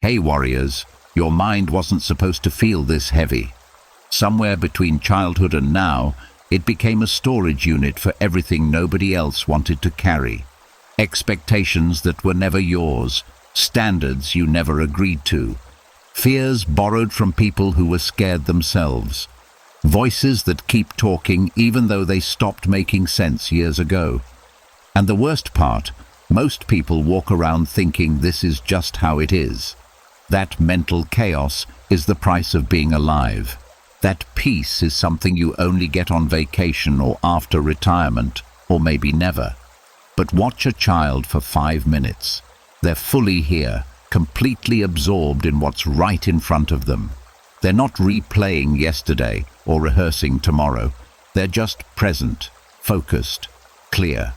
Hey warriors, your mind wasn't supposed to feel this heavy. Somewhere between childhood and now, it became a storage unit for everything nobody else wanted to carry. Expectations that were never yours, standards you never agreed to, fears borrowed from people who were scared themselves, voices that keep talking even though they stopped making sense years ago. And the worst part, most people walk around thinking this is just how it is. That mental chaos is the price of being alive. That peace is something you only get on vacation or after retirement, or maybe never. But watch a child for 5 minutes. They're fully here, completely absorbed in what's right in front of them. They're not replaying yesterday or rehearsing tomorrow. They're just present, focused, clear.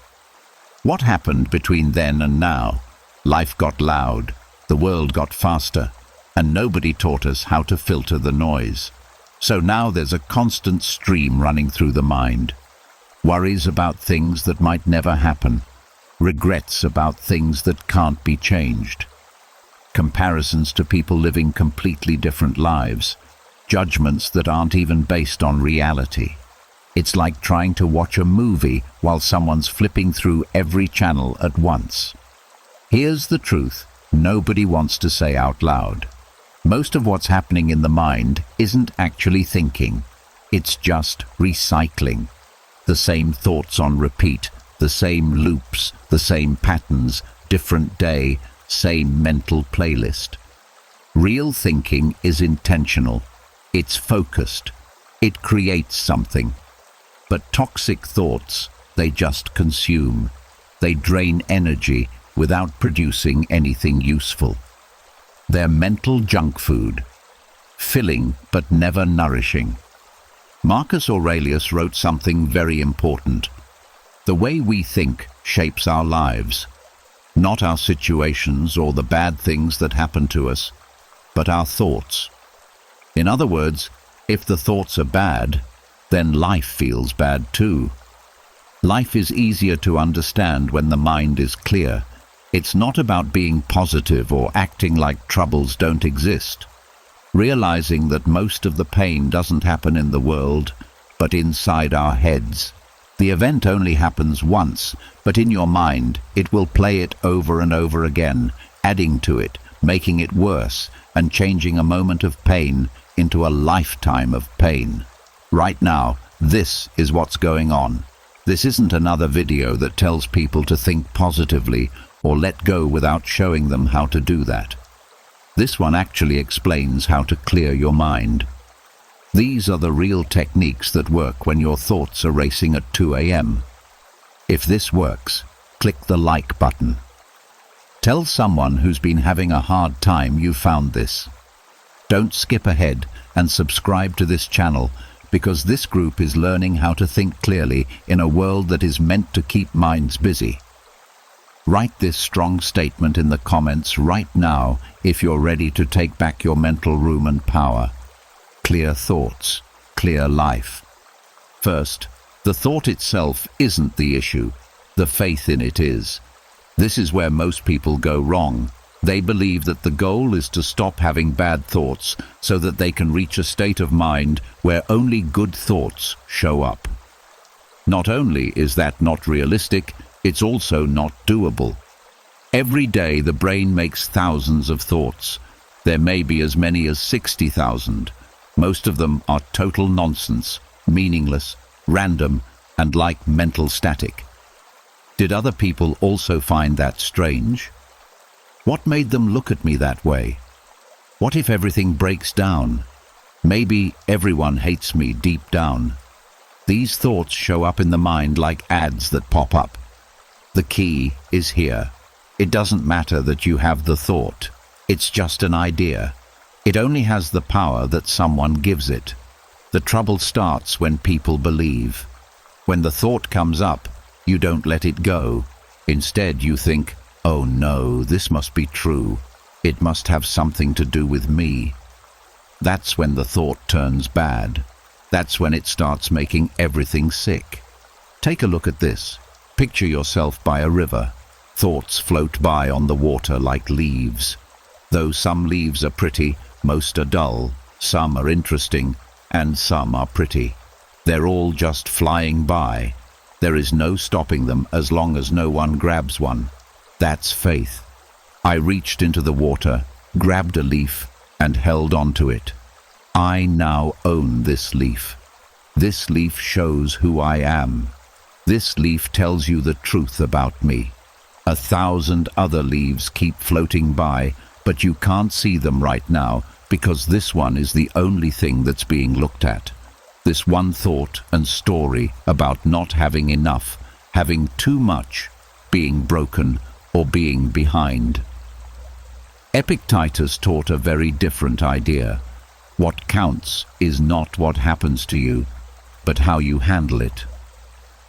What happened between then and now? Life got loud, the world got faster, and nobody taught us how to filter the noise. So now there's a constant stream running through the mind. Worries about things that might never happen. Regrets about things that can't be changed. Comparisons to people living completely different lives. Judgments that aren't even based on reality. It's like trying to watch a movie while someone's flipping through every channel at once. Here's the truth nobody wants to say out loud. Most of what's happening in the mind isn't actually thinking. It's just recycling. The same thoughts on repeat, the same loops, the same patterns, different day, same mental playlist. Real thinking is intentional. It's focused. It creates something. But toxic thoughts, they just consume. They drain energy without producing anything useful. They're mental junk food, filling but never nourishing. Marcus Aurelius wrote something very important. The way we think shapes our lives, not our situations or the bad things that happen to us, but our thoughts. In other words, if the thoughts are bad, then life feels bad too. Life is easier to understand when the mind is clear. It's not about being positive or acting like troubles don't exist. Realizing that most of the pain doesn't happen in the world, but inside our heads. The event only happens once, but in your mind, it will play it over and over again, adding to it, making it worse, and changing a moment of pain into a lifetime of pain. Right now, this is what's going on. This isn't another video that tells people to think positively or let go without showing them how to do that. This one actually explains how to clear your mind. These are the real techniques that work when your thoughts are racing at 2 a.m. If this works, click the like button. Tell someone who's been having a hard time you found this. Don't skip ahead and subscribe to this channel because this group is learning how to think clearly in a world that is meant to keep minds busy. Write this strong statement in the comments right now if you're ready to take back your mental room and power. Clear thoughts, clear life. First, the thought itself isn't the issue. The faith in it is. This is where most people go wrong. They believe that the goal is to stop having bad thoughts so that they can reach a state of mind where only good thoughts show up. Not only is that not realistic, it's also not doable. Every day the brain makes thousands of thoughts. There may be as many as 60,000. Most of them are total nonsense, meaningless, random, and like mental static. Did other people also find that strange? What made them look at me that way? What if everything breaks down? Maybe everyone hates me deep down. These thoughts show up in the mind like ads that pop up. The key is here. It doesn't matter that you have the thought. It's just an idea. It only has the power that someone gives it. The trouble starts when people believe. When the thought comes up, you don't let it go. Instead, you think, oh no, this must be true. It must have something to do with me. That's when the thought turns bad. That's when it starts making everything sick. Take a look at this. Picture yourself by a river. Thoughts float by on the water like leaves. Though some leaves are pretty, most are dull, some are interesting, and some are pretty. They're all just flying by. There is no stopping them as long as no one grabs one. That's faith. I reached into the water, grabbed a leaf, and held onto it. I now own this leaf. This leaf shows who I am. This leaf tells you the truth about me. 1,000 other leaves keep floating by, but you can't see them right now because this one is the only thing that's being looked at. This one thought and story about not having enough, having too much, being broken, or being behind. Epictetus taught a very different idea. What counts is not what happens to you, but how you handle it.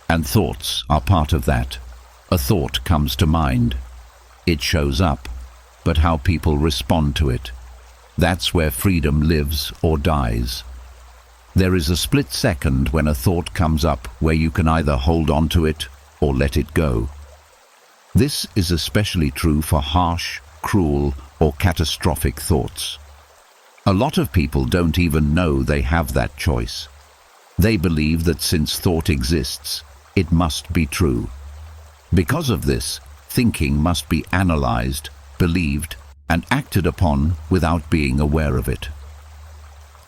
And thoughts are part of that. A thought comes to mind. It shows up, but how people respond to it. That's where freedom lives or dies. There is a split second when a thought comes up where you can either hold on to it or let it go. This is especially true for harsh, cruel, or catastrophic thoughts. A lot of people don't even know they have that choice. They believe that since thought exists, it must be true. Because of this, thinking must be analyzed, believed, and acted upon without being aware of it.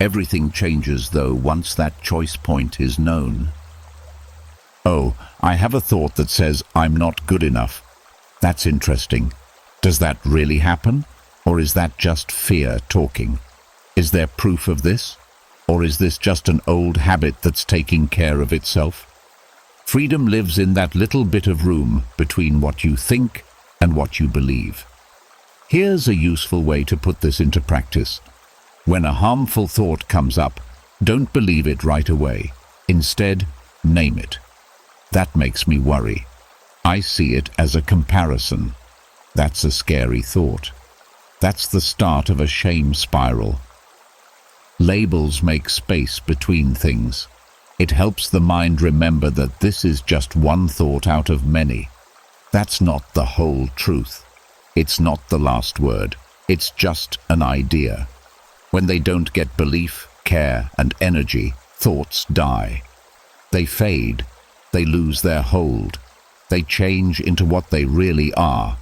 Everything changes, though, once that choice point is known. Oh, I have a thought that says I'm not good enough. That's interesting. Does that really happen? Or is that just fear talking? Is there proof of this? Or is this just an old habit that's taking care of itself? Freedom lives in that little bit of room between what you think and what you believe. Here's a useful way to put this into practice. When a harmful thought comes up, don't believe it right away. Instead, name it. That makes me worry. I see it as a comparison. That's a scary thought. That's the start of a shame spiral. Labels make space between things. It helps the mind remember that this is just one thought out of many. That's not the whole truth. It's not the last word. It's just an idea. When they don't get belief, care, and energy, thoughts die. They fade. They lose their hold. They change into what they really are.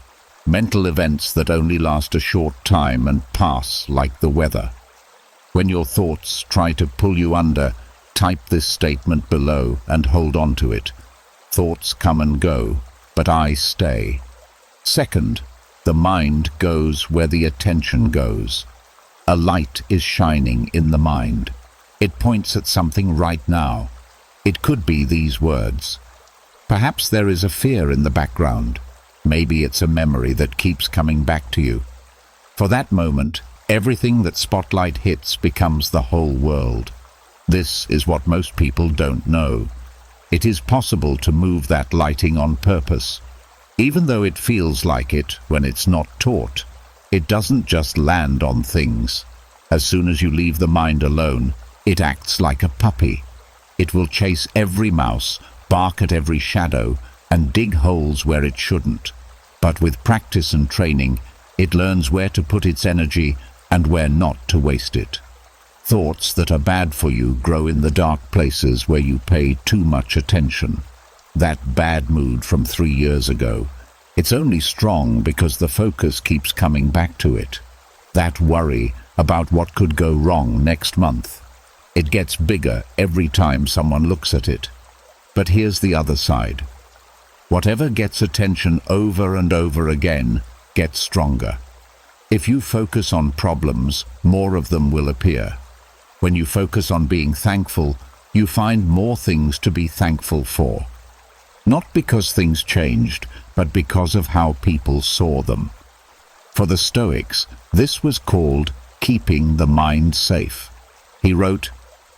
Mental events that only last a short time and pass like the weather. When your thoughts try to pull you under, type this statement below and hold on to it. Thoughts come and go, but I stay. Second, the mind goes where the attention goes. A light is shining in the mind. It points at something right now. It could be these words. Perhaps there is a fear in the background. Maybe it's a memory that keeps coming back to you. For that moment, everything that spotlight hits becomes the whole world. This is what most people don't know. It is possible to move that lighting on purpose. Even though it feels like it when it's not taught, it doesn't just land on things. As soon as you leave the mind alone, it acts like a puppy. It will chase every mouse, bark at every shadow, and dig holes where it shouldn't. But with practice and training, it learns where to put its energy and where not to waste it. Thoughts that are bad for you grow in the dark places where you pay too much attention. That bad mood from 3 years ago, it's only strong because the focus keeps coming back to it. That worry about what could go wrong next month, it gets bigger every time someone looks at it. But here's the other side. Whatever gets attention over and over again gets stronger. If you focus on problems, more of them will appear. When you focus on being thankful, you find more things to be thankful for. Not because things changed, but because of how people saw them. For the Stoics, this was called keeping the mind safe. He wrote,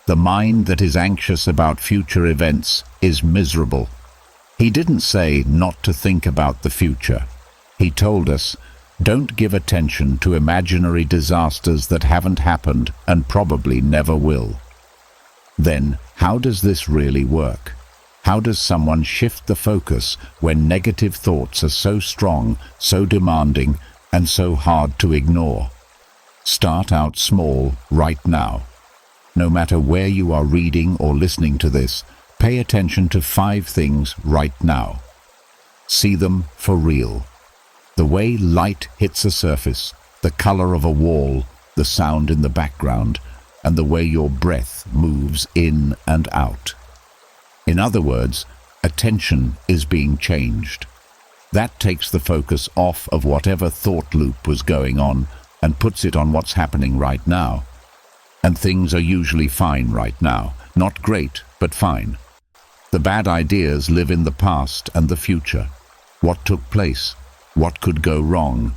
"The mind that is anxious about future events is miserable." He didn't say not to think about the future. He told us, don't give attention to imaginary disasters that haven't happened and probably never will. Then, how does this really work? How does someone shift the focus when negative thoughts are so strong, so demanding, and so hard to ignore. Start out small right now. No matter where you are reading or listening to this, pay attention to 5 things right now. See them for real. The way light hits a surface, the color of a wall, the sound in the background, and the way your breath moves in and out. In other words, attention is being changed. That takes the focus off of whatever thought loop was going on and puts it on what's happening right now. And things are usually fine right now. Not great, but fine. The bad ideas live in the past and the future. What took place? What could go wrong?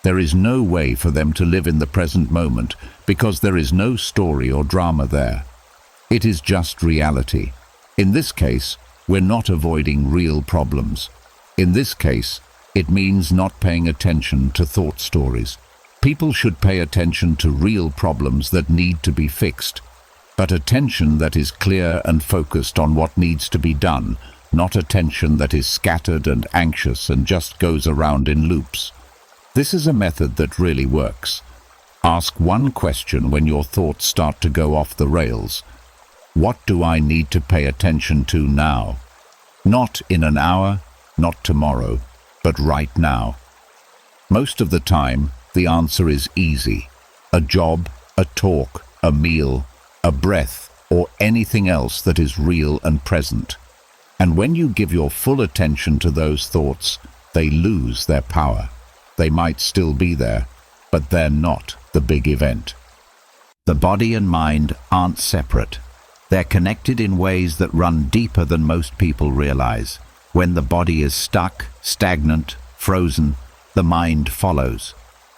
There is no way for them to live in the present moment because there is no story or drama there. It is just reality. In this case, we're not avoiding real problems. In this case, it means not paying attention to thought stories. People should pay attention to real problems that need to be fixed, but attention that is clear and focused on what needs to be done, not attention that is scattered and anxious and just goes around in loops. This is a method that really works. Ask one question when your thoughts start to go off the rails. What do I need to pay attention to now? Not in an hour, not tomorrow, but right now. Most of the time, the answer is easy. A job, a talk, a meal, a breath, or anything else that is real and present. And when you give your full attention to those thoughts, they lose their power. They might still be there, but they're not the big event. The body and mind aren't separate. They're connected in ways that run deeper than most people realize. When the body is stuck, stagnant, frozen, the mind follows.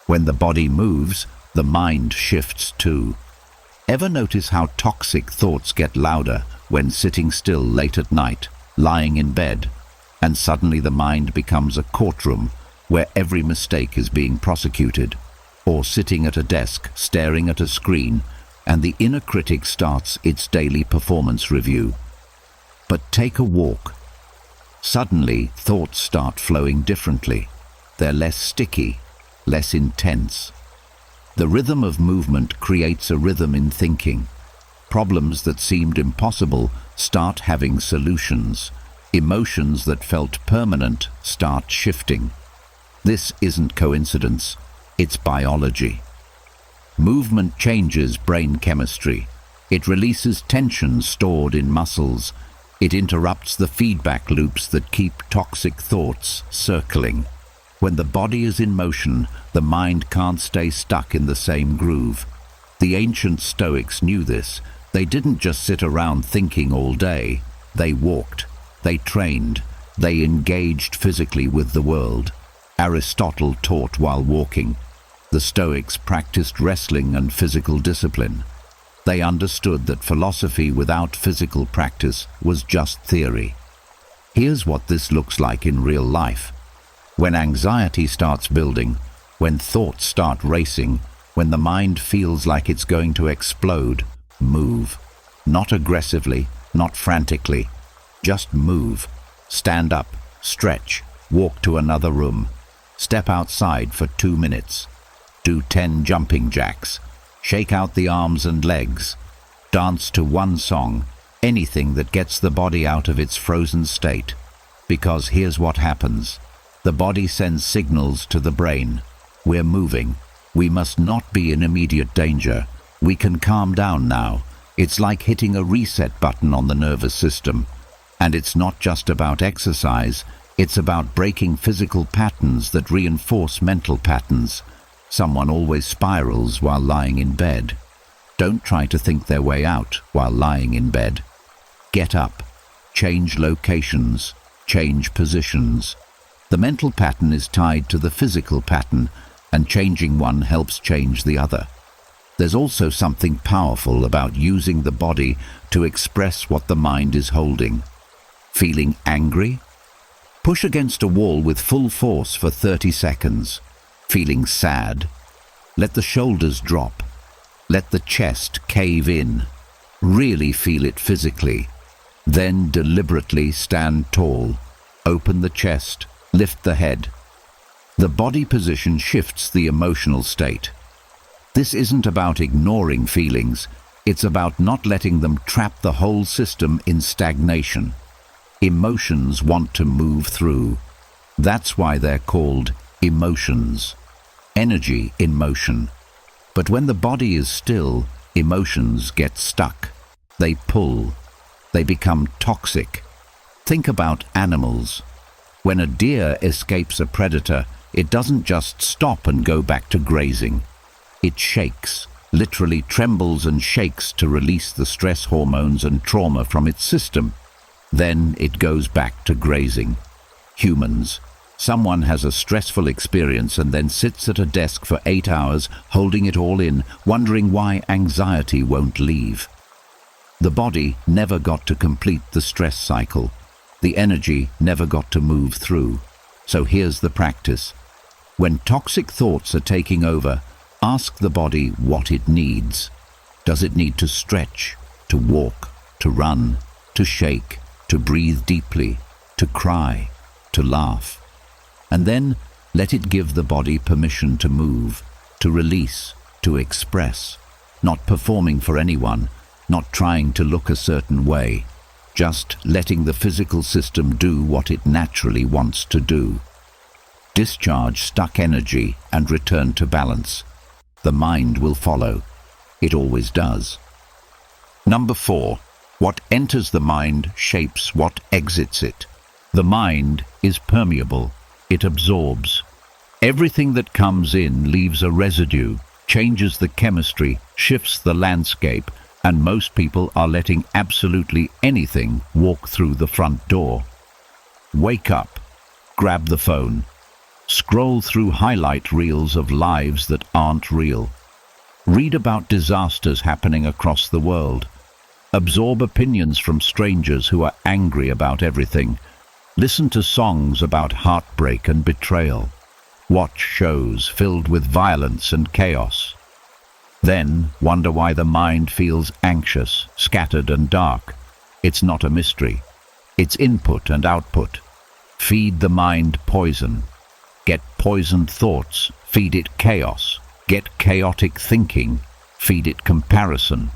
When the body moves, the mind shifts too. Ever notice how toxic thoughts get louder when sitting still late at night, lying in bed, and suddenly the mind becomes a courtroom where every mistake is being prosecuted, or sitting at a desk staring at a screen, and the inner critic starts its daily performance review. But take a walk. Suddenly, thoughts start flowing differently. They're less sticky, less intense. The rhythm of movement creates a rhythm in thinking. Problems that seemed impossible start having solutions. Emotions that felt permanent start shifting. This isn't coincidence, it's biology. Movement changes brain chemistry. It releases tension stored in muscles. It interrupts the feedback loops that keep toxic thoughts circling. When the body is in motion, the mind can't stay stuck in the same groove. The ancient Stoics knew this. They didn't just sit around thinking all day. They walked, they trained, they engaged physically with the world. Aristotle taught while walking. The Stoics practiced wrestling and physical discipline. They understood that philosophy without physical practice was just theory. Here's what this looks like in real life. When anxiety starts building, when thoughts start racing, when the mind feels like it's going to explode, move. Not aggressively, not frantically. Just move. Stand up, stretch, walk to another room. Step outside for 2 minutes. Do 10 jumping jacks. Shake out the arms and legs. Dance to one song, anything that gets the body out of its frozen state. Because here's what happens. The body sends signals to the brain. We're moving. We must not be in immediate danger. We can calm down now. It's like hitting a reset button on the nervous system. And it's not just about exercise. It's about breaking physical patterns that reinforce mental patterns. Someone always spirals while lying in bed. Don't try to think their way out while lying in bed. Get up. Change locations. Change positions. The mental pattern is tied to the physical pattern, and changing one helps change the other. There's also something powerful about using the body to express what the mind is holding. Feeling angry? Push against a wall with full force for 30 seconds. Feeling sad? Let the shoulders drop. Let the chest cave in. Really feel it physically. Then deliberately stand tall. Open the chest. Lift the head. The body position shifts the emotional state. This isn't about ignoring feelings, it's about not letting them trap the whole system in stagnation. Emotions want to move through. That's why they're called emotions. Energy in motion. But when the body is still, emotions get stuck. They pull. They become toxic. Think about animals. When a deer escapes a predator, it doesn't just stop and go back to grazing. It shakes, literally trembles and shakes to release the stress hormones and trauma from its system. Then it goes back to grazing. Humans. Someone has a stressful experience and then sits at a desk for 8 hours, holding it all in, wondering why anxiety won't leave. The body never got to complete the stress cycle. The energy never got to move through. So here's the practice. When toxic thoughts are taking over, ask the body what it needs. Does it need to stretch, to walk, to run, to shake, to breathe deeply, to cry, to laugh? And then let it give the body permission to move, to release, to express, not performing for anyone, not trying to look a certain way, just letting the physical system do what it naturally wants to do. Discharge stuck energy and return to balance. The mind will follow. It always does. Number 4. What enters the mind shapes what exits it. The mind is permeable. It absorbs. Everything that comes in leaves a residue, changes the chemistry, shifts the landscape, and most people are letting absolutely anything walk through the front door. Wake up. Grab the phone. Scroll through highlight reels of lives that aren't real. Read about disasters happening across the world. Absorb opinions from strangers who are angry about everything. Listen to songs about heartbreak and betrayal. Watch shows filled with violence and chaos. Then wonder why the mind feels anxious, scattered and dark. It's not a mystery. It's input and output. Feed the mind poison. Get poisoned thoughts, feed it chaos. Get chaotic thinking, feed it comparison.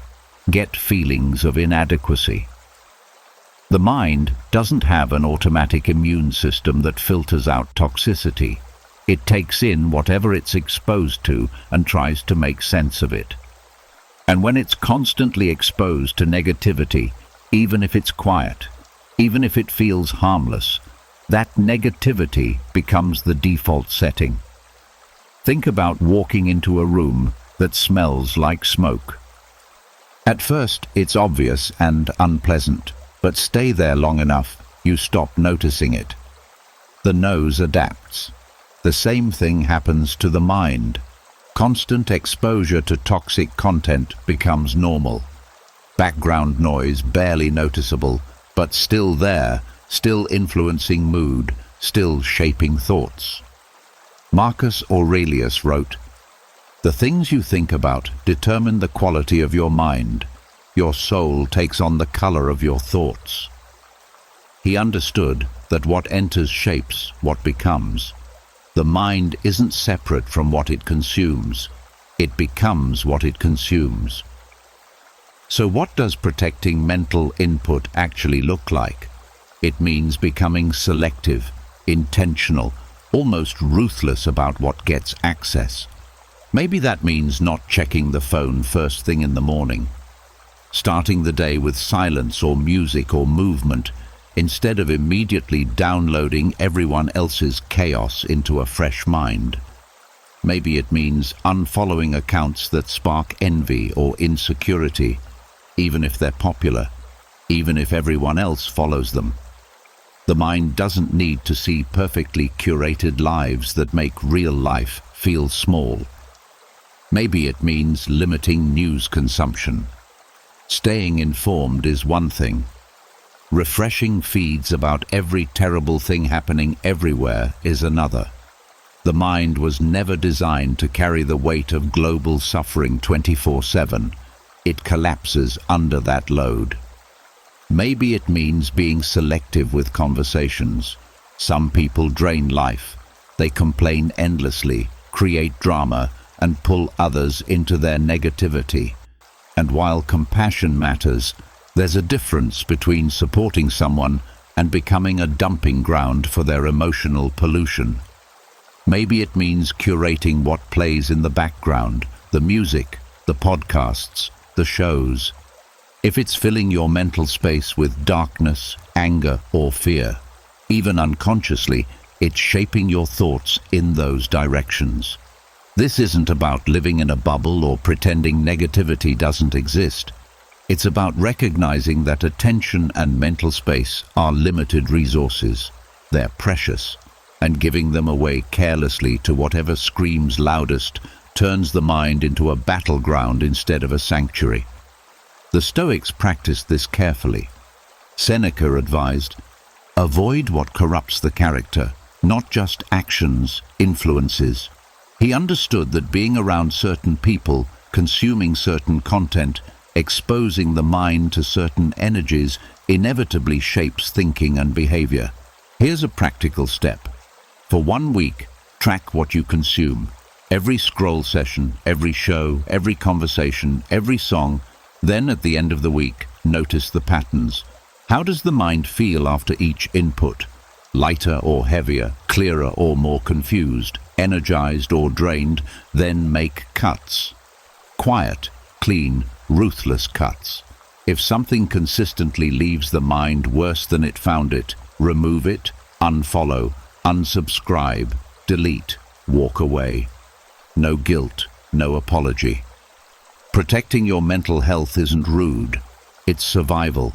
Get feelings of inadequacy. The mind doesn't have an automatic immune system that filters out toxicity. It takes in whatever it's exposed to and tries to make sense of it. And when it's constantly exposed to negativity, even if it's quiet, even if it feels harmless, that negativity becomes the default setting. Think about walking into a room that smells like smoke. At first, it's obvious and unpleasant. But stay there long enough, you stop noticing it. The nose adapts. The same thing happens to the mind. Constant exposure to toxic content becomes normal. Background noise barely noticeable, but still there, still influencing mood, still shaping thoughts. Marcus Aurelius wrote, "The things you think about determine the quality of your mind. Your soul takes on the color of your thoughts." He understood that what enters shapes what becomes. The mind isn't separate from what it consumes. It becomes what it consumes. So what does protecting mental input actually look like? It means becoming selective, intentional, almost ruthless about what gets access. Maybe that means not checking the phone first thing in the morning. Starting the day with silence or music or movement, instead of immediately downloading everyone else's chaos into a fresh mind. Maybe it means unfollowing accounts that spark envy or insecurity, even if they're popular, even if everyone else follows them. The mind doesn't need to see perfectly curated lives that make real life feel small. Maybe it means limiting news consumption. Staying informed is one thing. Refreshing feeds about every terrible thing happening everywhere is another. The mind was never designed to carry the weight of global suffering 24/7. It collapses under that load. Maybe it means being selective with conversations. Some people drain life. They complain endlessly, create drama, and pull others into their negativity. And while compassion matters, there's a difference between supporting someone and becoming a dumping ground for their emotional pollution. Maybe it means curating what plays in the background, the music, the podcasts, the shows. If it's filling your mental space with darkness, anger, or fear, even unconsciously, it's shaping your thoughts in those directions. This isn't about living in a bubble or pretending negativity doesn't exist. It's about recognizing that attention and mental space are limited resources. They're precious, and giving them away carelessly to whatever screams loudest turns the mind into a battleground instead of a sanctuary. The Stoics practiced this carefully. Seneca advised, "Avoid what corrupts the character, not just actions, influences." He understood that being around certain people, consuming certain content, exposing the mind to certain energies inevitably shapes thinking and behavior. Here's a practical step. For 1 week, track what you consume. Every scroll session, every show, every conversation, every song. Then at the end of the week, notice the patterns. How does the mind feel after each input? Lighter or heavier, clearer or more confused, energized or drained? Then make cuts. Quiet, clean, ruthless cuts. If something consistently leaves the mind worse than it found it, remove it, unfollow, unsubscribe, delete, walk away. No guilt, no apology. Protecting your mental health isn't rude, it's survival.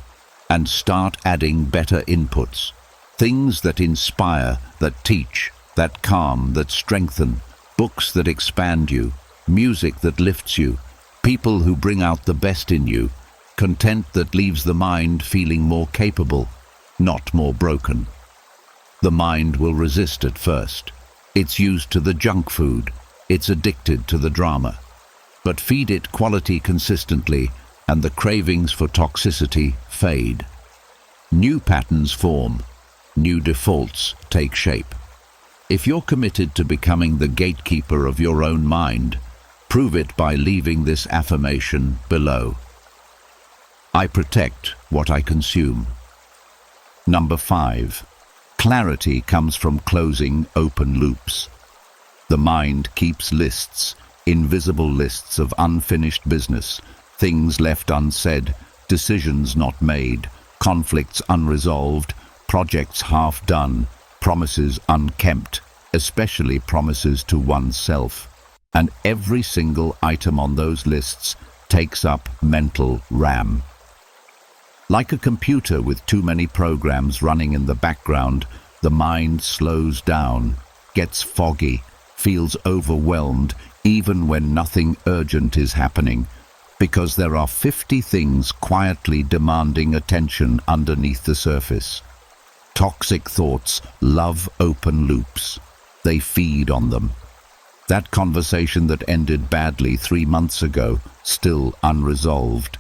And start adding better inputs. Things that inspire, that teach, that calm, that strengthen. Books that expand you. Music that lifts you. People who bring out the best in you. Content that leaves the mind feeling more capable, not more broken. The mind will resist at first. It's used to the junk food. It's addicted to the drama. But feed it quality consistently, and the cravings for toxicity fade. New patterns form. New defaults take shape. If you're committed to becoming the gatekeeper of your own mind, prove it by leaving this affirmation below. I protect what I consume. Number 5. Clarity comes from closing open loops. The mind keeps lists, invisible lists of unfinished business, things left unsaid, decisions not made, conflicts unresolved, projects half done, promises unkempt, especially promises to oneself. And every single item on those lists takes up mental RAM. Like a computer with too many programs running in the background, the mind slows down, gets foggy, feels overwhelmed even when nothing urgent is happening, because there are 50 things quietly demanding attention underneath the surface. Toxic thoughts love open loops. They feed on them. That conversation that ended badly 3 months ago, still unresolved.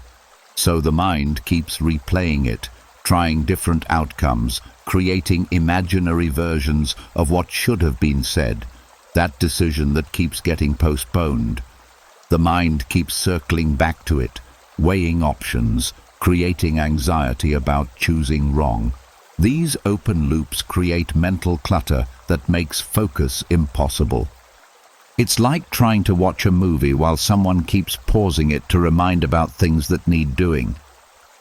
So the mind keeps replaying it, trying different outcomes, creating imaginary versions of what should have been said. That decision that keeps getting postponed. The mind keeps circling back to it, weighing options, creating anxiety about choosing wrong. These open loops create mental clutter that makes focus impossible. It's like trying to watch a movie while someone keeps pausing it to remind about things that need doing.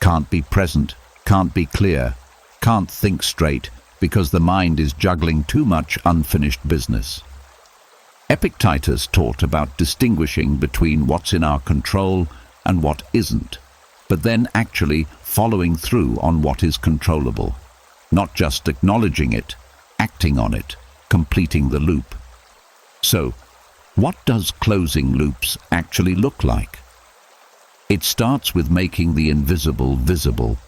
Can't be present, can't be clear, can't think straight because the mind is juggling too much unfinished business. Epictetus taught about distinguishing between what's in our control and what isn't, but then actually following through on what is controllable. Not just acknowledging it, acting on it, completing the loop. So, what does closing loops actually look like? It starts with making the invisible visible,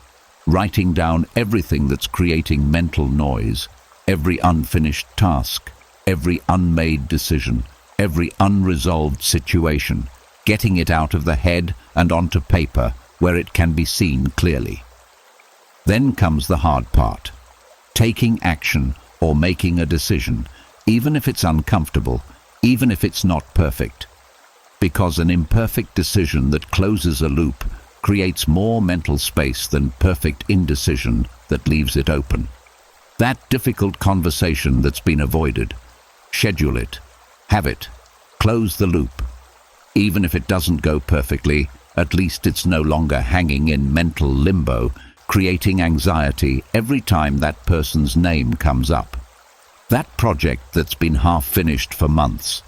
writing down everything that's creating mental noise, every unfinished task, every unmade decision, every unresolved situation, getting it out of the head and onto paper where it can be seen clearly. Then comes the hard part, taking action or making a decision, even if it's uncomfortable, even if it's not perfect. Because an imperfect decision that closes a loop creates more mental space than perfect indecision that leaves it open. That difficult conversation that's been avoided, schedule it, have it, close the loop. Even if it doesn't go perfectly, at least it's no longer hanging in mental limbo, creating anxiety every time that person's name comes up. That project that's been half finished for months,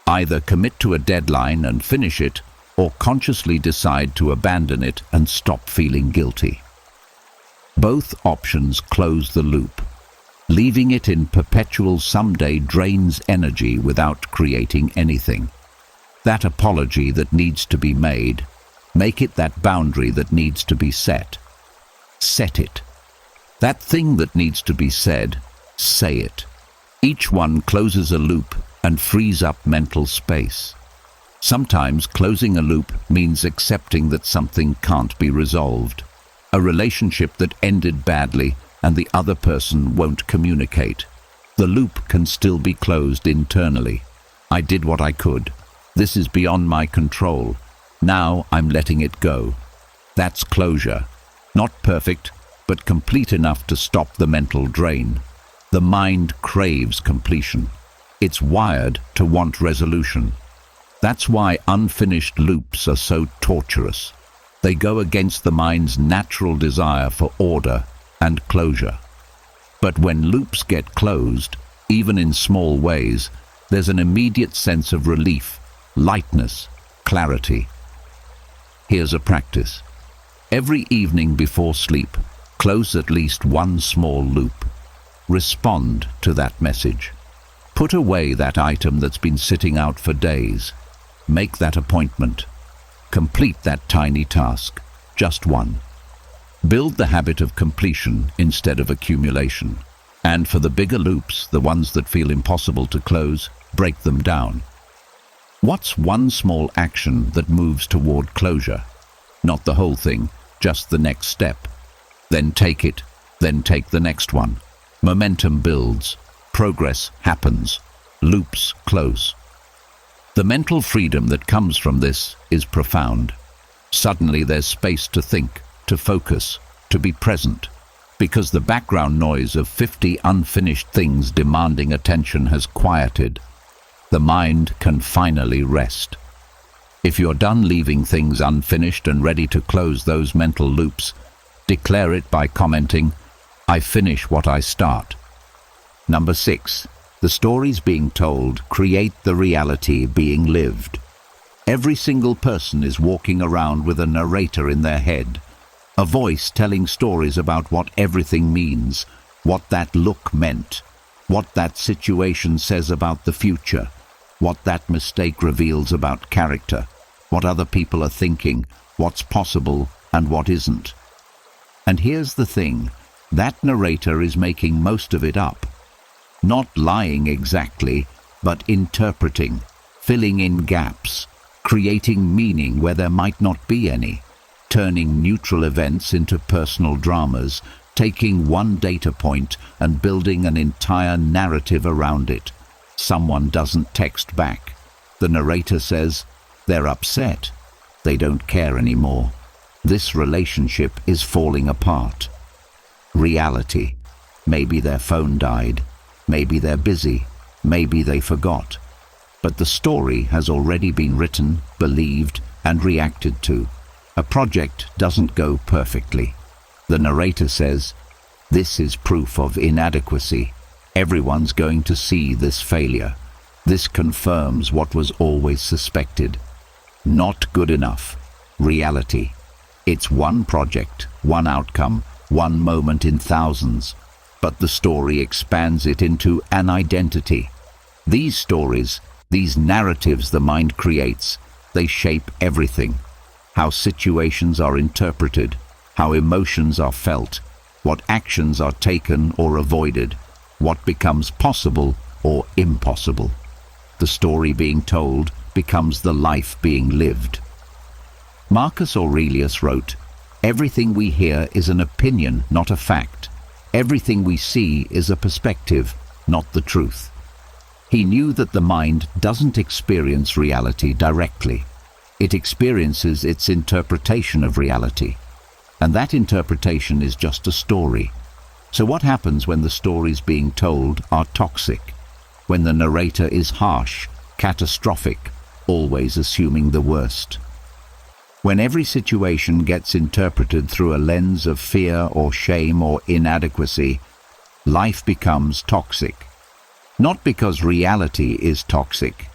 either commit to a deadline and finish it, or consciously decide to abandon it and stop feeling guilty. Both options close the loop. Leaving it in perpetual someday drains energy without creating anything. That apology that needs to be made, make it that boundary that needs to be set. Set it. That thing that needs to be said, say it. Each one closes a loop and frees up mental space. Sometimes closing a loop means accepting that something can't be resolved. A relationship that ended badly and the other person won't communicate. The loop can still be closed internally. I did what I could. This is beyond my control. Now I'm letting it go. That's closure. Not perfect, but complete enough to stop the mental drain. The mind craves completion. It's wired to want resolution. That's why unfinished loops are so torturous. They go against the mind's natural desire for order and closure. But when loops get closed, even in small ways, there's an immediate sense of relief, lightness, clarity. Here's a practice. Every evening before sleep, close at least one small loop. Respond to that message. Put away that item that's been sitting out for days. Make that appointment. Complete that tiny task, just one. Build the habit of completion instead of accumulation. And for the bigger loops, the ones that feel impossible to close, break them down. What's one small action that moves toward closure? Not the whole thing, just the next step. Then take it, then take the next one. Momentum builds, progress happens, loops close. The mental freedom that comes from this is profound. Suddenly there's space to think, to focus, to be present, because the background noise of 50 unfinished things demanding attention has quieted. The mind can finally rest. If you're done leaving things unfinished and ready to close those mental loops, declare it by commenting, "I finish what I start." Number 6. The stories being told create the reality being lived. Every single person is walking around with a narrator in their head, a voice telling stories about what everything means, what that look meant, what that situation says about the future, what that mistake reveals about character, what other people are thinking, what's possible and what isn't. And here's the thing, that narrator is making most of it up. Not lying exactly, but interpreting, filling in gaps, creating meaning where there might not be any, turning neutral events into personal dramas, taking one data point and building an entire narrative around it. Someone doesn't text back. The narrator says, they're upset. They don't care anymore. This relationship is falling apart. Reality. Maybe their phone died. Maybe they're busy. Maybe they forgot. But the story has already been written, believed, and reacted to. A project doesn't go perfectly. The narrator says, this is proof of inadequacy. Everyone's going to see this failure. This confirms what was always suspected. Not good enough. Reality. It's one project, one outcome, one moment in thousands. But the story expands it into an identity. These stories, these narratives the mind creates, they shape everything. How situations are interpreted, how emotions are felt, what actions are taken or avoided, what becomes possible or impossible. The story being told becomes the life being lived. Marcus Aurelius wrote, "Everything we hear is an opinion, not a fact. Everything we see is a perspective, not the truth." He knew that the mind doesn't experience reality directly. It experiences its interpretation of reality. And that interpretation is just a story. So what happens when the stories being told are toxic? When the narrator is harsh, catastrophic, always assuming the worst? When every situation gets interpreted through a lens of fear or shame or inadequacy, life becomes toxic. Not because reality is toxic,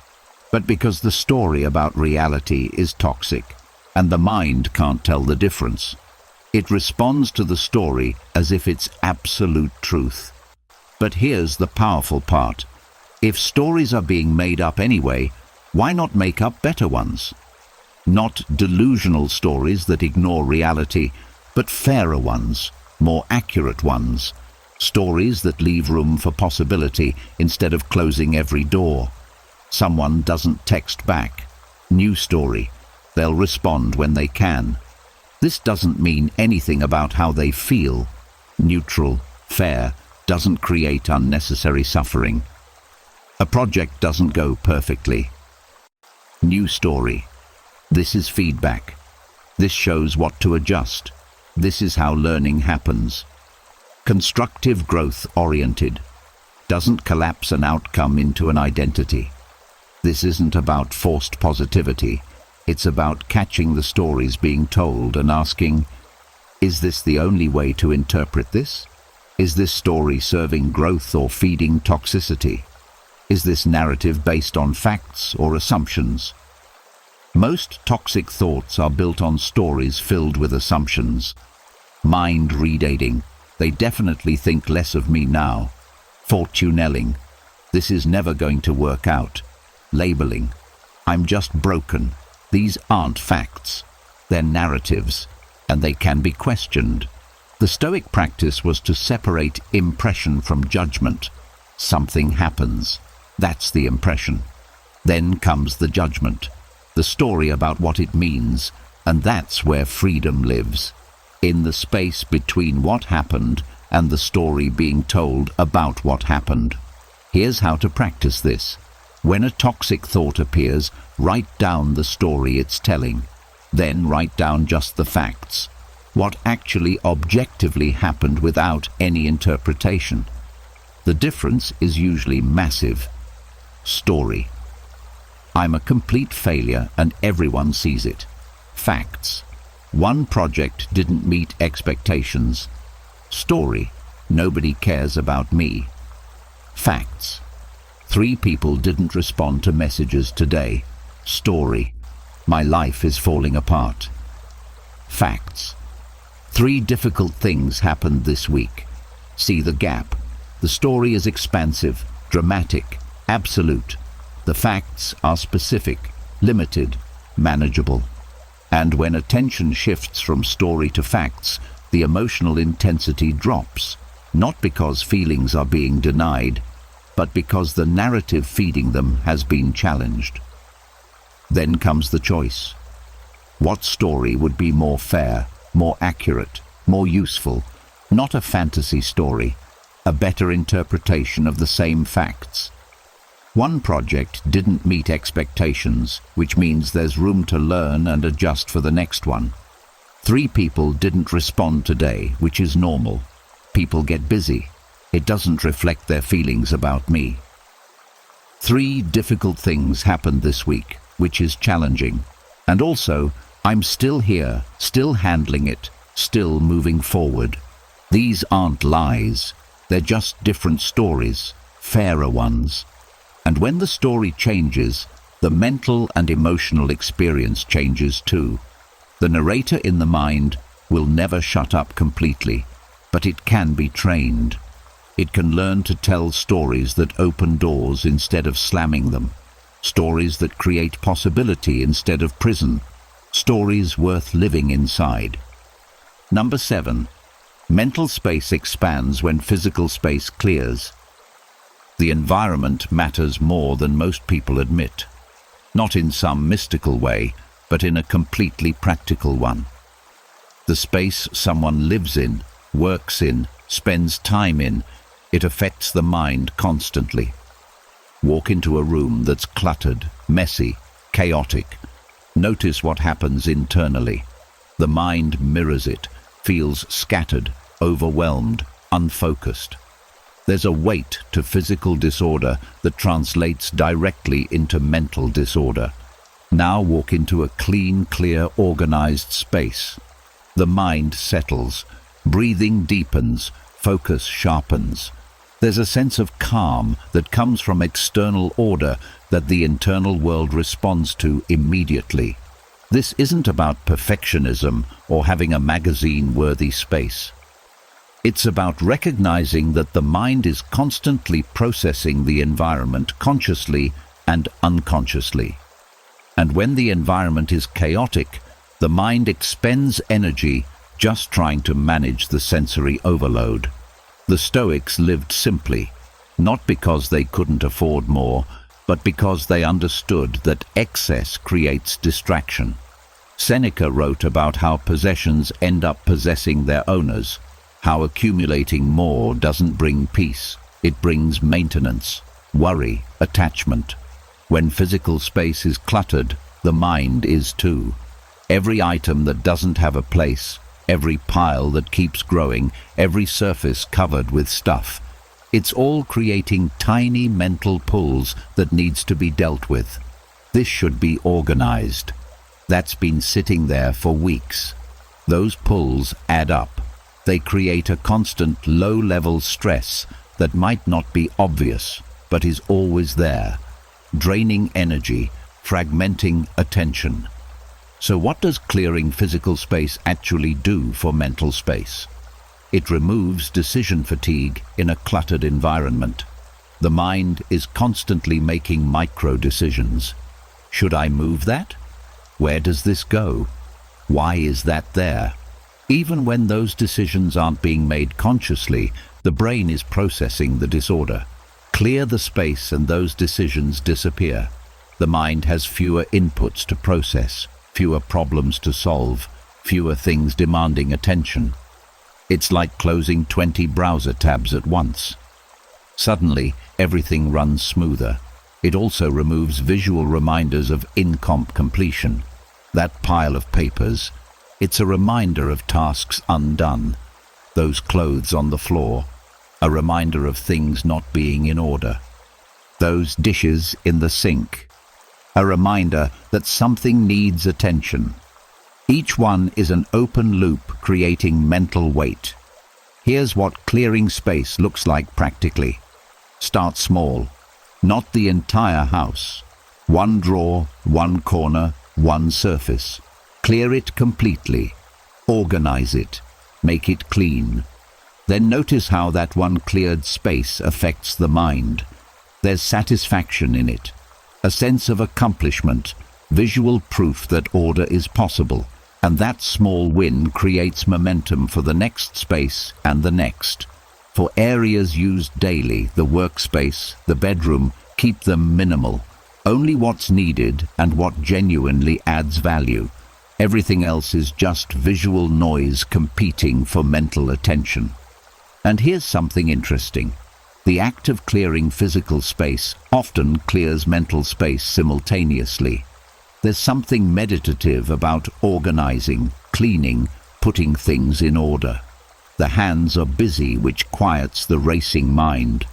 but because the story about reality is toxic, and the mind can't tell the difference. It responds to the story as if it's absolute truth. But here's the powerful part. If stories are being made up anyway, why not make up better ones? Not delusional stories that ignore reality, but fairer ones, more accurate ones. Stories that leave room for possibility instead of closing every door. Someone doesn't text back. New story. They'll respond when they can. This doesn't mean anything about how they feel. Neutral, fair, doesn't create unnecessary suffering. A project doesn't go perfectly. New story. This is feedback. This shows what to adjust. This is how learning happens. Constructive growth-oriented. Doesn't collapse an outcome into an identity. This isn't about forced positivity. It's about catching the stories being told and asking, is this the only way to interpret this? Is this story serving growth or feeding toxicity? Is this narrative based on facts or assumptions? Most toxic thoughts are built on stories filled with assumptions. Mind redating. They definitely think less of me now. Fortunelling. This is never going to work out. Labeling. I'm just broken. These aren't facts. They're narratives, and they can be questioned. The Stoic practice was to separate impression from judgment. Something happens. That's the impression. Then comes the judgment, the story about what it means, and that's where freedom lives. In the space between what happened and the story being told about what happened. Here's how to practice this. When a toxic thought appears, write down the story it's telling. Then write down just the facts. What actually objectively happened without any interpretation. The difference is usually massive. Story. I'm a complete failure and everyone sees it. Facts. One project didn't meet expectations. Story. Nobody cares about me. Facts. 3 people didn't respond to messages today. Story. My life is falling apart. Facts. 3 difficult things happened this week. See the gap. The story is expansive, dramatic, absolute. The facts are specific, limited, manageable. And when attention shifts from story to facts, the emotional intensity drops, not because feelings are being denied, but because the narrative feeding them has been challenged. Then comes the choice. What story would be more fair, more accurate, more useful? Not a fantasy story, a better interpretation of the same facts. One project didn't meet expectations, which means there's room to learn and adjust for the next one. 3 people didn't respond today, which is normal. People get busy. It doesn't reflect their feelings about me. 3 difficult things happened this week, which is challenging. And also, I'm still here, still handling it, still moving forward. These aren't lies. They're just different stories, fairer ones. And when the story changes, the mental and emotional experience changes too. The narrator in the mind will never shut up completely, but it can be trained. It can learn to tell stories that open doors instead of slamming them, stories that create possibility instead of prison, stories worth living inside. Number 7. Mental space expands when physical space clears. The environment matters more than most people admit. Not in some mystical way, but in a completely practical one. The space someone lives in, works in, spends time in, it affects the mind constantly. Walk into a room that's cluttered, messy, chaotic. Notice what happens internally. The mind mirrors it, feels scattered, overwhelmed, unfocused. There's a weight to physical disorder that translates directly into mental disorder. Now walk into a clean, clear, organized space. The mind settles, breathing deepens, focus sharpens. There's a sense of calm that comes from external order that the internal world responds to immediately. This isn't about perfectionism or having a magazine-worthy space. It's about recognizing that the mind is constantly processing the environment consciously and unconsciously. And when the environment is chaotic, the mind expends energy just trying to manage the sensory overload. The Stoics lived simply, not because they couldn't afford more, but because they understood that excess creates distraction. Seneca wrote about how possessions end up possessing their owners, how accumulating more doesn't bring peace, it brings maintenance, worry, attachment. When physical space is cluttered, the mind is too. Every item that doesn't have a place, every pile that keeps growing, every surface covered with stuff, it's all creating tiny mental pulls that needs to be dealt with. This should be organized. That's been sitting there for weeks. Those pulls add up. They create a constant low-level stress that might not be obvious, but is always there, draining energy, fragmenting attention. So what does clearing physical space actually do for mental space? It removes decision fatigue in a cluttered environment. The mind is constantly making micro-decisions. Should I move that? Where does this go? Why is that there? Even when those decisions aren't being made consciously, the brain is processing the disorder. Clear the space and those decisions disappear. The mind has fewer inputs to process, fewer problems to solve, fewer things demanding attention. It's like closing 20 browser tabs at once. Suddenly, everything runs smoother. It also removes visual reminders of completion. That pile of papers, it's a reminder of tasks undone. Those clothes on the floor, a reminder of things not being in order. Those dishes in the sink, a reminder that something needs attention. Each one is an open loop creating mental weight. Here's what clearing space looks like practically. Start small, not the entire house. One drawer, one corner, one surface. Clear it completely. Organize it. Make it clean. Then notice how that one cleared space affects the mind. There's satisfaction in it. A sense of accomplishment, visual proof that order is possible, and that small win creates momentum for the next space and the next. For areas used daily, the workspace, the bedroom, keep them minimal. Only what's needed and what genuinely adds value. Everything else is just visual noise competing for mental attention. And here's something interesting. The act of clearing physical space often clears mental space simultaneously. There's something meditative about organizing, cleaning, putting things in order. The hands are busy, which quiets the racing mind.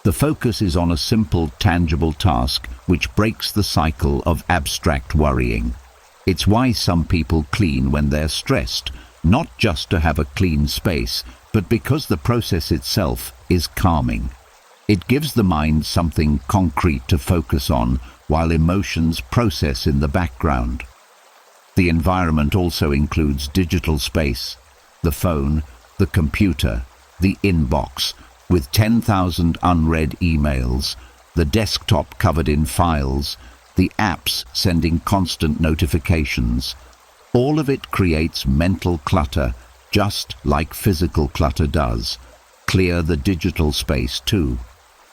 The focus is on a simple, tangible task which breaks the cycle of abstract worrying. It's why some people clean when they're stressed, not just to have a clean space, but because the process itself is calming. It gives the mind something concrete to focus on while emotions process in the background. The environment also includes digital space, the phone, the computer, the inbox, with 10,000 unread emails, the desktop covered in files, the apps sending constant notifications. All of it creates mental clutter, just like physical clutter does. Clear the digital space too.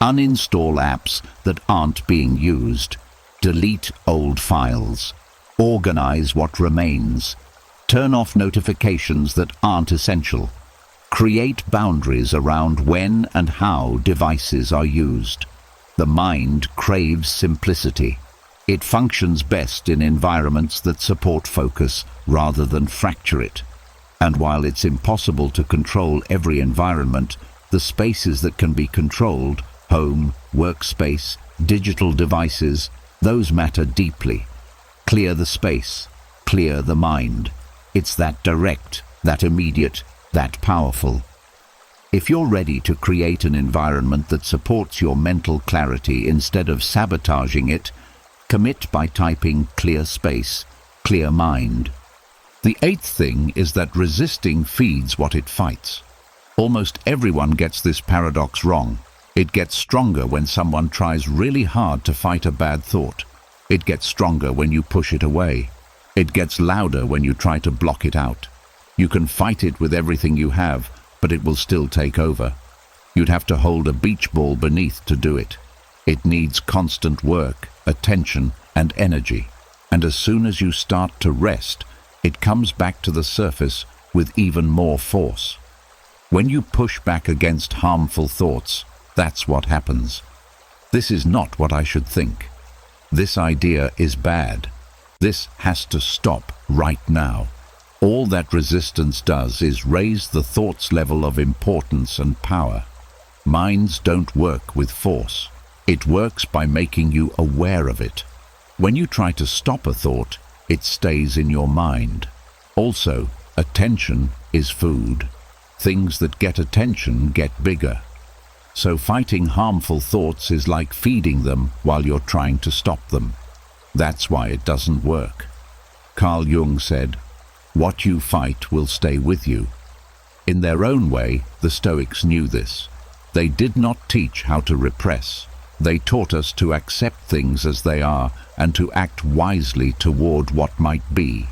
Uninstall apps that aren't being used. Delete old files. Organize what remains. Turn off notifications that aren't essential. Create boundaries around when and how devices are used. The mind craves simplicity. It functions best in environments that support focus rather than fracture it. And while it's impossible to control every environment, the spaces that can be controlled, home, workspace, digital devices, those matter deeply. Clear the space, clear the mind. It's that direct, that immediate, that powerful. If you're ready to create an environment that supports your mental clarity instead of sabotaging it, commit by typing clear space, clear mind. The eighth thing is that resisting feeds what it fights. Almost everyone gets this paradox wrong. It gets stronger when someone tries really hard to fight a bad thought. It gets stronger when you push it away. It gets louder when you try to block it out. You can fight it with everything you have, but it will still take over. You'd have to hold a beach ball beneath to do it. It needs constant work, attention, and energy. And as soon as you start to rest, it comes back to the surface with even more force. When you push back against harmful thoughts, that's what happens. This is not what I should think. This idea is bad. This has to stop right now. All that resistance does is raise the thought's level of importance and power. Minds don't work with force. It works by making you aware of it. When you try to stop a thought, it stays in your mind. Also, attention is food. Things that get attention get bigger. So fighting harmful thoughts is like feeding them while you're trying to stop them. That's why it doesn't work. Carl Jung said, "What you fight will stay with you." In their own way, the Stoics knew this. They did not teach how to repress. They taught us to accept things as they are and to act wisely toward what might be.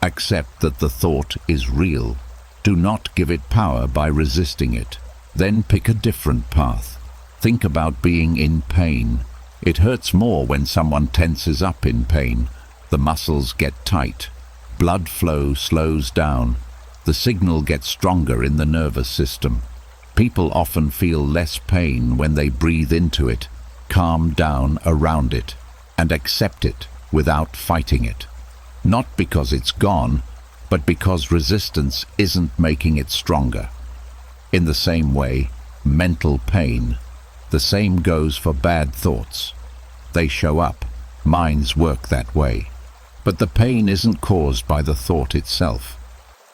Accept that the thought is real. Do not give it power by resisting it. Then pick a different path. Think about being in pain. It hurts more when someone tenses up in pain. The muscles get tight. Blood flow slows down. The signal gets stronger in the nervous system. People often feel less pain when they breathe into it, calm down around it, and accept it without fighting it. Not because it's gone, but because resistance isn't making it stronger. In the same way, mental pain, the same goes for bad thoughts. They show up. Minds work that way. But the pain isn't caused by the thought itself.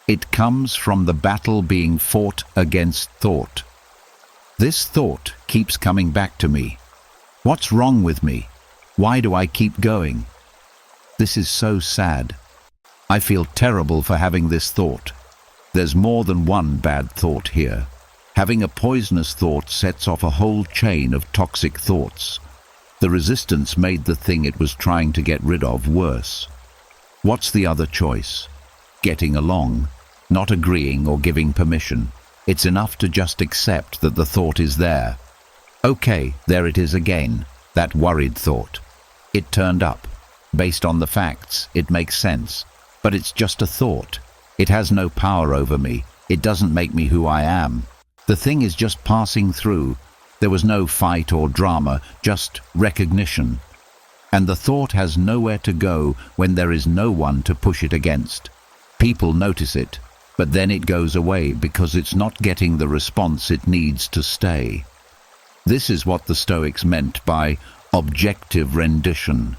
It comes from the battle being fought against thought. This thought keeps coming back to me. What's wrong with me? Why do I keep going? This is so sad. I feel terrible for having this thought. There's more than one bad thought here. Having a poisonous thought sets off a whole chain of toxic thoughts. The resistance made the thing it was trying to get rid of worse. What's the other choice? Getting along, not agreeing or giving permission. It's enough to just accept that the thought is there. Okay, there it is again, that worried thought. It turned up. Based on the facts, it makes sense. But it's just a thought. It has no power over me. It doesn't make me who I am. The thing is just passing through. There was no fight or drama, just recognition. And the thought has nowhere to go when there is no one to push it against. People notice it, but then it goes away because it's not getting the response it needs to stay. This is what the Stoics meant by objective rendition.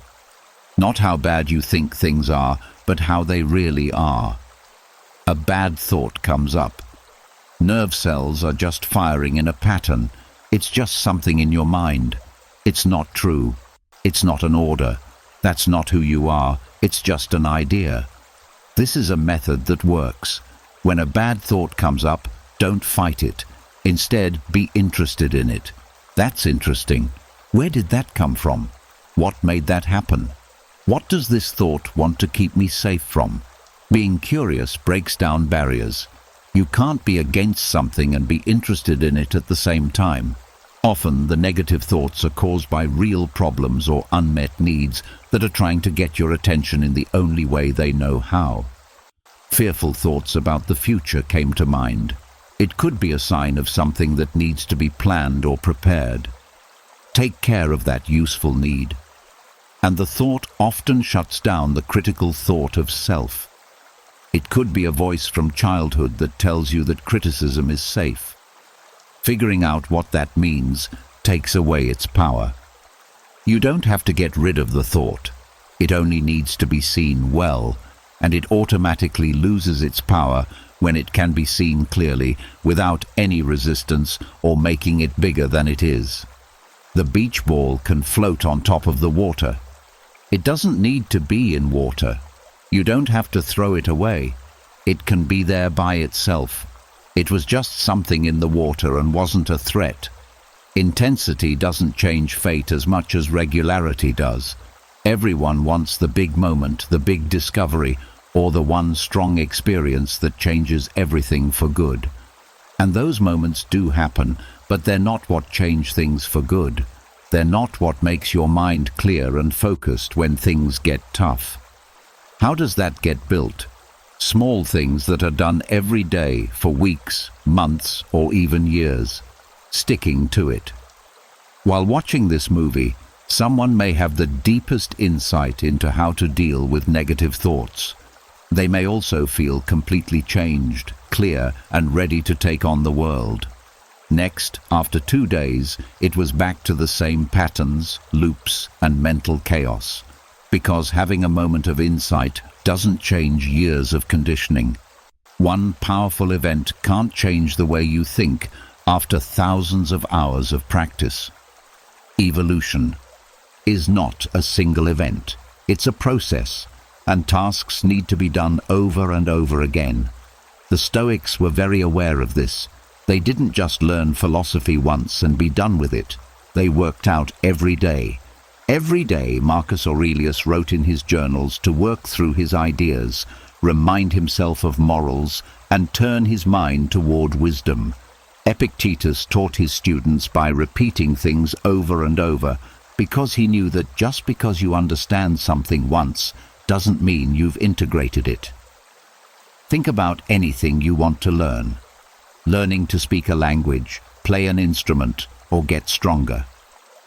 Not how bad you think things are, but how they really are. A bad thought comes up. Nerve cells are just firing in a pattern. It's just something in your mind. It's not true. It's not an order. That's not who you are. It's just an idea. This is a method that works. When a bad thought comes up, don't fight it. Instead, be interested in it. That's interesting. Where did that come from? What made that happen? What does this thought want to keep me safe from? Being curious breaks down barriers. You can't be against something and be interested in it at the same time. Often, the negative thoughts are caused by real problems or unmet needs that are trying to get your attention in the only way they know how. Fearful thoughts about the future came to mind. It could be a sign of something that needs to be planned or prepared. Take care of that useful need. And the thought often shuts down the critical thought of self. It could be a voice from childhood that tells you that criticism is safe. Figuring out what that means takes away its power. You don't have to get rid of the thought. It only needs to be seen well, and it automatically loses its power when it can be seen clearly without any resistance or making it bigger than it is. The beach ball can float on top of the water. It doesn't need to be in water. You don't have to throw it away. It can be there by itself. It was just something in the water and wasn't a threat. Intensity doesn't change fate as much as regularity does. Everyone wants the big moment, the big discovery, or the one strong experience that changes everything for good. And those moments do happen, but they're not what change things for good. They're not what makes your mind clear and focused when things get tough. How does that get built? Small things that are done every day for weeks, months, or even years. Sticking to it. While watching this movie, someone may have the deepest insight into how to deal with negative thoughts. They may also feel completely changed, clear, and ready to take on the world. Next, after 2 days, it was back to the same patterns, loops, and mental chaos. Because having a moment of insight doesn't change years of conditioning. One powerful event can't change the way you think after thousands of hours of practice. Evolution is not a single event. It's a process, and tasks need to be done over and over again. The Stoics were very aware of this. They didn't just learn philosophy once and be done with it. They worked out every day. Every day, Marcus Aurelius wrote in his journals to work through his ideas, remind himself of morals, and turn his mind toward wisdom. Epictetus taught his students by repeating things over and over, because he knew that just because you understand something once doesn't mean you've integrated it. Think about anything you want to learn. Learning to speak a language, play an instrument, or get stronger.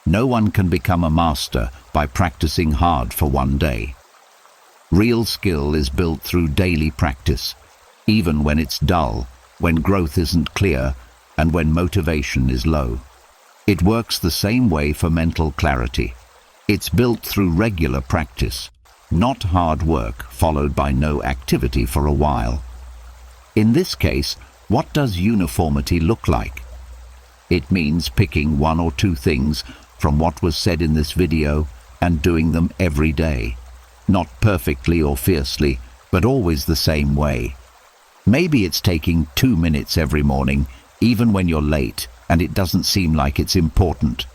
No one can become a master by practicing hard for one day. Real skill is built through daily practice, even when it's dull, when growth isn't clear, and when motivation is low. It works the same way for mental clarity. It's built through regular practice, not hard work followed by no activity for a while. In this case, what does uniformity look like? It means picking 1 or 2 things from what was said in this video and doing them every day. Not perfectly or fiercely, but always the same way. Maybe it's taking 2 minutes every morning, even when you're late and it doesn't seem like it's important,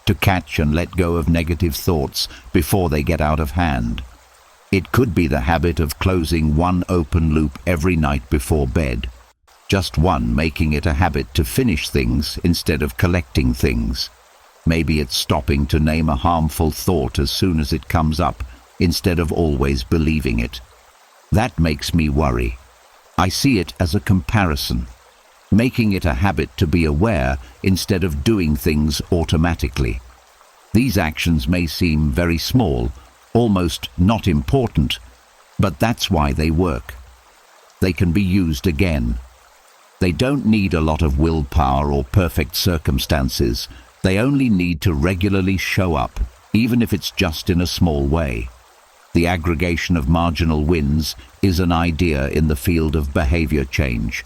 to catch and let go of negative thoughts before they get out of hand. It could be the habit of closing 1 open loop every night before bed. Just one, making it a habit to finish things instead of collecting things. Maybe it's stopping to name a harmful thought as soon as it comes up, instead of always believing it. That makes me worry. I see it as a comparison, making it a habit to be aware instead of doing things automatically. These actions may seem very small, almost not important, but that's why they work. They can be used again. They don't need a lot of willpower or perfect circumstances. They only need to regularly show up, even if it's just in a small way. The aggregation of marginal wins is an idea in the field of behavior change,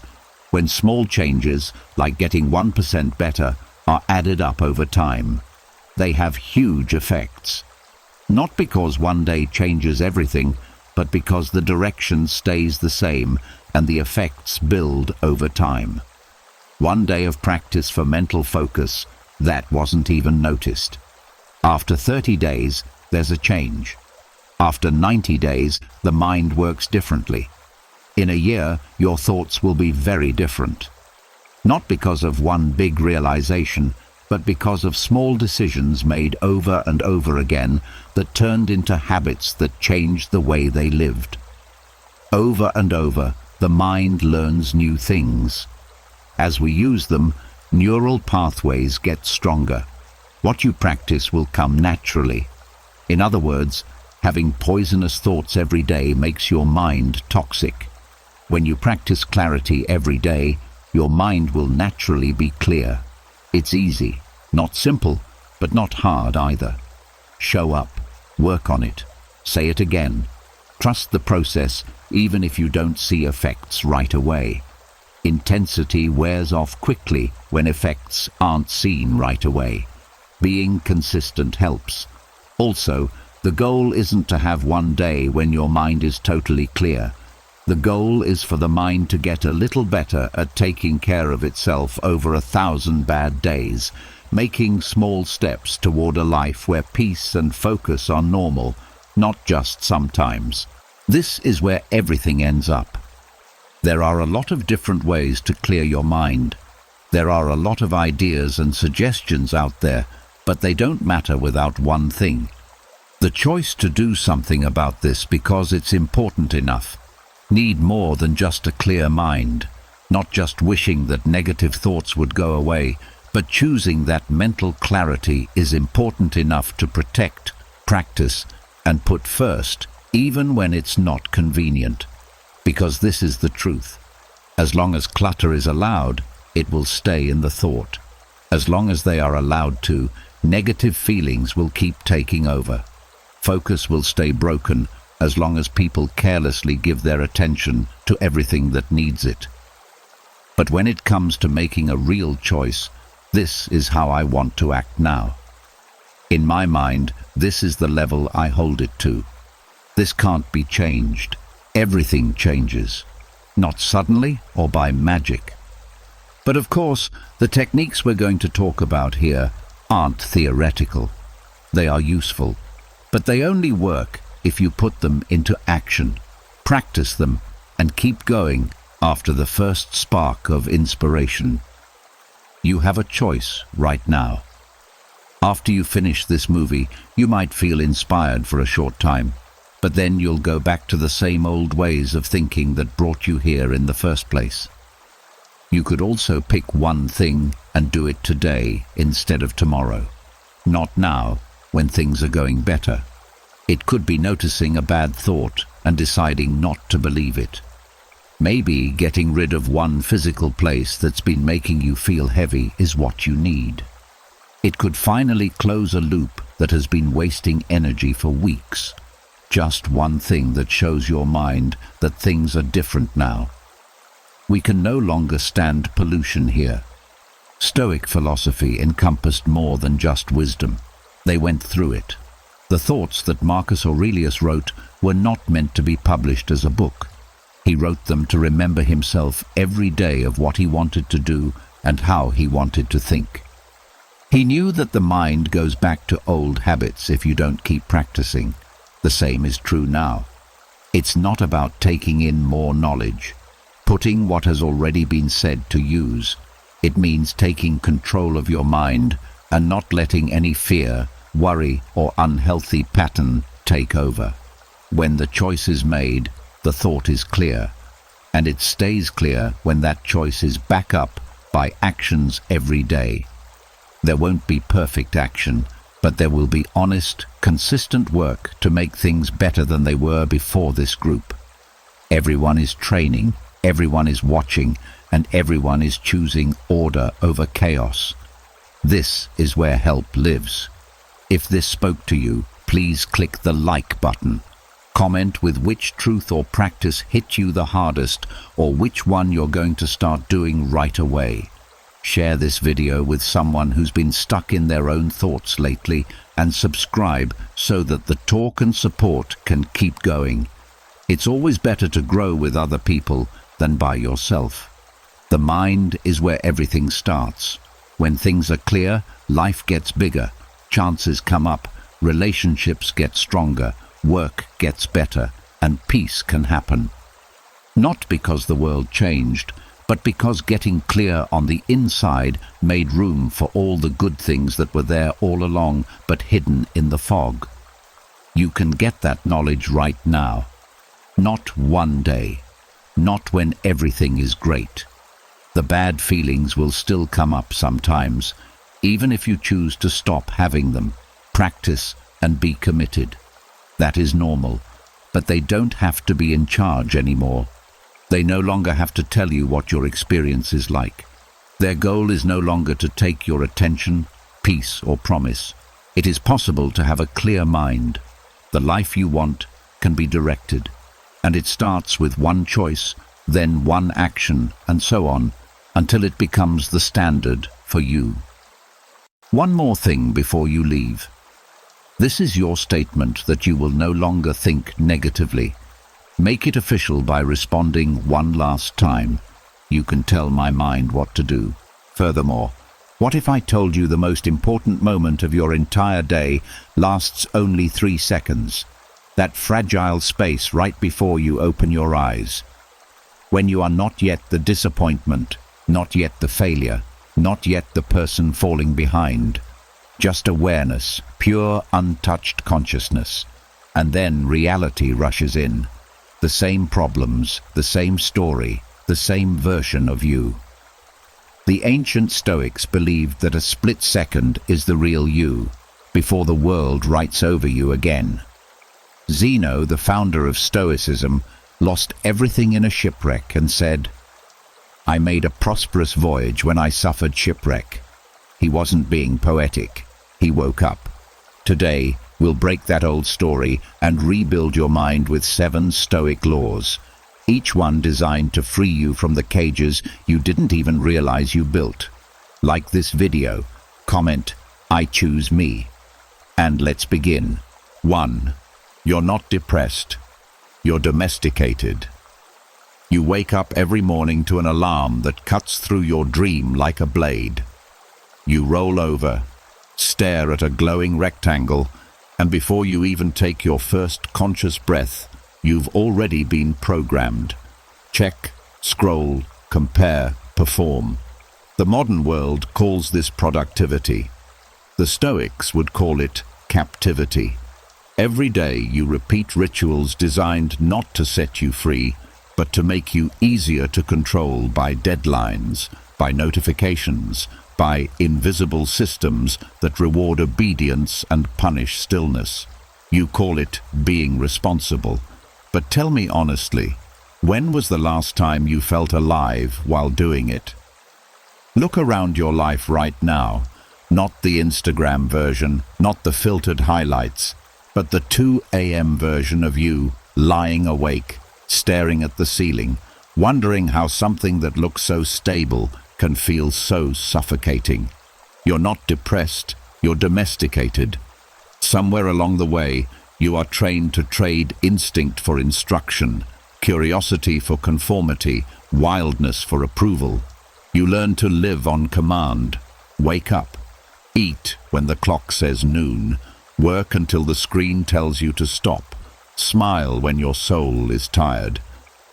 when small changes, like getting 1% better, are added up over time. They have huge effects. Not because one day changes everything, but because the direction stays the same and the effects build over time. 1 day of practice for mental focus, that wasn't even noticed. After 30 days, there's a change. After 90 days, the mind works differently. In a year, your thoughts will be very different. Not because of one big realization, but because of small decisions made over and over again that turned into habits that changed the way they lived. Over and over, the mind learns new things. As we use them, neural pathways get stronger. What you practice will come naturally. In other words, having poisonous thoughts every day makes your mind toxic. When you practice clarity every day, your mind will naturally be clear. It's easy, not simple, but not hard either. Show up, work on it, say it again. Trust the process even if you don't see effects right away. Intensity wears off quickly when effects aren't seen right away. Being consistent helps. Also, the goal isn't to have one day when your mind is totally clear. The goal is for the mind to get a little better at taking care of itself over 1,000 bad days, making small steps toward a life where peace and focus are normal, not just sometimes. This is where everything ends up. There are a lot of different ways to clear your mind. There are a lot of ideas and suggestions out there, but they don't matter without one thing: the choice to do something about this because it's important enough. Need more than just a clear mind, not just wishing that negative thoughts would go away, but choosing that mental clarity is important enough to protect, practice, and put first, even when it's not convenient. Because this is the truth. As long as clutter is allowed, it will stay in the thought. As long as they are allowed to, negative feelings will keep taking over. Focus will stay broken as long as people carelessly give their attention to everything that needs it. But when it comes to making a real choice, this is how I want to act now. In my mind, this is the level I hold it to. This can't be changed. Everything changes, not suddenly or by magic. But of course, the techniques we're going to talk about here aren't theoretical. They are useful, but they only work if you put them into action, practice them, and keep going after the first spark of inspiration. You have a choice right now. After you finish this movie, you might feel inspired for a short time, but then you'll go back to the same old ways of thinking that brought you here in the first place. You could also pick one thing and do it today instead of tomorrow. Not now, when things are going better. It could be noticing a bad thought and deciding not to believe it. Maybe getting rid of one physical place that's been making you feel heavy is what you need. It could finally close a loop that has been wasting energy for weeks. Just one thing that shows your mind that things are different now. We can no longer stand pollution here. Stoic philosophy encompassed more than just wisdom. They went through it. The thoughts that Marcus Aurelius wrote were not meant to be published as a book. He wrote them to remember himself every day of what he wanted to do and how he wanted to think. He knew that the mind goes back to old habits if you don't keep practicing. The same is true now. It's not about taking in more knowledge, putting what has already been said to use. It means taking control of your mind and not letting any fear, worry, or unhealthy pattern take over. When the choice is made, the thought is clear, and it stays clear when that choice is backed up by actions every day. There won't be perfect action, but there will be honest, consistent work to make things better than they were before this group. Everyone is training, everyone is watching, and everyone is choosing order over chaos. This is where help lives. If this spoke to you, please click the like button. Comment with which truth or practice hit you the hardest, or which one you're going to start doing right away. Share this video with someone who's been stuck in their own thoughts lately, and subscribe so that the talk and support can keep going. It's always better to grow with other people than by yourself. The mind is where everything starts. When things are clear, life gets bigger, chances come up, relationships get stronger, work gets better, and peace can happen. Not because the world changed, but because getting clear on the inside made room for all the good things that were there all along but hidden in the fog. You can get that knowledge right now. Not one day. Not when everything is great. The bad feelings will still come up sometimes, even if you choose to stop having them. Practice and be committed. That is normal, but they don't have to be in charge anymore. They no longer have to tell you what your experience is like. Their goal is no longer to take your attention, peace, or promise. It is possible to have a clear mind. The life you want can be directed, and it starts with one choice, then one action, and so on, until it becomes the standard for you. One more thing before you leave. This is your statement that you will no longer think negatively. Make it official by responding one last time. You can tell my mind what to do. Furthermore, what if I told you the most important moment of your entire day lasts only 3 seconds? That fragile space right before you open your eyes. When you are not yet the disappointment, not yet the failure, not yet the person falling behind. Just awareness, pure, untouched consciousness. And then reality rushes in. The same problems, the same story, the same version of you. The ancient Stoics believed that a split second is the real you, before the world writes over you again. Zeno, the founder of Stoicism, lost everything in a shipwreck and said, "I made a prosperous voyage when I suffered shipwreck." He wasn't being poetic. He woke up. Today, we'll break that old story and rebuild your mind with 7 Stoic laws, each one designed to free you from the cages you didn't even realize you built. Like this video, comment, "I choose me." And let's begin. 1. You're not depressed. You're domesticated. You wake up every morning to an alarm that cuts through your dream like a blade. You roll over, stare at a glowing rectangle, and before you even take your first conscious breath, you've already been programmed. Check, scroll, compare, perform. The modern world calls this productivity. The Stoics would call it captivity. Every day you repeat rituals designed not to set you free, but to make you easier to control by deadlines, by notifications, by invisible systems that reward obedience and punish stillness. You call it being responsible. But tell me honestly, when was the last time you felt alive while doing it? Look around your life right now, not the Instagram version, not the filtered highlights, but the 2 a.m. version of you lying awake, staring at the ceiling, wondering how something that looks so stable can feel so suffocating. You're not depressed, you're domesticated. Somewhere along the way, you are trained to trade instinct for instruction, curiosity for conformity, wildness for approval. You learn to live on command. Wake up. Eat when the clock says noon. Work until the screen tells you to stop. Smile when your soul is tired.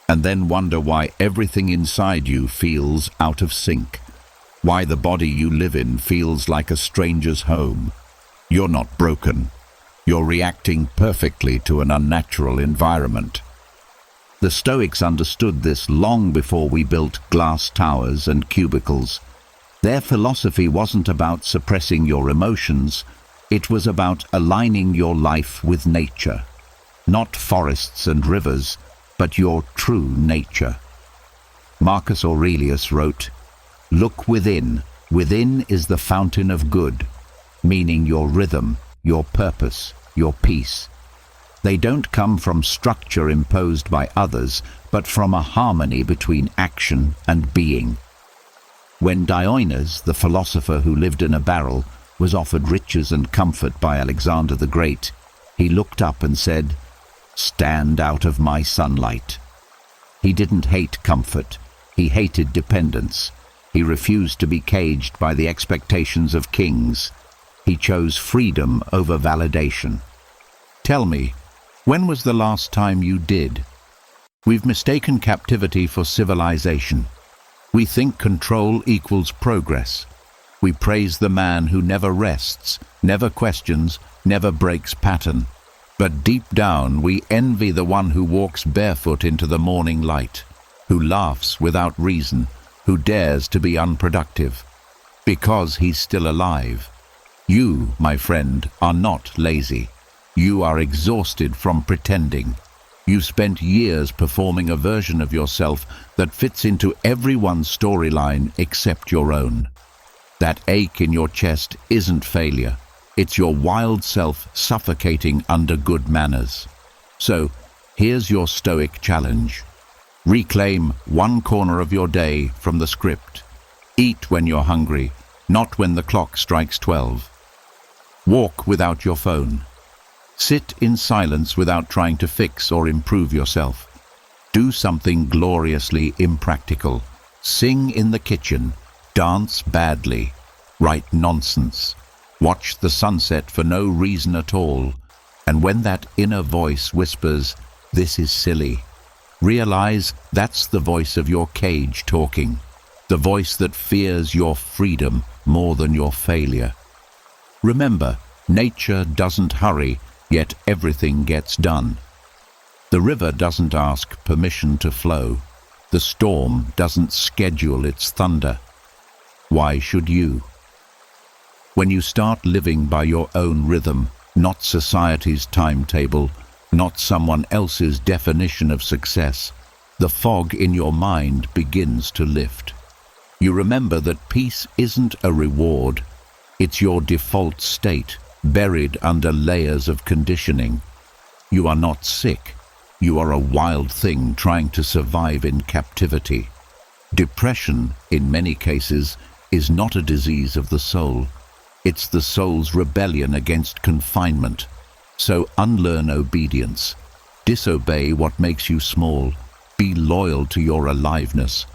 And then wonder why everything inside you feels out of sync. Why the body you live in feels like a stranger's home. You're not broken. You're reacting perfectly to an unnatural environment. The Stoics understood this long before we built glass towers and cubicles. Their philosophy wasn't about suppressing your emotions. It was about aligning your life with nature. Not forests and rivers, but your true nature. Marcus Aurelius wrote, "Look within. Within is the fountain of good," meaning your rhythm, your purpose, your peace. They don't come from structure imposed by others, but from a harmony between action and being. When Diogenes, the philosopher who lived in a barrel, was offered riches and comfort by Alexander the Great, he looked up and said, "Stand out of my sunlight." He didn't hate comfort. He hated dependence. He refused to be caged by the expectations of kings. He chose freedom over validation. Tell me, when was the last time you did? We've mistaken captivity for civilization. We think control equals progress. We praise the man who never rests, never questions, never breaks pattern. But deep down we envy the one who walks barefoot into the morning light, who laughs without reason, who dares to be unproductive. Because he's still alive. You, my friend, are not lazy. You are exhausted from pretending. You spent years performing a version of yourself that fits into everyone's storyline except your own. That ache in your chest isn't failure. It's your wild self suffocating under good manners. So, here's your Stoic challenge. Reclaim one corner of your day from the script. Eat when you're hungry, not when the clock strikes 12. Walk without your phone. Sit in silence without trying to fix or improve yourself. Do something gloriously impractical. Sing in the kitchen. Dance badly. Write nonsense. Watch the sunset for no reason at all. And when that inner voice whispers, "This is silly," realize that's the voice of your cage talking. The voice that fears your freedom more than your failure. Remember, nature doesn't hurry, yet everything gets done. The river doesn't ask permission to flow. The storm doesn't schedule its thunder. Why should you? When you start living by your own rhythm, not society's timetable, not someone else's definition of success, the fog in your mind begins to lift. You remember that peace isn't a reward, it's your default state, buried under layers of conditioning. You are not sick, you are a wild thing trying to survive in captivity. Depression, in many cases, is not a disease of the soul. It's the soul's rebellion against confinement. So unlearn obedience. Disobey what makes you small. Be loyal to your aliveness.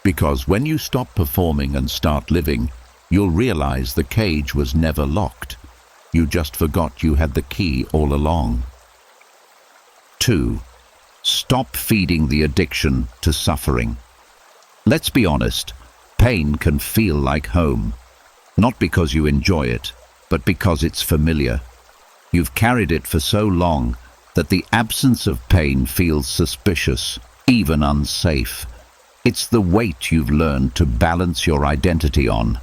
Because when you stop performing and start living, you'll realize the cage was never locked. You just forgot you had the key all along. 2. Stop feeding the addiction to suffering. Let's be honest, pain can feel like home. Not because you enjoy it, but because it's familiar. You've carried it for so long that the absence of pain feels suspicious, even unsafe. It's the weight you've learned to balance your identity on.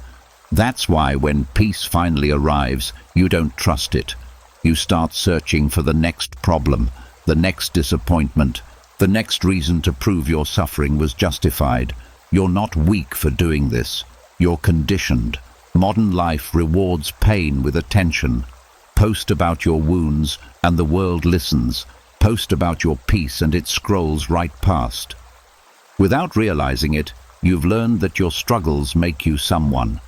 That's why when peace finally arrives, you don't trust it. You start searching for the next problem, the next disappointment, the next reason to prove your suffering was justified. You're not weak for doing this. You're conditioned. Modern life rewards pain with attention. Post about your wounds and the world listens. Post about your peace and it scrolls right past. Without realizing it, you've learned that your struggles make you someone,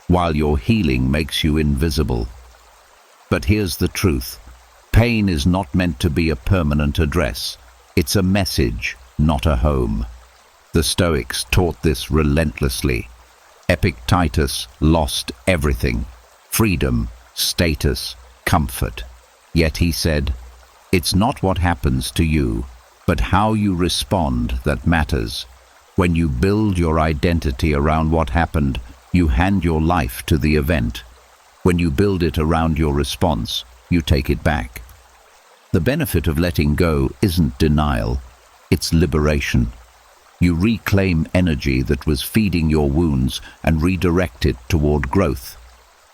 while your healing makes you invisible. But here's the truth. Pain is not meant to be a permanent address. It's a message, not a home. The Stoics taught this relentlessly. Epictetus lost everything: freedom, status, comfort. Yet he said, "It's not what happens to you, but how you respond that matters. When you build your identity around what happened, you hand your life to the event. When you build it around your response, you take it back." The benefit of letting go isn't denial, it's liberation. You reclaim energy that was feeding your wounds and redirect it toward growth.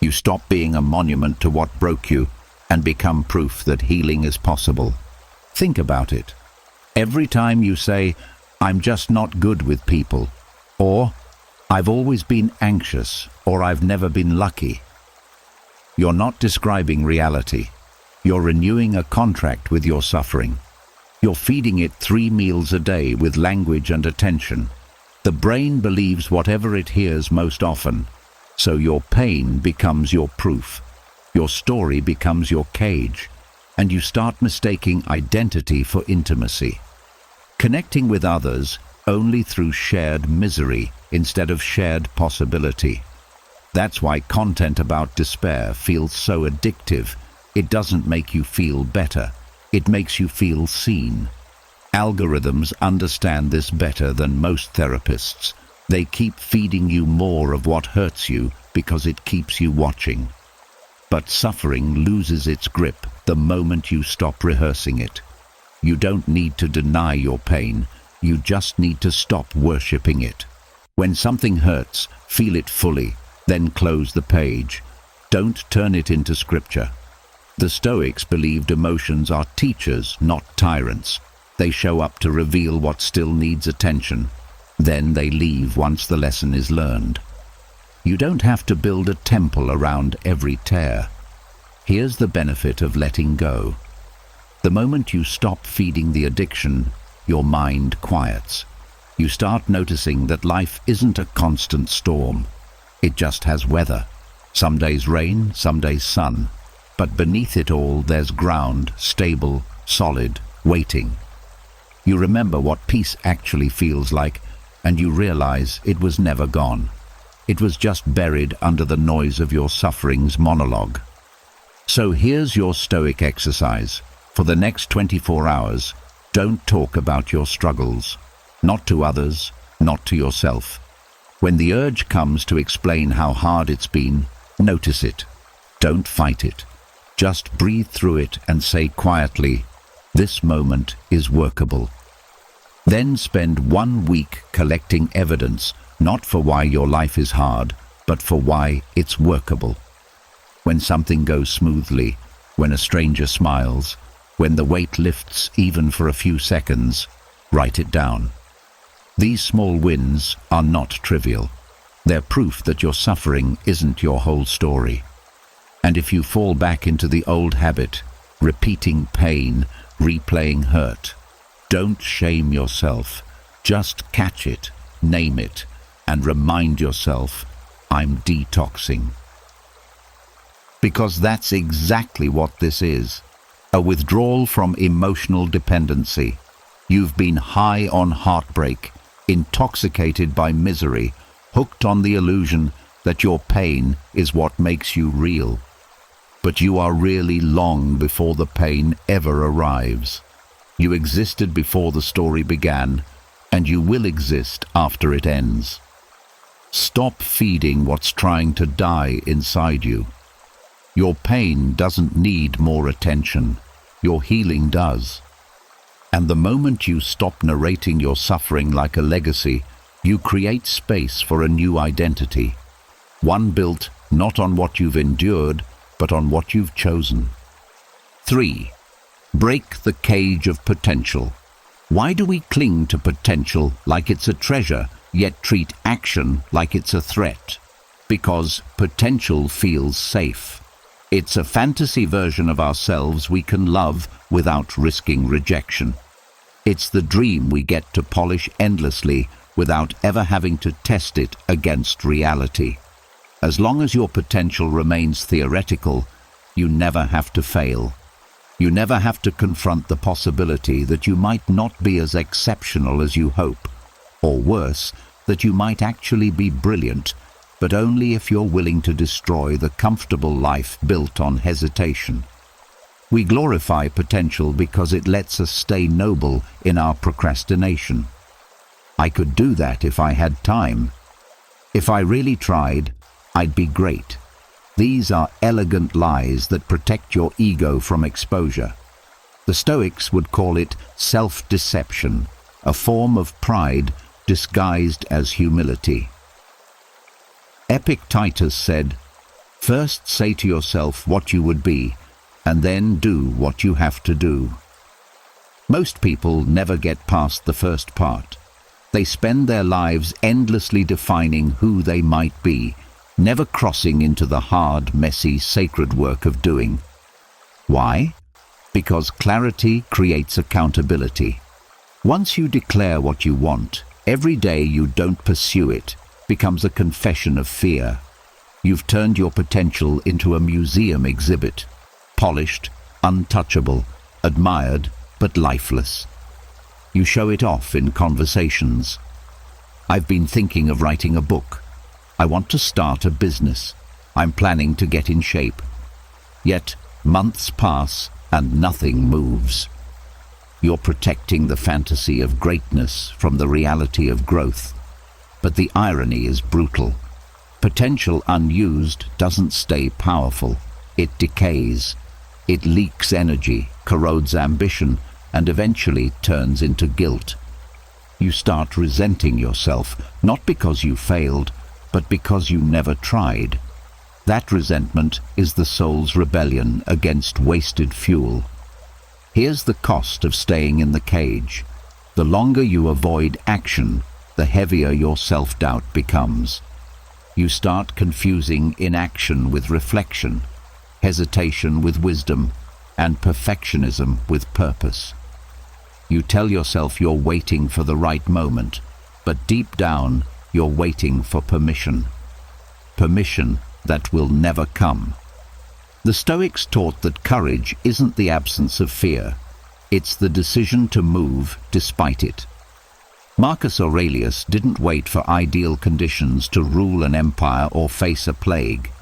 You stop being a monument to what broke you and become proof that healing is possible. Think about it. Every time you say, "I'm just not good with people," or "I've always been anxious," or "I've never been lucky," you're not describing reality. You're renewing a contract with your suffering. You're feeding it 3 meals a day with language and attention. The brain believes whatever it hears most often, so your pain becomes your proof. Your story becomes your cage, and you start mistaking identity for intimacy. Connecting with others only through shared misery instead of shared possibility. That's why content about despair feels so addictive. It doesn't make you feel better. It makes you feel seen. Algorithms understand this better than most therapists. They keep feeding you more of what hurts you because it keeps you watching. But suffering loses its grip the moment you stop rehearsing it. You don't need to deny your pain. You just need to stop worshipping it. When something hurts, feel it fully. Then close the page. Don't turn it into scripture. The Stoics believed emotions are teachers, not tyrants. They show up to reveal what still needs attention. Then they leave once the lesson is learned. You don't have to build a temple around every tear. Here's the benefit of letting go. The moment you stop feeding the addiction, your mind quiets. You start noticing that life isn't a constant storm. It just has weather. Some days rain, some days sun. But beneath it all, there's ground, stable, solid, waiting. You remember what peace actually feels like, and you realize it was never gone. It was just buried under the noise of your suffering's monologue. So here's your Stoic exercise. For the next 24 hours, don't talk about your struggles. Not to others, not to yourself. When the urge comes to explain how hard it's been, notice it. Don't fight it. Just breathe through it and say quietly, "This moment is workable." Then spend 1 week collecting evidence, not for why your life is hard, but for why it's workable. When something goes smoothly, when a stranger smiles, when the weight lifts even for a few seconds, write it down. These small wins are not trivial. They're proof that your suffering isn't your whole story. And if you fall back into the old habit, repeating pain, replaying hurt, don't shame yourself. Just catch it, name it, and remind yourself, "I'm detoxing." Because that's exactly what this is. A withdrawal from emotional dependency. You've been high on heartbreak, intoxicated by misery, hooked on the illusion that your pain is what makes you real. But you are really long before the pain ever arrives. You existed before the story began, and you will exist after it ends. Stop feeding what's trying to die inside you. Your pain doesn't need more attention. Your healing does. And the moment you stop narrating your suffering like a legacy, you create space for a new identity. One built not on what you've endured, but on what you've chosen. 3. Break the cage of potential. Why do we cling to potential like it's a treasure, yet treat action like it's a threat? Because potential feels safe. It's a fantasy version of ourselves we can love without risking rejection. It's the dream we get to polish endlessly without ever having to test it against reality. As long as your potential remains theoretical, you never have to fail. You never have to confront the possibility that you might not be as exceptional as you hope, or worse, that you might actually be brilliant, but only if you're willing to destroy the comfortable life built on hesitation. We glorify potential because it lets us stay noble in our procrastination. I could do that if I had time. If I really tried, I'd be great. These are elegant lies that protect your ego from exposure. The Stoics would call it self-deception, a form of pride disguised as humility. Epictetus said, "First say to yourself what you would be, and then do what you have to do." Most people never get past the first part. They spend their lives endlessly defining who they might be, never crossing into the hard, messy, sacred work of doing. Why? Because clarity creates accountability. Once you declare what you want, every day you don't pursue it becomes a confession of fear. You've turned your potential into a museum exhibit, polished, untouchable, admired, but lifeless. You show it off in conversations. "I've been thinking of writing a book. I want to start a business. I'm planning to get in shape." Yet months pass and nothing moves. You're protecting the fantasy of greatness from the reality of growth. But the irony is brutal. Potential unused doesn't stay powerful. It decays. It leaks energy, corrodes ambition, and eventually turns into guilt. You start resenting yourself, not because you failed, but because you never tried. That resentment is the soul's rebellion against wasted fuel. Here's the cost of staying in the cage. The longer you avoid action, the heavier your self-doubt becomes. You start confusing inaction with reflection, hesitation with wisdom, and perfectionism with purpose. You tell yourself you're waiting for the right moment, but deep down, you're waiting for permission. Permission that will never come. The Stoics taught that courage isn't the absence of fear. It's the decision to move despite it. Marcus Aurelius didn't wait for ideal conditions to rule an empire or face a plague.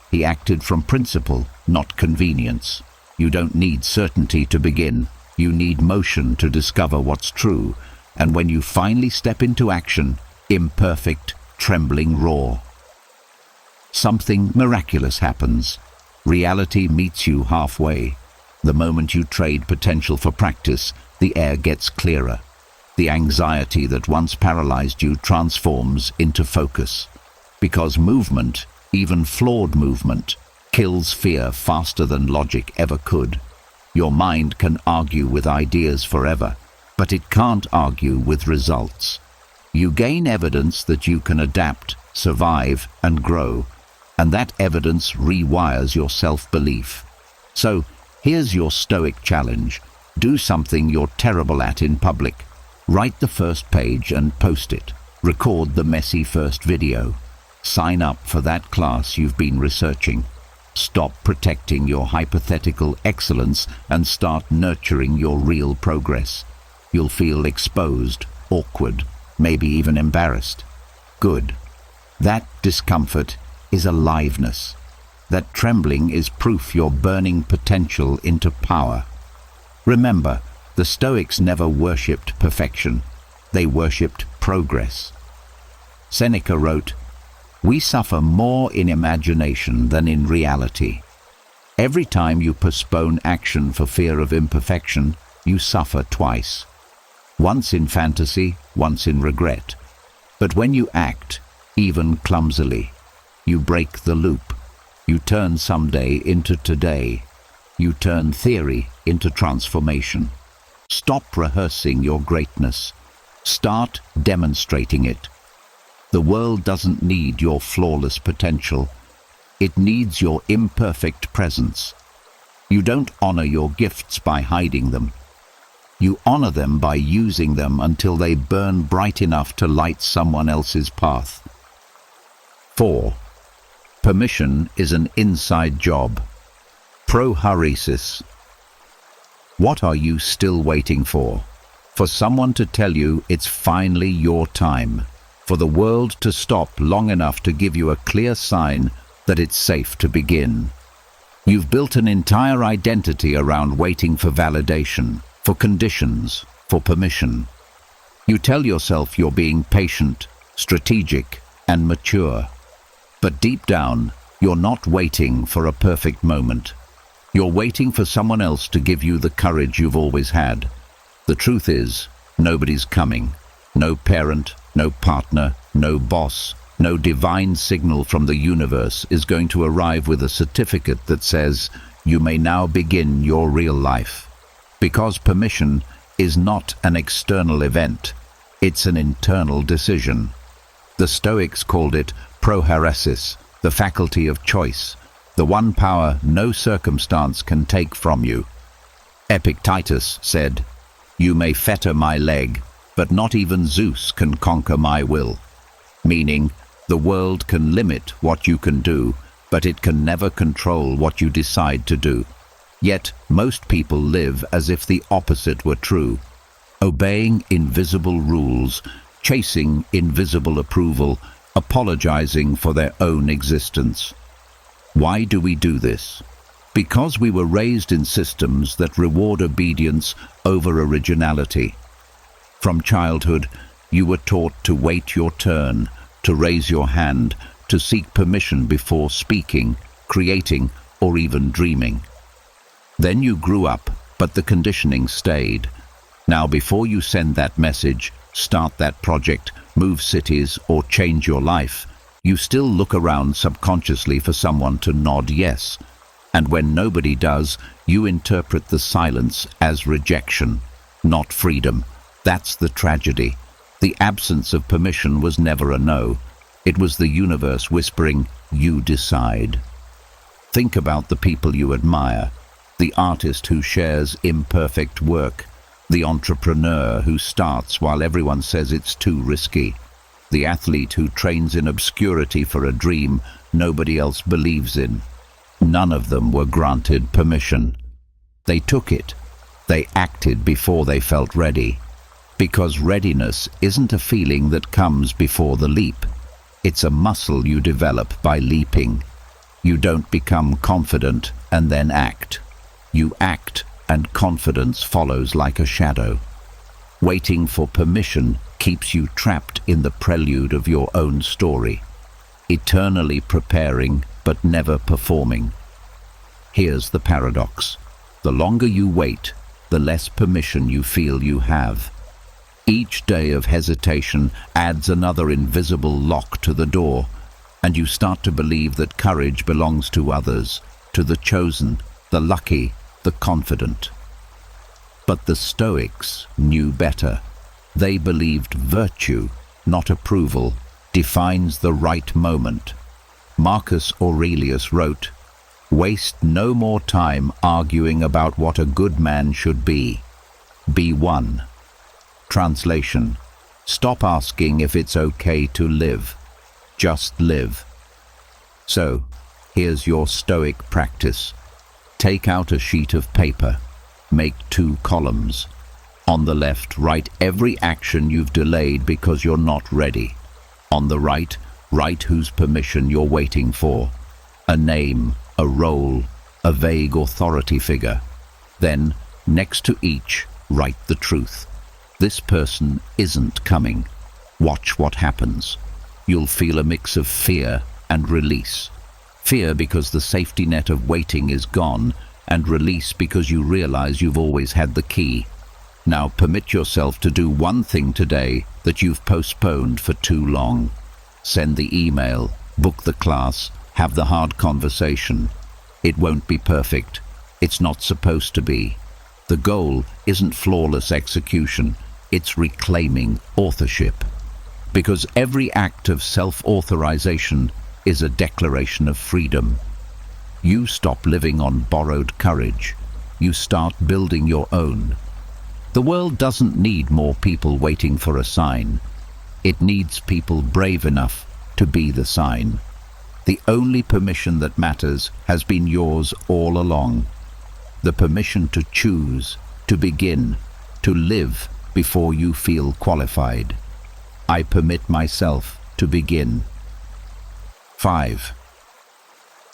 He acted from principle, not convenience. You don't need certainty to begin. You need motion to discover what's true. And when you finally step into action, imperfect, trembling raw, something miraculous happens. Reality meets you halfway. The moment you trade potential for practice, the air gets clearer. The anxiety that once paralyzed you transforms into focus. Because movement, even flawed movement, kills fear faster than logic ever could. Your mind can argue with ideas forever, but it can't argue with results. You gain evidence that you can adapt, survive, and grow, and that evidence rewires your self-belief. So, here's your Stoic challenge. Do something you're terrible at in public. Write the first page and post it. Record the messy first video. Sign up for that class you've been researching. Stop protecting your hypothetical excellence and start nurturing your real progress. You'll feel exposed, awkward, maybe even embarrassed. Good. That discomfort is aliveness. That trembling is proof you're burning potential into power. Remember, the Stoics never worshipped perfection. They worshipped progress. Seneca wrote, "We suffer more in imagination than in reality." Every time you postpone action for fear of imperfection, you suffer twice. Once in fantasy, once in regret. But when you act, even clumsily, you break the loop. You turn someday into today. You turn theory into transformation. Stop rehearsing your greatness. Start demonstrating it. The world doesn't need your flawless potential. It needs your imperfect presence. You don't honor your gifts by hiding them. You honor them by using them until they burn bright enough to light someone else's path. 4. Permission is an inside job. Prohairesis. What are you still waiting for? For someone to tell you it's finally your time. For the world to stop long enough to give you a clear sign that it's safe to begin. You've built an entire identity around waiting for validation, for conditions, for permission. You tell yourself you're being patient, strategic, and mature. But deep down, you're not waiting for a perfect moment. You're waiting for someone else to give you the courage you've always had. The truth is, nobody's coming. No parent, no partner, no boss, no divine signal from the universe is going to arrive with a certificate that says, you may now begin your real life. Because permission is not an external event, it's an internal decision. The Stoics called it prohairesis, the faculty of choice, the one power no circumstance can take from you. Epictetus said, "You may fetter my leg, but not even Zeus can conquer my will." Meaning, the world can limit what you can do, but it can never control what you decide to do. Yet, most people live as if the opposite were true, obeying invisible rules, chasing invisible approval, apologizing for their own existence. Why do we do this? Because we were raised in systems that reward obedience over originality. From childhood, you were taught to wait your turn, to raise your hand, to seek permission before speaking, creating, or even dreaming. Then you grew up, but the conditioning stayed. Now, before you send that message, start that project, move cities, or change your life, You still look around subconsciously for someone to nod yes, and when nobody does, you interpret the silence as rejection, not freedom. That's the tragedy. The absence of permission was never a no. It was the universe whispering, "You decide." Think about the people you admire, the artist who shares imperfect work, the entrepreneur who starts while everyone says it's too risky, the athlete who trains in obscurity for a dream nobody else believes in. None of them were granted permission. They took it. They acted before they felt ready. Because readiness isn't a feeling that comes before the leap. It's a muscle you develop by leaping. You don't become confident and then act. You act, and confidence follows like a shadow. Waiting for permission keeps you trapped in the prelude of your own story, eternally preparing but never performing. Here's the paradox. The longer you wait, the less permission you feel you have. Each day of hesitation adds another invisible lock to the door, and you start to believe that courage belongs to others, to the chosen, the lucky, the confident. But the Stoics knew better. They believed virtue, not approval, defines the right moment. Marcus Aurelius wrote, "Waste no more time arguing about what a good man should be. Be one." Translation: stop asking if it's okay to live. Just live. So, here's your Stoic practice. Take out a sheet of paper. Make 2 columns. On the left, write every action you've delayed because you're not ready. On the right, write whose permission you're waiting for. A name, a role, a vague authority figure. Then, next to each, write the truth. This person isn't coming. Watch what happens. You'll feel a mix of fear and release. Fear because the safety net of waiting is gone, and release because you realize you've always had the key. Now permit yourself to do one thing today that you've postponed for too long. Send the email, book the class, have the hard conversation. It won't be perfect. It's not supposed to be. The goal isn't flawless execution. It's reclaiming authorship. Because every act of self-authorization is a declaration of freedom. You stop living on borrowed courage. You start building your own. The world doesn't need more people waiting for a sign. It needs people brave enough to be the sign. The only permission that matters has been yours all along. The permission to choose, to begin, to live before you feel qualified. I permit myself to begin. 5.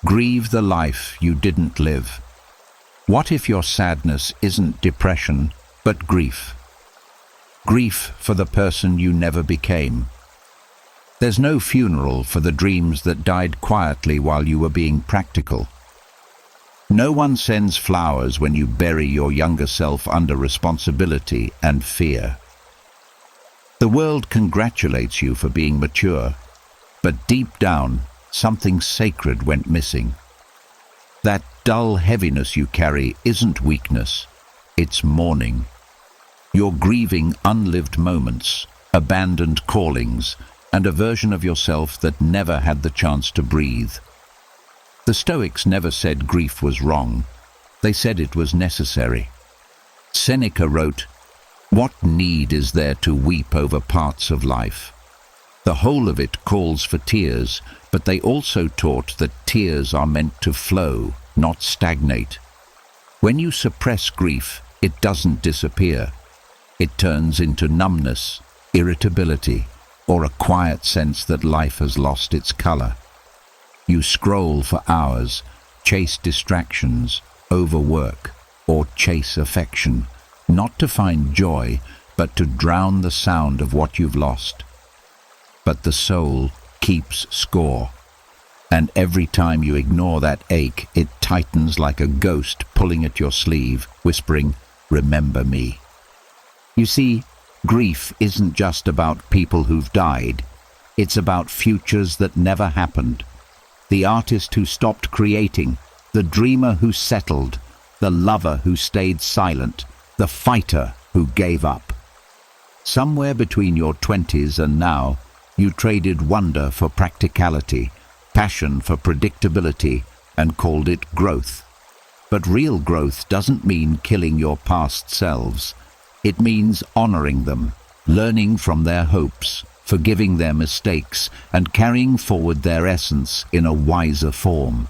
Grieve the life you didn't live. What if your sadness isn't depression, but grief? Grief for the person you never became. There's no funeral for the dreams that died quietly while you were being practical. No one sends flowers when you bury your younger self under responsibility and fear. The world congratulates you for being mature, but deep down, something sacred went missing. That dull heaviness you carry isn't weakness, it's mourning. You're grieving unlived moments, abandoned callings, and a version of yourself that never had the chance to breathe. The Stoics never said grief was wrong. They said it was necessary. Seneca wrote, "What need is there to weep over parts of life?" The whole of it calls for tears, but they also taught that tears are meant to flow, not stagnate. When you suppress grief, it doesn't disappear. It turns into numbness, irritability, or a quiet sense that life has lost its color. You scroll for hours, chase distractions, overwork, or chase affection, not to find joy, but to drown the sound of what you've lost. But the soul keeps score, and every time you ignore that ache, it tightens like a ghost pulling at your sleeve, whispering, "Remember me." You see, grief isn't just about people who've died. It's about futures that never happened. The artist who stopped creating, the dreamer who settled, the lover who stayed silent, the fighter who gave up. Somewhere between your 20s and now, you traded wonder for practicality, passion for predictability, and called it growth. But real growth doesn't mean killing your past selves. It means honoring them, learning from their hopes, forgiving their mistakes, and carrying forward their essence in a wiser form.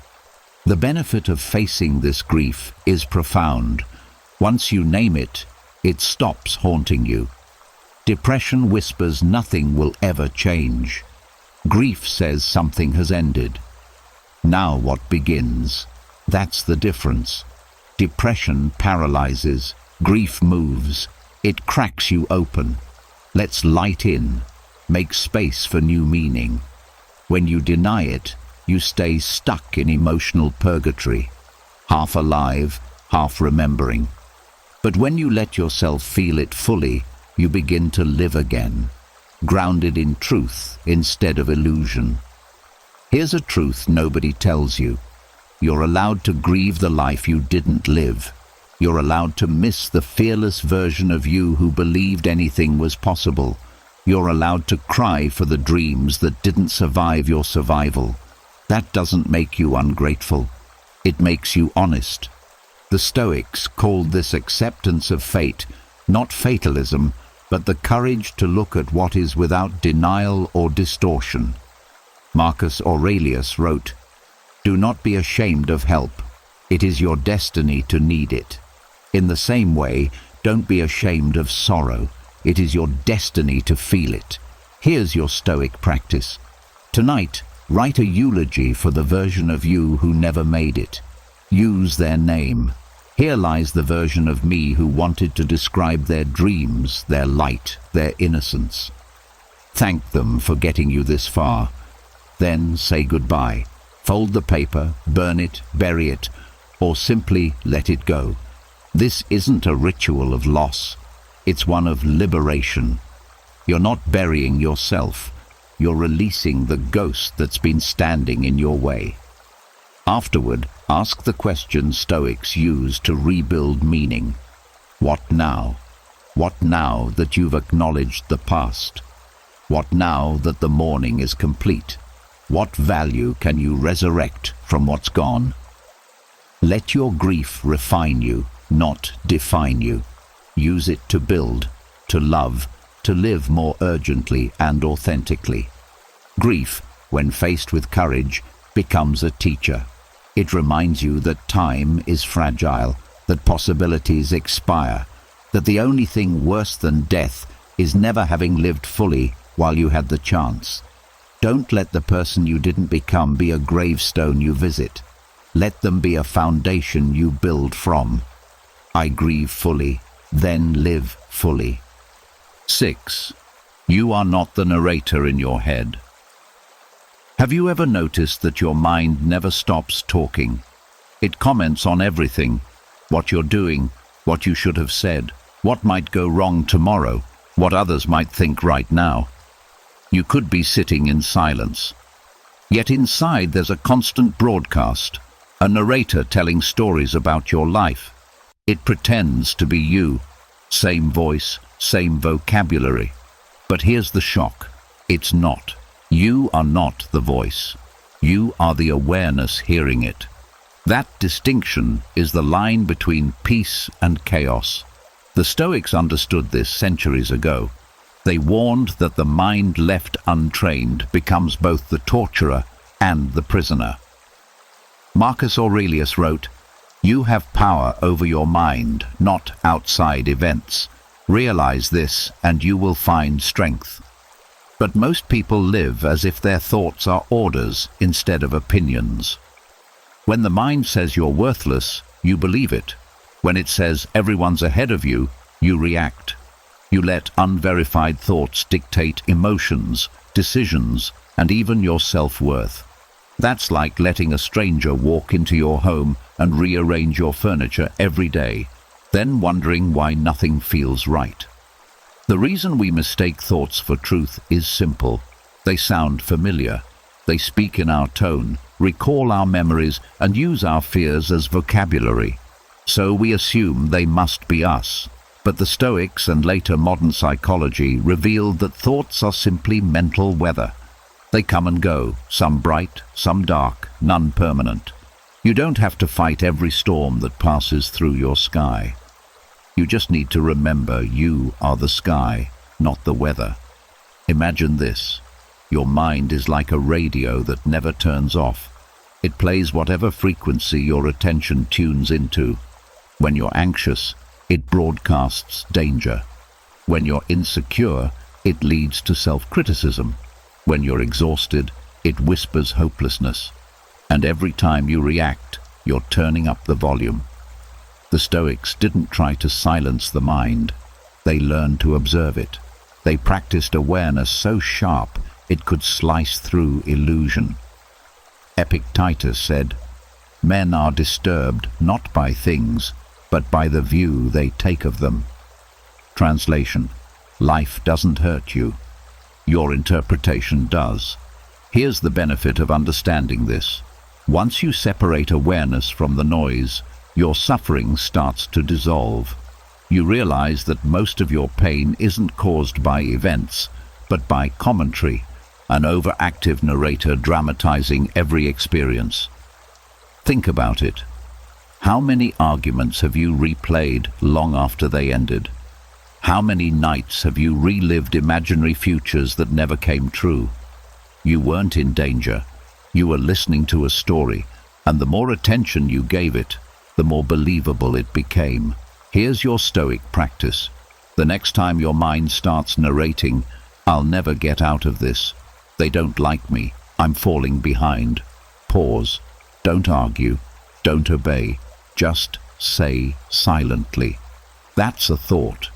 The benefit of facing this grief is profound. Once you name it, it stops haunting you. Depression whispers nothing will ever change. Grief says something has ended. Now what begins? That's the difference. Depression paralyzes, grief moves. It cracks you open, lets light in, makes space for new meaning. When you deny it, you stay stuck in emotional purgatory, half alive, half remembering. But when you let yourself feel it fully, you begin to live again, grounded in truth instead of illusion. Here's a truth nobody tells you. You're allowed to grieve the life you didn't live. You're allowed to miss the fearless version of you who believed anything was possible. You're allowed to cry for the dreams that didn't survive your survival. That doesn't make you ungrateful. It makes you honest. The Stoics called this acceptance of fate, not fatalism, but the courage to look at what is without denial or distortion. Marcus Aurelius wrote, "Do not be ashamed of help. It is your destiny to need it." In the same way, don't be ashamed of sorrow. It is your destiny to feel it. Here's your Stoic practice. Tonight, write a eulogy for the version of you who never made it. Use their name. Here lies the version of me who wanted to describe their dreams, their light, their innocence. Thank them for getting you this far. Then say goodbye. Fold the paper, burn it, bury it, or simply let it go. This isn't a ritual of loss. It's one of liberation. You're not burying yourself. You're releasing the ghost that's been standing in your way. Afterward, ask the question Stoics use to rebuild meaning. What now? What now that you've acknowledged the past? What now that the mourning is complete? What value can you resurrect from what's gone? Let your grief refine you, not define you. Use it to build, to love, to live more urgently and authentically. Grief, when faced with courage, becomes a teacher. It reminds you that time is fragile, that possibilities expire, that the only thing worse than death is never having lived fully while you had the chance. Don't let the person you didn't become be a gravestone you visit. Let them be a foundation you build from. I grieve fully, then live fully. 6. You are not the narrator in your head. Have you ever noticed that your mind never stops talking? It comments on everything: what you're doing, what you should have said, what might go wrong tomorrow, what others might think right now. You could be sitting in silence. Yet inside there's a constant broadcast, a narrator telling stories about your life. It pretends to be you, same voice, same vocabulary. But here's the shock: it's not. You are not the voice. You are the awareness hearing it. That distinction is the line between peace and chaos. The Stoics understood this centuries ago. They warned that the mind left untrained becomes both the torturer and the prisoner. Marcus Aurelius wrote, "You have power over your mind, not outside events. Realize this and you will find strength." But most people live as if their thoughts are orders instead of opinions. When the mind says you're worthless, you believe it. When it says everyone's ahead of you, you react. You let unverified thoughts dictate emotions, decisions, and even your self-worth. That's like letting a stranger walk into your home and rearrange your furniture every day, then wondering why nothing feels right. The reason we mistake thoughts for truth is simple. They sound familiar. They speak in our tone, recall our memories, and use our fears as vocabulary. So we assume they must be us. But the Stoics and later modern psychology revealed that thoughts are simply mental weather. They come and go, some bright, some dark, none permanent. You don't have to fight every storm that passes through your sky. You just need to remember you are the sky, not the weather. Imagine this. Your mind is like a radio that never turns off. It plays whatever frequency your attention tunes into. When you're anxious, it broadcasts danger. When you're insecure, it leads to self-criticism. When you're exhausted, it whispers hopelessness. And every time you react, you're turning up the volume. The Stoics didn't try to silence the mind. They learned to observe it. They practiced awareness so sharp it could slice through illusion. Epictetus said, "Men are disturbed not by things, but by the view they take of them." Translation: life doesn't hurt you. Your interpretation does. Here's the benefit of understanding this. Once you separate awareness from the noise, your suffering starts to dissolve. You realize that most of your pain isn't caused by events, but by commentary, an overactive narrator dramatizing every experience. Think about it. How many arguments have you replayed long after they ended? How many nights have you relived imaginary futures that never came true? You weren't in danger. You were listening to a story, and the more attention you gave it, the more believable it became. Here's your Stoic practice. The next time your mind starts narrating, "I'll never get out of this. They don't like me. I'm falling behind." Pause. Don't argue. Don't obey. Just say silently, "That's a thought,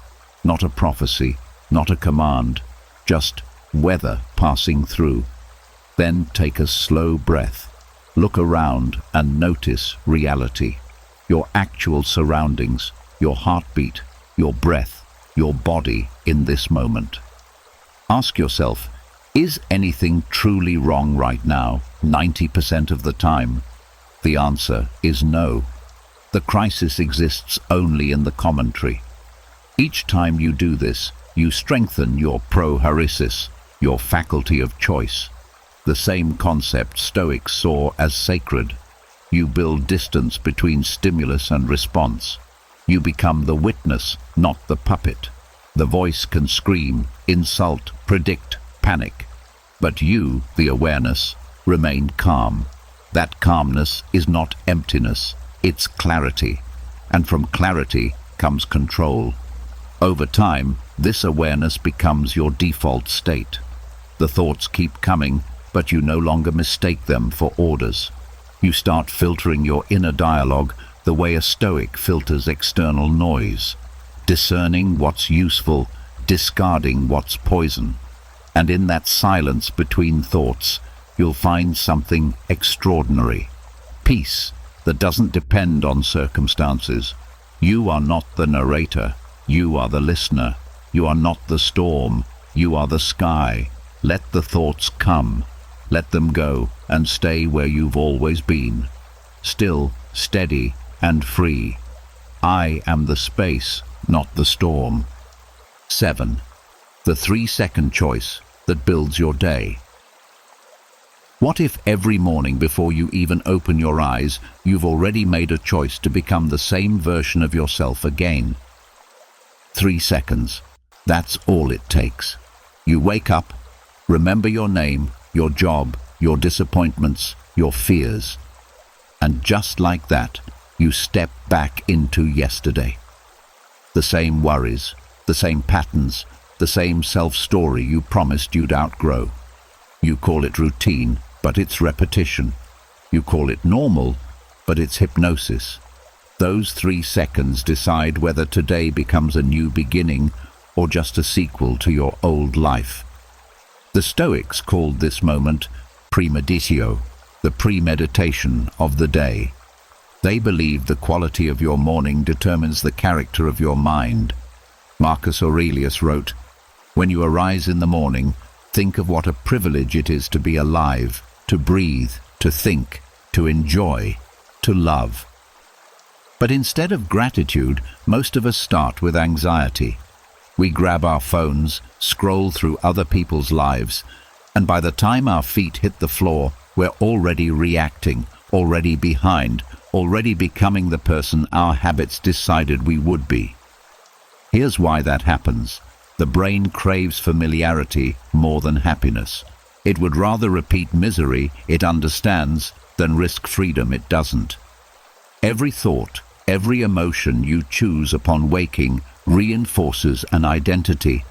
not a prophecy, not a command, just weather passing through." Then take a slow breath. Look around and notice reality. Your actual surroundings, your heartbeat, your breath, your body in this moment. Ask yourself, is anything truly wrong right now, 90% of the time? The answer is no. The crisis exists only in the commentary. Each time you do this, you strengthen your prohairesis, your faculty of choice. The same concept Stoics saw as sacred. You build distance between stimulus and response. You become the witness, not the puppet. The voice can scream, insult, predict, panic. But you, the awareness, remain calm. That calmness is not emptiness, it's clarity. And from clarity comes control. Over time, this awareness becomes your default state. The thoughts keep coming, but you no longer mistake them for orders. You start filtering your inner dialogue the way a Stoic filters external noise, discerning what's useful, discarding what's poison. And in that silence between thoughts, you'll find something extraordinary. Peace that doesn't depend on circumstances. You are not the narrator. You are the listener. You are not the storm. You are the sky. Let the thoughts come. Let them go and stay where you've always been. Still, steady, and free. I am the space, not the storm. 7. The 3-second choice that builds your day. What if every morning before you even open your eyes, you've already made a choice to become the same version of yourself again? 3 seconds. That's all it takes. You wake up, remember your name, your job, your disappointments, your fears. And just like that, you step back into yesterday. The same worries, the same patterns, the same self-story you promised you'd outgrow. You call it routine, but it's repetition. You call it normal, but it's hypnosis. Those 3 seconds decide whether today becomes a new beginning or just a sequel to your old life. The Stoics called this moment premeditio, the premeditation of the day. They believed the quality of your morning determines the character of your mind. Marcus Aurelius wrote, "When you arise in the morning, Think of what a privilege it is to be alive, to breathe, to think, to enjoy, to love. But instead of gratitude, most of us start with anxiety. We grab our phones, scroll through other people's lives, and by the time our feet hit the floor, we're already reacting, already behind, already becoming the person our habits decided we would be. Here's why that happens. The brain craves familiarity more than happiness. It would rather repeat misery it understands than risk freedom it doesn't. Every thought, every emotion you choose upon waking reinforces an identity,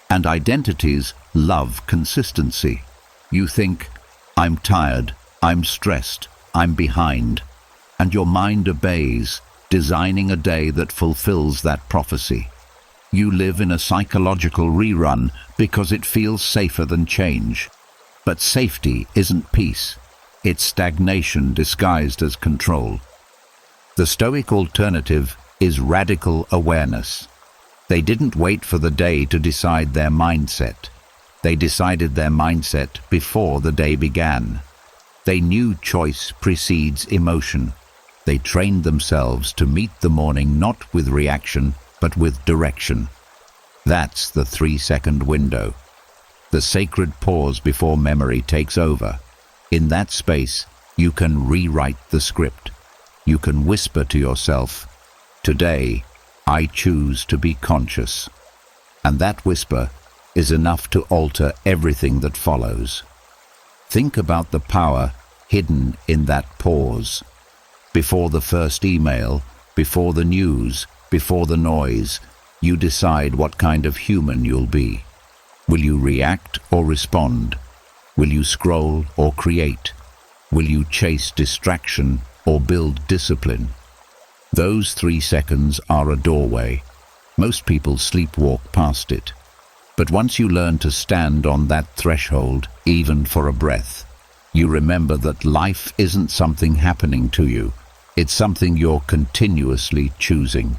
and identities love consistency. You think, I'm tired, I'm stressed, I'm behind, and your mind obeys, designing a day that fulfills that prophecy. You live in a psychological rerun because it feels safer than change. But safety isn't peace. It's stagnation disguised as control. The Stoic alternative is radical awareness. They didn't wait for the day to decide their mindset. They decided their mindset before the day began. They knew choice precedes emotion. They trained themselves to meet the morning not with reaction, but with direction. That's the 3-second window. The sacred pause before memory takes over. In that space, you can rewrite the script. You can whisper to yourself, "Today, I choose to be conscious." And that whisper is enough to alter everything that follows. Think about the power hidden in that pause. Before the first email, before the news, before the noise, you decide what kind of human you'll be. Will you react or respond? Will you scroll or create? Will you chase distraction or build discipline? Those 3 seconds are a doorway. Most people sleepwalk past it. But once you learn to stand on that threshold, even for a breath, you remember that life isn't something happening to you. It's something you're continuously choosing.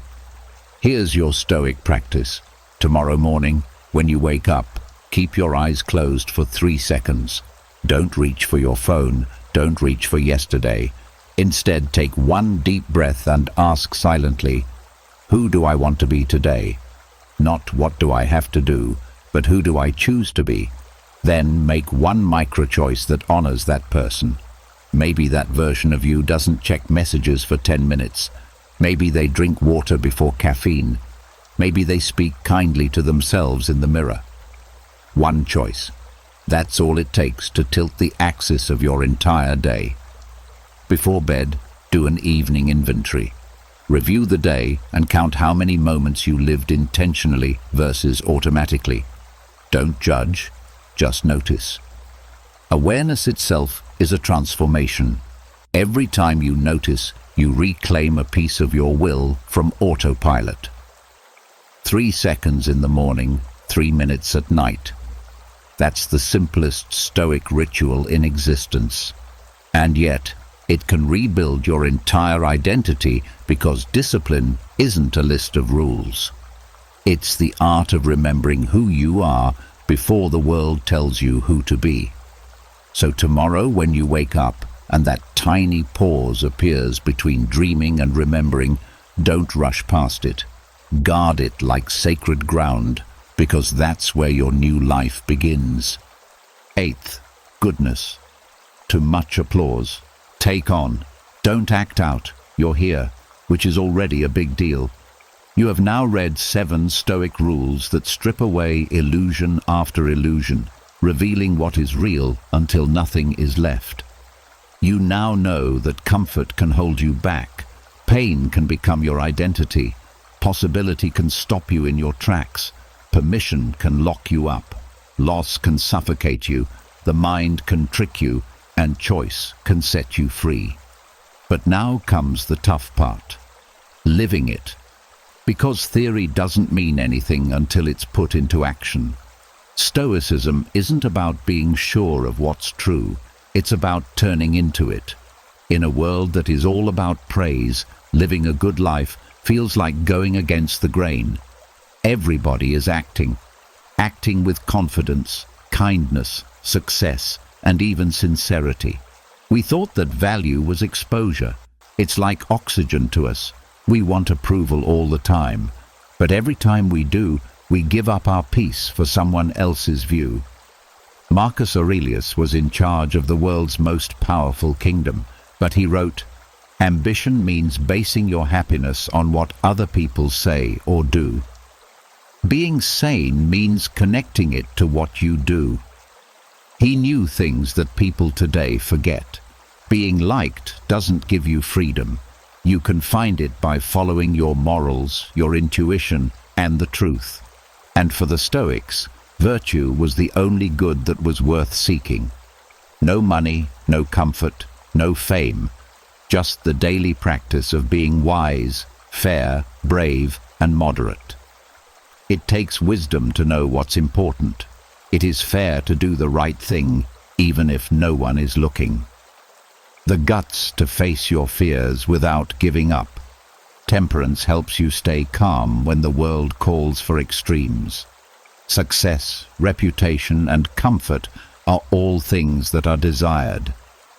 Here's your Stoic practice. Tomorrow morning, when you wake up, keep your eyes closed for 3 seconds. Don't reach for your phone. Don't reach for yesterday. Instead, take one deep breath and ask silently, who do I want to be today? Not what do I have to do, but who do I choose to be? Then make one micro-choice that honors that person. Maybe that version of you doesn't check messages for 10 minutes. Maybe they drink water before caffeine. Maybe they speak kindly to themselves in the mirror. One choice. That's all it takes to tilt the axis of your entire day. Before bed, do an evening inventory. Review the day and count how many moments you lived intentionally versus automatically. Don't judge, just notice. Awareness itself is a transformation. Every time you notice, you reclaim a piece of your will from autopilot. 3 seconds in the morning, 3 minutes at night. That's the simplest Stoic ritual in existence. And yet, it can rebuild your entire identity because discipline isn't a list of rules. It's the art of remembering who you are before the world tells you who to be. So tomorrow when you wake up and that tiny pause appears between dreaming and remembering, don't rush past it. Guard it like sacred ground, because that's where your new life begins. 8th, goodness. Too much applause. Take on. Don't act out. You're here, which is already a big deal. You have now read 7 Stoic rules that strip away illusion after illusion, revealing what is real until nothing is left. You now know that comfort can hold you back, pain can become your identity, possibility can stop you in your tracks, permission can lock you up, loss can suffocate you, the mind can trick you, and choice can set you free. But now comes the tough part, living it. Because theory doesn't mean anything until it's put into action. Stoicism isn't about being sure of what's true, it's about turning into it. In a world that is all about praise, living a good life feels like going against the grain. Everybody is acting with confidence, kindness, success, and even sincerity. We thought that value was exposure. It's like oxygen to us. We want approval all the time, but every time we do, we give up our peace for someone else's view. Marcus Aurelius was in charge of the world's most powerful kingdom, but he wrote, "Ambition means basing your happiness on what other people say or do. Being sane means connecting it to what you do." He knew things that people today forget. Being liked doesn't give you freedom. You can find it by following your morals, your intuition, and the truth. And for the Stoics, virtue was the only good that was worth seeking. No money, no comfort, no fame, just the daily practice of being wise, fair, brave, and moderate. It takes wisdom to know what's important. It is fair to do the right thing, even if no one is looking. The guts to face your fears without giving up. Temperance helps you stay calm when the world calls for extremes. Success, reputation, and comfort are all things that are desired,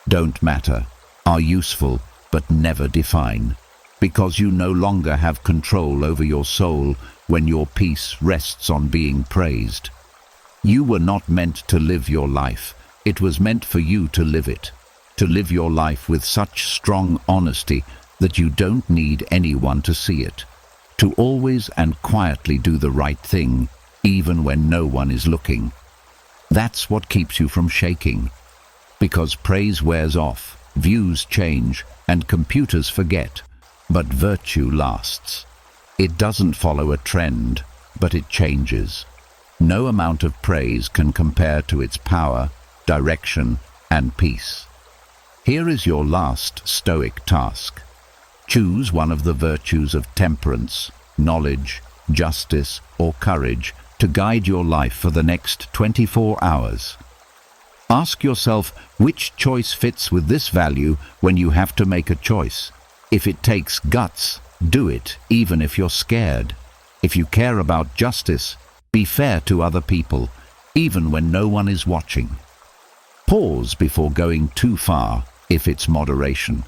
don't matter, are useful, but never define, because you no longer have control over your soul when your peace rests on being praised. You were not meant to live your life. It was meant for you to live it, to live your life with such strong honesty that you don't need anyone to see it, to always and quietly do the right thing, even when no one is looking. That's what keeps you from shaking, because praise wears off, views change, and computers forget, but virtue lasts. It doesn't follow a trend, but it changes. No amount of praise can compare to its power, direction, and peace. Here is your last Stoic task. Choose one of the virtues of temperance, knowledge, justice, or courage to guide your life for the next 24 hours. Ask yourself which choice fits with this value when you have to make a choice. If it takes guts, do it, even if you're scared. If you care about justice, be fair to other people, even when no one is watching. Pause before going too far, if it's moderation.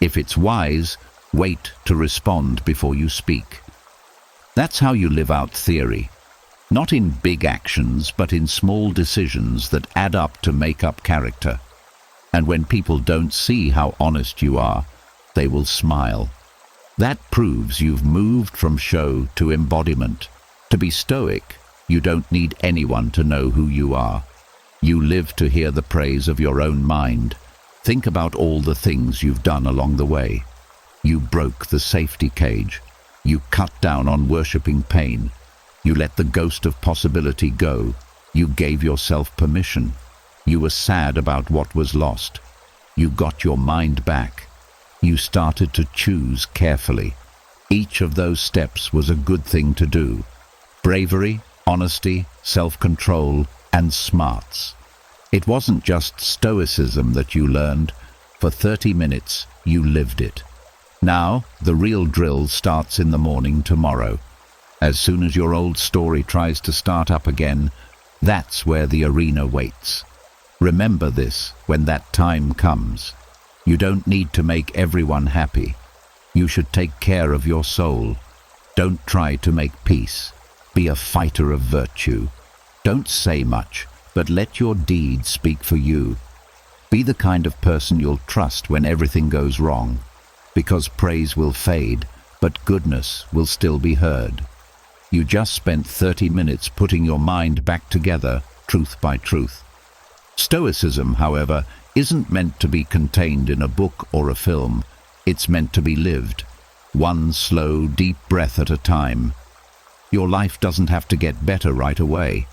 If it's wise, wait to respond before you speak. That's how you live out theory. Not in big actions, but in small decisions that add up to make up character. And when people don't see how honest you are, they will smile. That proves you've moved from show to embodiment. To be Stoic, you don't need anyone to know who you are. You live to hear the praise of your own mind. Think about all the things you've done along the way. You broke the safety cage. You cut down on worshipping pain. You let the ghost of possibility go. You gave yourself permission. You were sad about what was lost. You got your mind back. You started to choose carefully. Each of those steps was a good thing to do. Bravery, honesty, self-control, and smarts. It wasn't just Stoicism that you learned. For 30 minutes, you lived it. Now, the real drill starts in the morning tomorrow. As soon as your old story tries to start up again, that's where the arena waits. Remember this when that time comes. You don't need to make everyone happy. You should take care of your soul. Don't try to make peace. Be a fighter of virtue. Don't say much, but let your deeds speak for you. Be the kind of person you'll trust when everything goes wrong, because praise will fade, but goodness will still be heard. You just spent 30 minutes putting your mind back together, truth by truth. Stoicism, however, isn't meant to be contained in a book or a film. It's meant to be lived, one slow, deep breath at a time. Your life doesn't have to get better right away.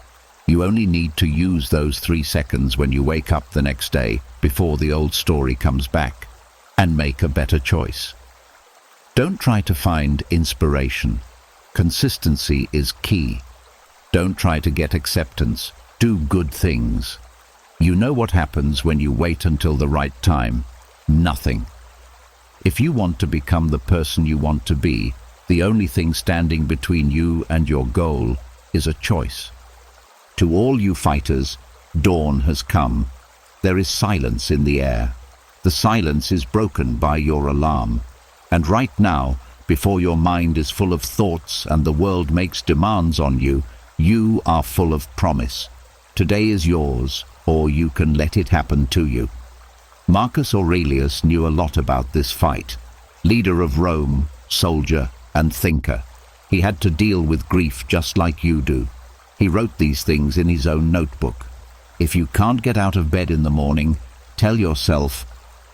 You only need to use those 3 seconds when you wake up the next day before the old story comes back, and make a better choice. Don't try to find inspiration. Consistency is key. Don't try to get acceptance. Do good things. You know what happens when you wait until the right time? Nothing. If you want to become the person you want to be, the only thing standing between you and your goal is a choice. To all you fighters, Dawn has come. There is silence in the air. The silence is broken by your alarm. And right now, before your mind is full of thoughts and the world makes demands on you, you are full of promise. Today is yours, or you can let it happen to you. Marcus Aurelius knew a lot about this fight. Leader of Rome, soldier, and thinker. He had to deal with grief just like you do. He wrote these things in his own notebook. If you can't get out of bed in the morning, tell yourself,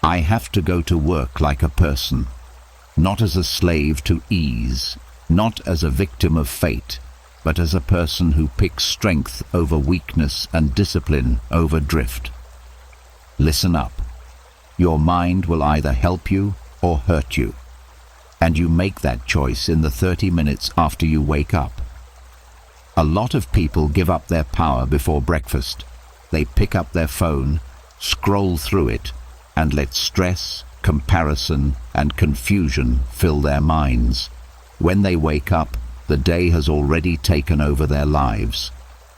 I have to go to work like a person. Not as a slave to ease, not as a victim of fate, but as a person who picks strength over weakness and discipline over drift. Listen up. Your mind will either help you or hurt you. And you make that choice in the 30 minutes after you wake up. A lot of people give up their power before breakfast. They pick up their phone, scroll through it, and let stress, comparison, and confusion fill their minds. When they wake up, the day has already taken over their lives.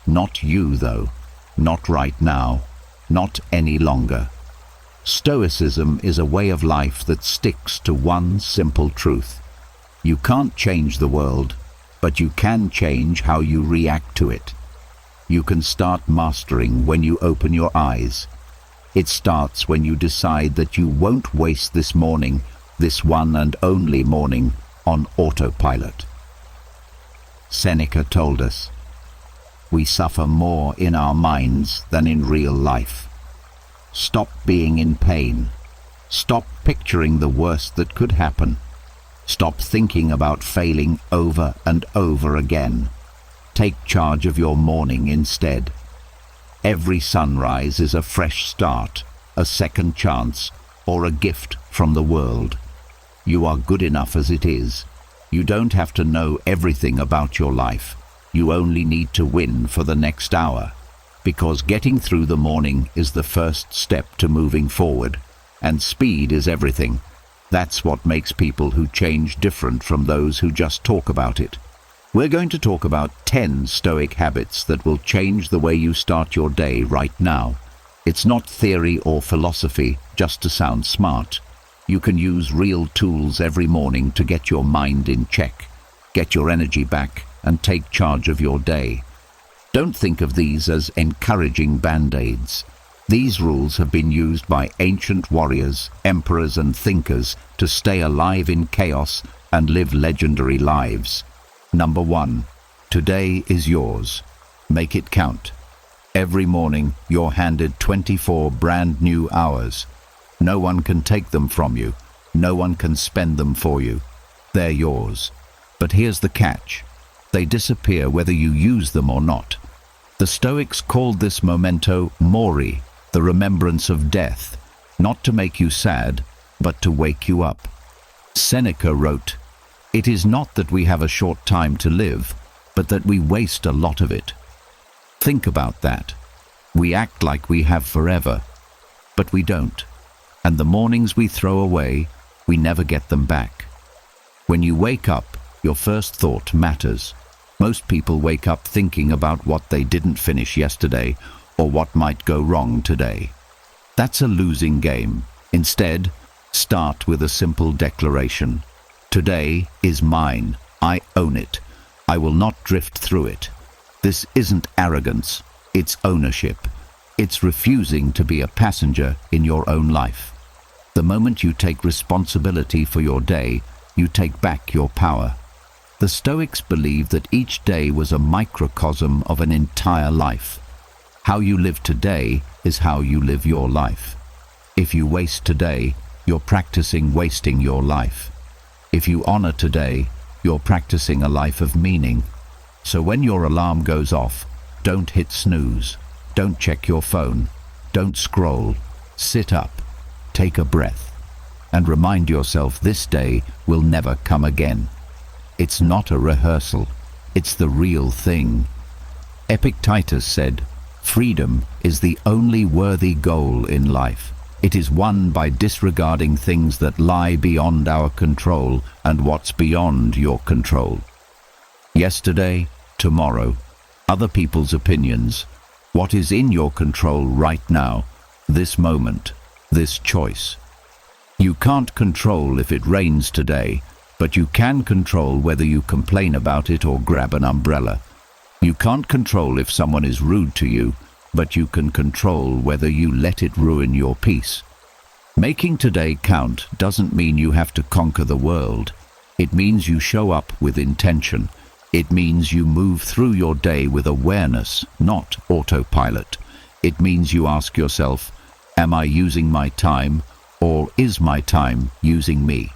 Not you, though. Not right now. Not any longer. Stoicism is a way of life that sticks to one simple truth. You can't change the world, but you can change how you react to it. You can start mastering when you open your eyes. It starts when you decide that you won't waste this morning, this one and only morning, on autopilot. Seneca told us, we suffer more in our minds than in real life. Stop being in pain. Stop picturing the worst that could happen. Stop thinking about failing over and over again. Take charge of your morning instead. Every sunrise is a fresh start, a second chance, or a gift from the world. You are good enough as it is. You don't have to know everything about your life. You only need to win for the next hour. Because getting through the morning is the first step to moving forward. And speed is everything. That's what makes people who change different from those who just talk about it. We're going to talk about 10 Stoic habits that will change the way you start your day right now. It's not theory or philosophy just to sound smart. You can use real tools every morning to get your mind in check, get your energy back, and take charge of your day. Don't think of these as encouraging band-aids. These rules have been used by ancient warriors, emperors, and thinkers to stay alive in chaos and live legendary lives. Number 1. Today is yours. Make it count. Every morning, you're handed 24 brand new hours. No one can take them from you. No one can spend them for you. They're yours. But here's the catch. They disappear whether you use them or not. The Stoics called this memento mori, the remembrance of death, not to make you sad, but to wake you up. Seneca wrote, "It is not that we have a short time to live, but that we waste a lot of it." Think about that. We act like we have forever, but we don't. And the mornings we throw away, we never get them back. When you wake up, your first thought matters. Most people wake up thinking about what they didn't finish yesterday or what might go wrong today. That's a losing game. Instead, start with a simple declaration. Today is mine. I own it. I will not drift through it. This isn't arrogance. It's ownership. It's refusing to be a passenger in your own life. The moment you take responsibility for your day, you take back your power. The Stoics believed that each day was a microcosm of an entire life. How you live today is how you live your life. If you waste today, you're practicing wasting your life. If you honor today, you're practicing a life of meaning. So when your alarm goes off, don't hit snooze. Don't check your phone. Don't scroll. Sit up. Take a breath. And remind yourself this day will never come again. It's not a rehearsal. It's the real thing. Epictetus said, "Freedom is the only worthy goal in life. It is won by disregarding things that lie beyond our control and what's beyond your control. Yesterday, tomorrow, other people's opinions. What is in your control right now, this moment, this choice? You can't control if it rains today, but you can control whether you complain about it or grab an umbrella. You can't control if someone is rude to you, but you can control whether you let it ruin your peace. Making today count doesn't mean you have to conquer the world. It means you show up with intention. It means you move through your day with awareness, not autopilot. It means you ask yourself, am I using my time, or is my time using me?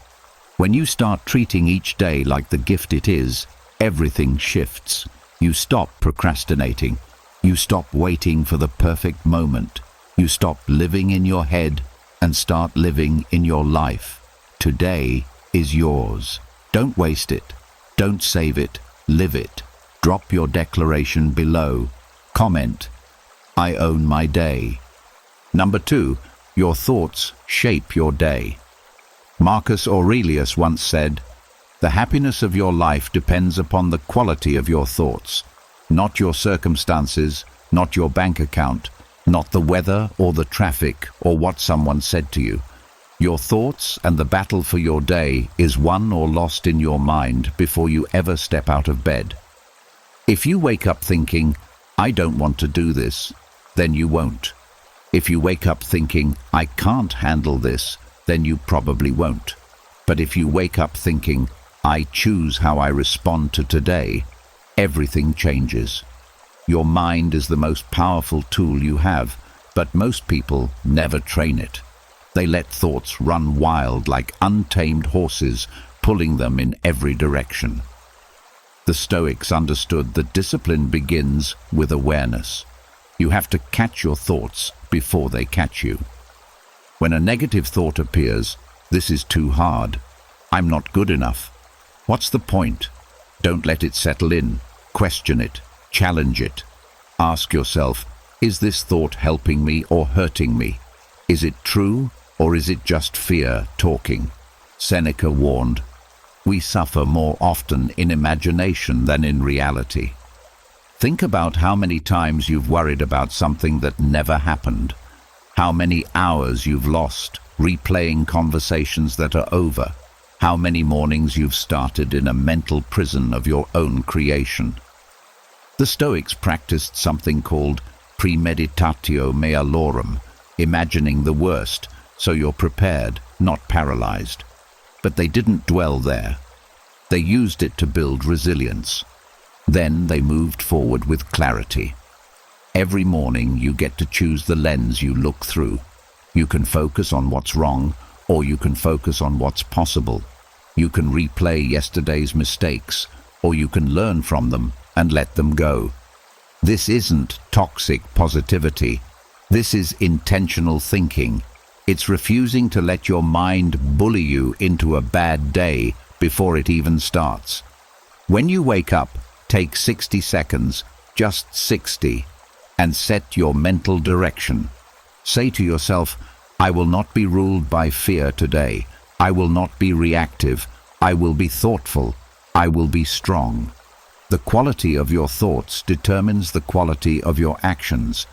When you start treating each day like the gift it is, everything shifts. You stop procrastinating. You stop waiting for the perfect moment. You stop living in your head and start living in your life. Today is yours. Don't waste it. Don't save it. Live it. Drop your declaration below. Comment, I own my day. Number 2, your thoughts shape your day. Marcus Aurelius once said, "The happiness of your life depends upon the quality of your thoughts, not your circumstances, not your bank account, not the weather or the traffic or what someone said to you. Your thoughts and the battle for your day is won or lost in your mind before you ever step out of bed." If you wake up thinking, "I don't want to do this," then you won't. If you wake up thinking, "I can't handle this," then you probably won't. But if you wake up thinking, "I choose how I respond to today," everything changes. Your mind is the most powerful tool you have, but most people never train it. They let thoughts run wild like untamed horses, pulling them in every direction. The Stoics understood that discipline begins with awareness. You have to catch your thoughts before they catch you. When a negative thought appears, "This is too hard. I'm not good enough. What's the point?" Don't let it settle in. Question it. Challenge it. Ask yourself, is this thought helping me or hurting me? Is it true or is it just fear talking? Seneca warned, "We suffer more often in imagination than in reality." Think about how many times you've worried about something that never happened. How many hours you've lost replaying conversations that are over. How many mornings you've started in a mental prison of your own creation. The Stoics practiced something called premeditatio malorum, imagining the worst, so you're prepared, not paralyzed. But they didn't dwell there. They used it to build resilience. Then they moved forward with clarity. Every morning you get to choose the lens you look through. You can focus on what's wrong, or you can focus on what's possible. You can replay yesterday's mistakes, or you can learn from them and let them go. This isn't toxic positivity. This is intentional thinking. It's refusing to let your mind bully you into a bad day before it even starts. When you wake up, take 60 seconds, just 60, and set your mental direction. Say to yourself, "I will not be ruled by fear today. I will not be reactive. I will be thoughtful. I will be strong." The quality of your thoughts determines the quality of your actions,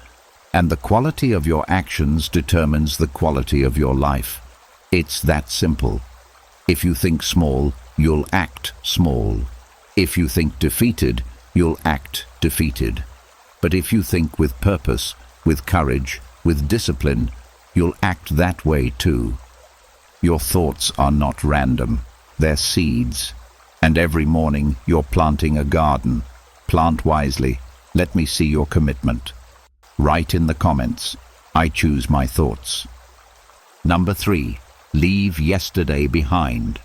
and the quality of your actions determines the quality of your life. It's that simple. If you think small, you'll act small. If you think defeated, you'll act defeated. But if you think with purpose, with courage, with discipline, you'll act that way too. Your thoughts are not random. They're seeds. And every morning you're planting a garden. Plant wisely. Let me see your commitment. Write in the comments, "I choose my thoughts." Number 3, leave yesterday behind.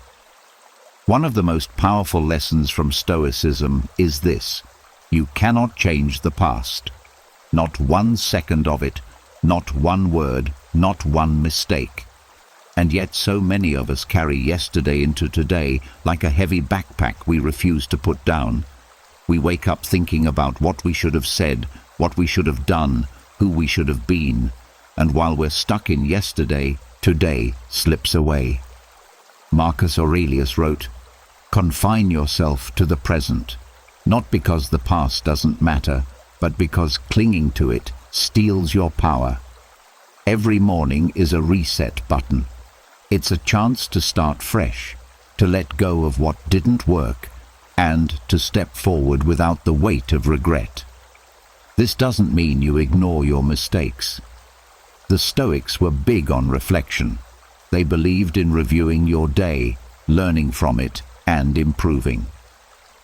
One of the most powerful lessons from Stoicism is this: you cannot change the past. Not 1 second of it, not one word, not one mistake. And yet so many of us carry yesterday into today like a heavy backpack we refuse to put down. We wake up thinking about what we should have said, what we should have done, who we should have been, and while we're stuck in yesterday, today slips away. Marcus Aurelius wrote, "Confine yourself to the present, not because the past doesn't matter, but because clinging to it steals your power. Every morning is a reset button. It's a chance to start fresh, to let go of what didn't work, and to step forward without the weight of regret. This doesn't mean you ignore your mistakes. The Stoics were big on reflection. They believed in reviewing your day, learning from it, and improving.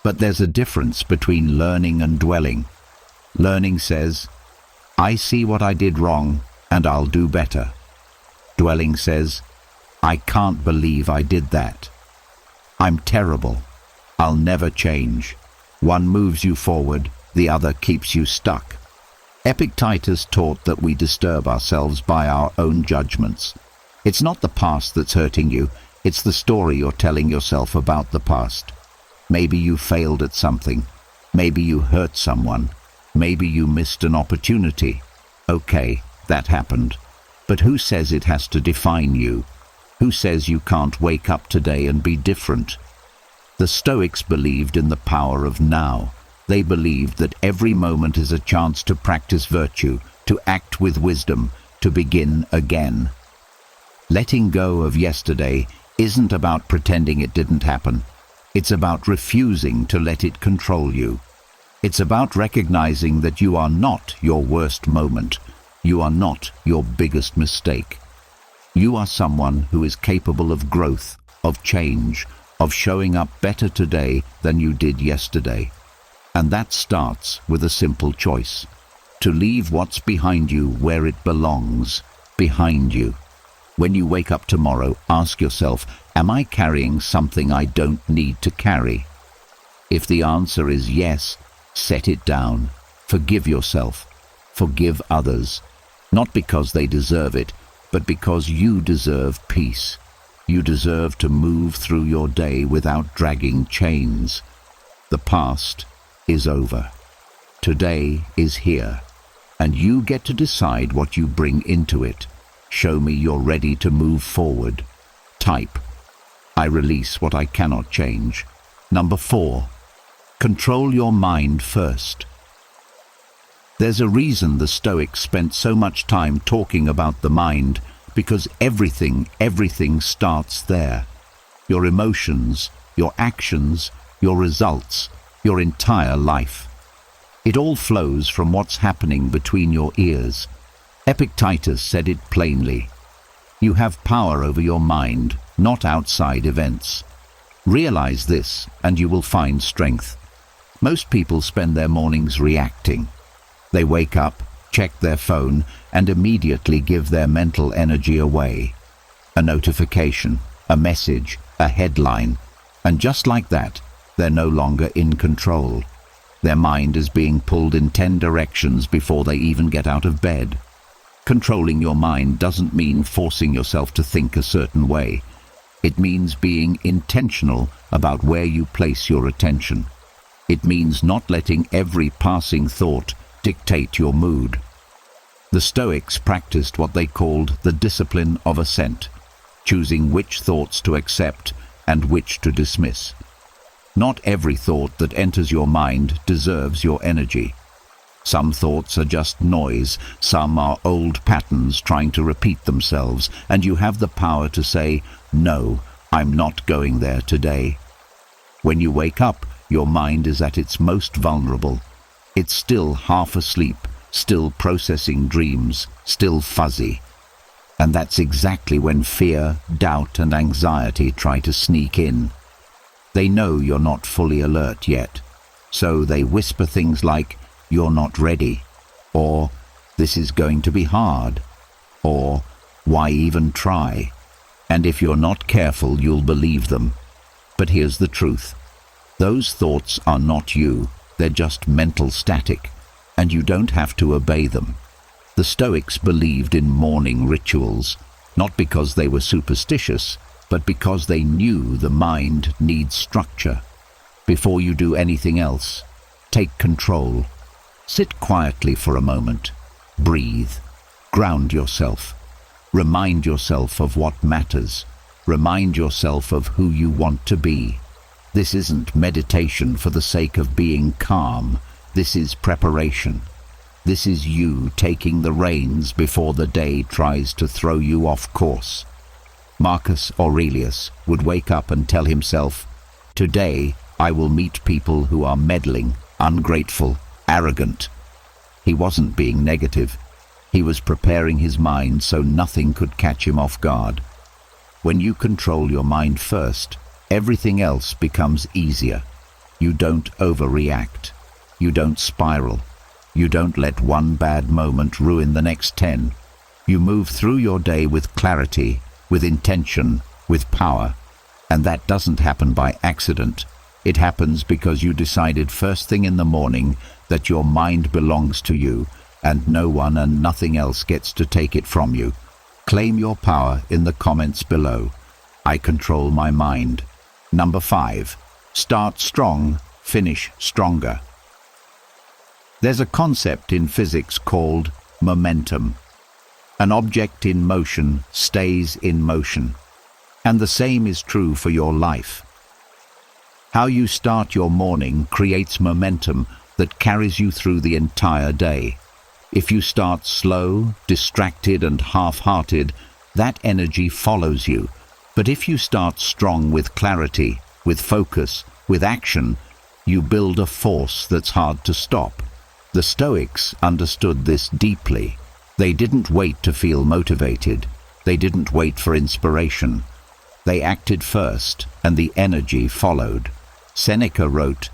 But there's a difference between learning and dwelling. Learning says, I see what I did wrong, and I'll do better. Dwelling says, I can't believe I did that. I'm terrible. I'll never change. One moves you forward, the other keeps you stuck. Epictetus taught that we disturb ourselves by our own judgments. It's not the past that's hurting you, it's the story you're telling yourself about the past. Maybe you failed at something. Maybe you hurt someone. Maybe you missed an opportunity. Okay, that happened. But who says it has to define you? Who says you can't wake up today and be different? The Stoics believed in the power of now. They believed that every moment is a chance to practice virtue, to act with wisdom, to begin again. Letting go of yesterday isn't about pretending it didn't happen. It's about refusing to let it control you. It's about recognizing that you are not your worst moment. You are not your biggest mistake. You are someone who is capable of growth, of change, of showing up better today than you did yesterday. And that starts with a simple choice: to leave what's behind you where it belongs, behind you. When you wake up tomorrow, ask yourself, am I carrying something I don't need to carry? If the answer is yes, set it down. Forgive yourself. Forgive others. Not because they deserve it, but because you deserve peace. You deserve to move through your day without dragging chains. The past is over. Today is here, and you get to decide what you bring into it. Show me you're ready to move forward. Type, I release what I cannot change. Number 4, control your mind first. There's a reason the Stoics spent so much time talking about the mind, because everything starts there. Your emotions, your actions, your results, your entire life. It all flows from what's happening between your ears. Epictetus said it plainly. You have power over your mind, not outside events. Realize this, and you will find strength. Most people spend their mornings reacting. They wake up, check their phone, and immediately give their mental energy away. A notification, a message, a headline, and just like that, they're no longer in control. Their mind is being pulled in 10 directions before they even get out of bed. Controlling your mind doesn't mean forcing yourself to think a certain way. It means being intentional about where you place your attention. It means not letting every passing thought dictate your mood. The Stoics practiced what they called the discipline of assent, choosing which thoughts to accept and which to dismiss. Not every thought that enters your mind deserves your energy. Some thoughts are just noise, some are old patterns trying to repeat themselves, and you have the power to say, no, I'm not going there today. When you wake up, your mind is at its most vulnerable. It's still half asleep, still processing dreams, still fuzzy. And that's exactly when fear, doubt, and anxiety try to sneak in. They know you're not fully alert yet, so they whisper things like, you're not ready, or this is going to be hard, or why even try? And if you're not careful, you'll believe them. But here's the truth. Those thoughts are not you. They're just mental static, and you don't have to obey them. The Stoics believed in morning rituals, not because they were superstitious, but because they knew the mind needs structure. Before you do anything else, take control. Sit quietly for a moment. Breathe. Ground yourself. Remind yourself of what matters. Remind yourself of who you want to be. This isn't meditation for the sake of being calm. This is preparation. This is you taking the reins before the day tries to throw you off course. Marcus Aurelius would wake up and tell himself, "Today I will meet people who are meddling, ungrateful, arrogant." He wasn't being negative. He was preparing his mind so nothing could catch him off guard. When you control your mind first, everything else becomes easier. You don't overreact. You don't spiral. You don't let one bad moment ruin the next 10. You move through your day with clarity, with intention, with power. And that doesn't happen by accident. It happens because you decided first thing in the morning that your mind belongs to you, and no one and nothing else gets to take it from you. Claim your power in the comments below. I control my mind. Number 5. Start strong, finish stronger. There's a concept in physics called momentum. An object in motion stays in motion. And the same is true for your life. How you start your morning creates momentum that carries you through the entire day. If you start slow, distracted and half-hearted, that energy follows you. But if you start strong with clarity, with focus, with action, you build a force that's hard to stop. The Stoics understood this deeply. They didn't wait to feel motivated. They didn't wait for inspiration. They acted first, and the energy followed. Seneca wrote,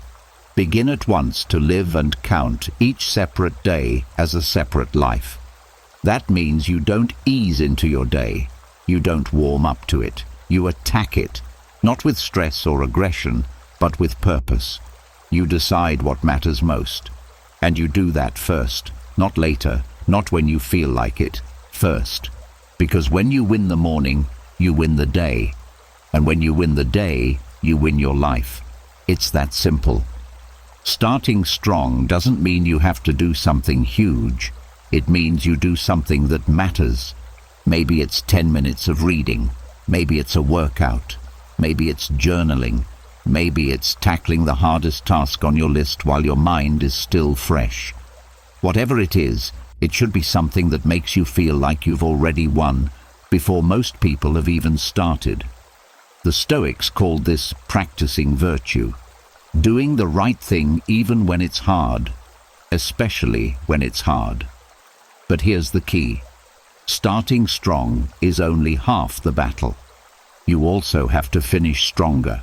"Begin at once to live and count each separate day as a separate life." That means you don't ease into your day. You don't warm up to it. You attack it, not with stress or aggression, but with purpose. You decide what matters most. And you do that first, not later, not when you feel like it, first. Because when you win the morning, you win the day. And when you win the day, you win your life. It's that simple. Starting strong doesn't mean you have to do something huge. It means you do something that matters. Maybe it's 10 minutes of reading. Maybe it's a workout. Maybe it's journaling. Maybe it's tackling the hardest task on your list while your mind is still fresh. Whatever it is, it should be something that makes you feel like you've already won before most people have even started. The Stoics called this practicing virtue. Doing the right thing even when it's hard, especially when it's hard. But here's the key. Starting strong is only half the battle. You also have to finish stronger.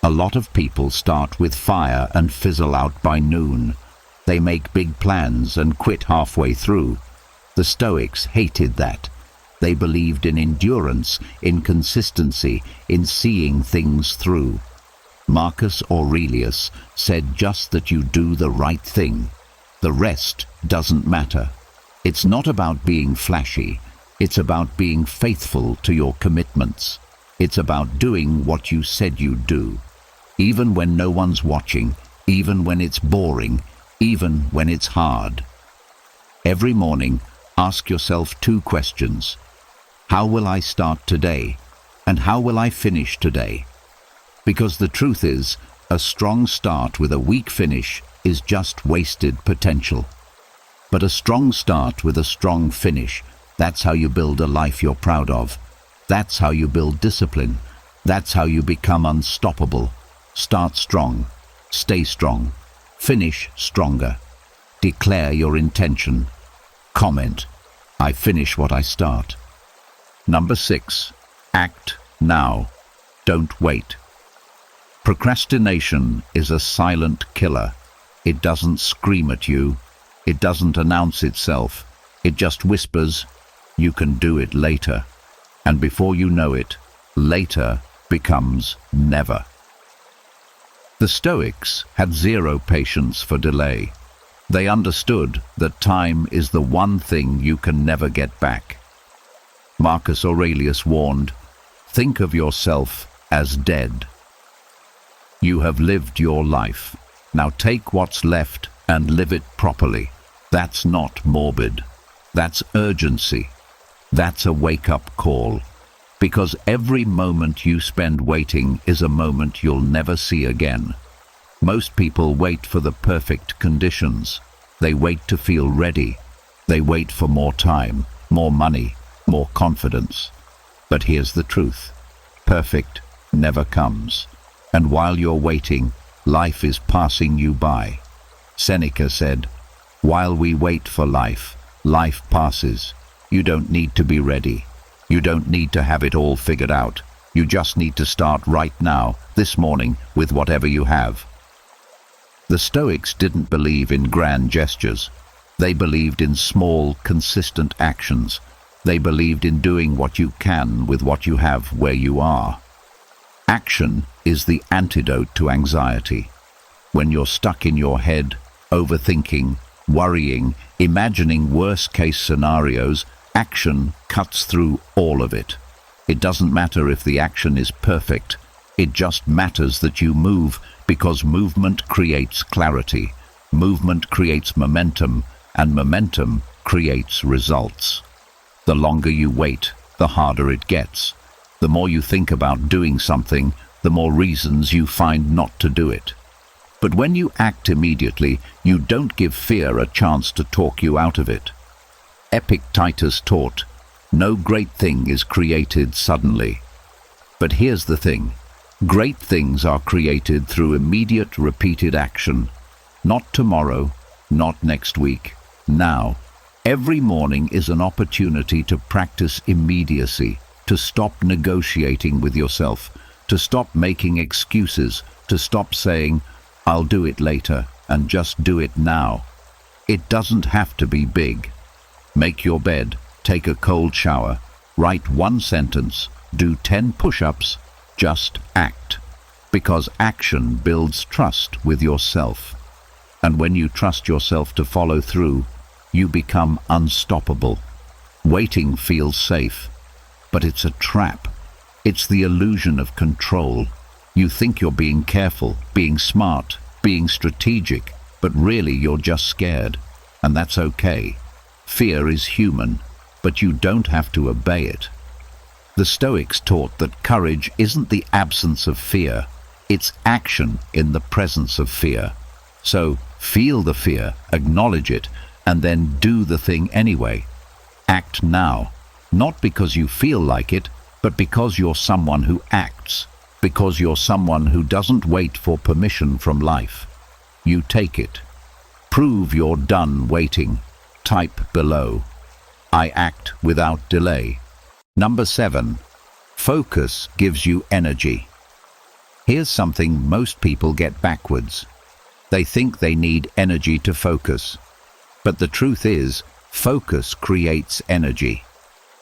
A lot of people start with fire and fizzle out by noon. They make big plans and quit halfway through. The Stoics hated that. They believed in endurance, in consistency, in seeing things through. Marcus Aurelius said just that you do the right thing. The rest doesn't matter. It's not about being flashy. It's about being faithful to your commitments. It's about doing what you said you'd do. Even when no one's watching, even when it's boring, even when it's hard. Every morning, ask yourself 2 questions. How will I start today? And how will I finish today? Because the truth is, a strong start with a weak finish is just wasted potential. But a strong start with a strong finish, that's how you build a life you're proud of. That's how you build discipline. That's how you become unstoppable. Start strong. Stay strong. Finish stronger. Declare your intention. Comment, "I finish what I start." Number 6. Act now. Don't wait. Procrastination is a silent killer. It doesn't scream at you. It doesn't announce itself. It just whispers, "You can do it later." And before you know it, later becomes never. The Stoics had zero patience for delay. They understood that time is the one thing you can never get back. Marcus Aurelius warned, "Think of yourself as dead." You have lived your life. Now take what's left and live it properly. That's not morbid. That's urgency. That's a wake-up call. Because every moment you spend waiting is a moment you'll never see again. Most people wait for the perfect conditions. They wait to feel ready. They wait for more time, more money, more confidence. But here's the truth. Perfect never comes. And while you're waiting, life is passing you by. Seneca said, "While we wait for life, life passes." You don't need to be ready. You don't need to have it all figured out. You just need to start right now, this morning, with whatever you have. The Stoics didn't believe in grand gestures. They believed in small, consistent actions. They believed in doing what you can with what you have where you are. Action is the antidote to anxiety. When you're stuck in your head, overthinking, worrying, imagining worst-case scenarios, action cuts through all of it. It doesn't matter if the action is perfect. It just matters that you move, because movement creates clarity. Movement creates momentum, and momentum creates results. The longer you wait, the harder it gets. The more you think about doing something, the more reasons you find not to do it. But when you act immediately, you don't give fear a chance to talk you out of it. Epictetus taught, "No great thing is created suddenly." But here's the thing. Great things are created through immediate, repeated action. Not tomorrow, not next week, now. Every morning is an opportunity to practice immediacy, to stop negotiating with yourself, to stop making excuses, to stop saying, "I'll do it later," and just do it now. It doesn't have to be big. Make your bed, take a cold shower, write one sentence, do 10 push-ups, just act. Because action builds trust with yourself. And when you trust yourself to follow through, you become unstoppable. Waiting feels safe, but it's a trap. It's the illusion of control. You think you're being careful, being smart, being strategic, but really you're just scared. And that's okay. Fear is human, but you don't have to obey it. The Stoics taught that courage isn't the absence of fear, it's action in the presence of fear. So feel the fear, acknowledge it, and then do the thing anyway. Act now, not because you feel like it, but because you're someone who acts, because you're someone who doesn't wait for permission from life. You take it. Prove you're done waiting. Type below, "I act without delay." Number 7. Focus gives you energy. Here's something most people get backwards. They think they need energy to focus. But the truth is, focus creates energy.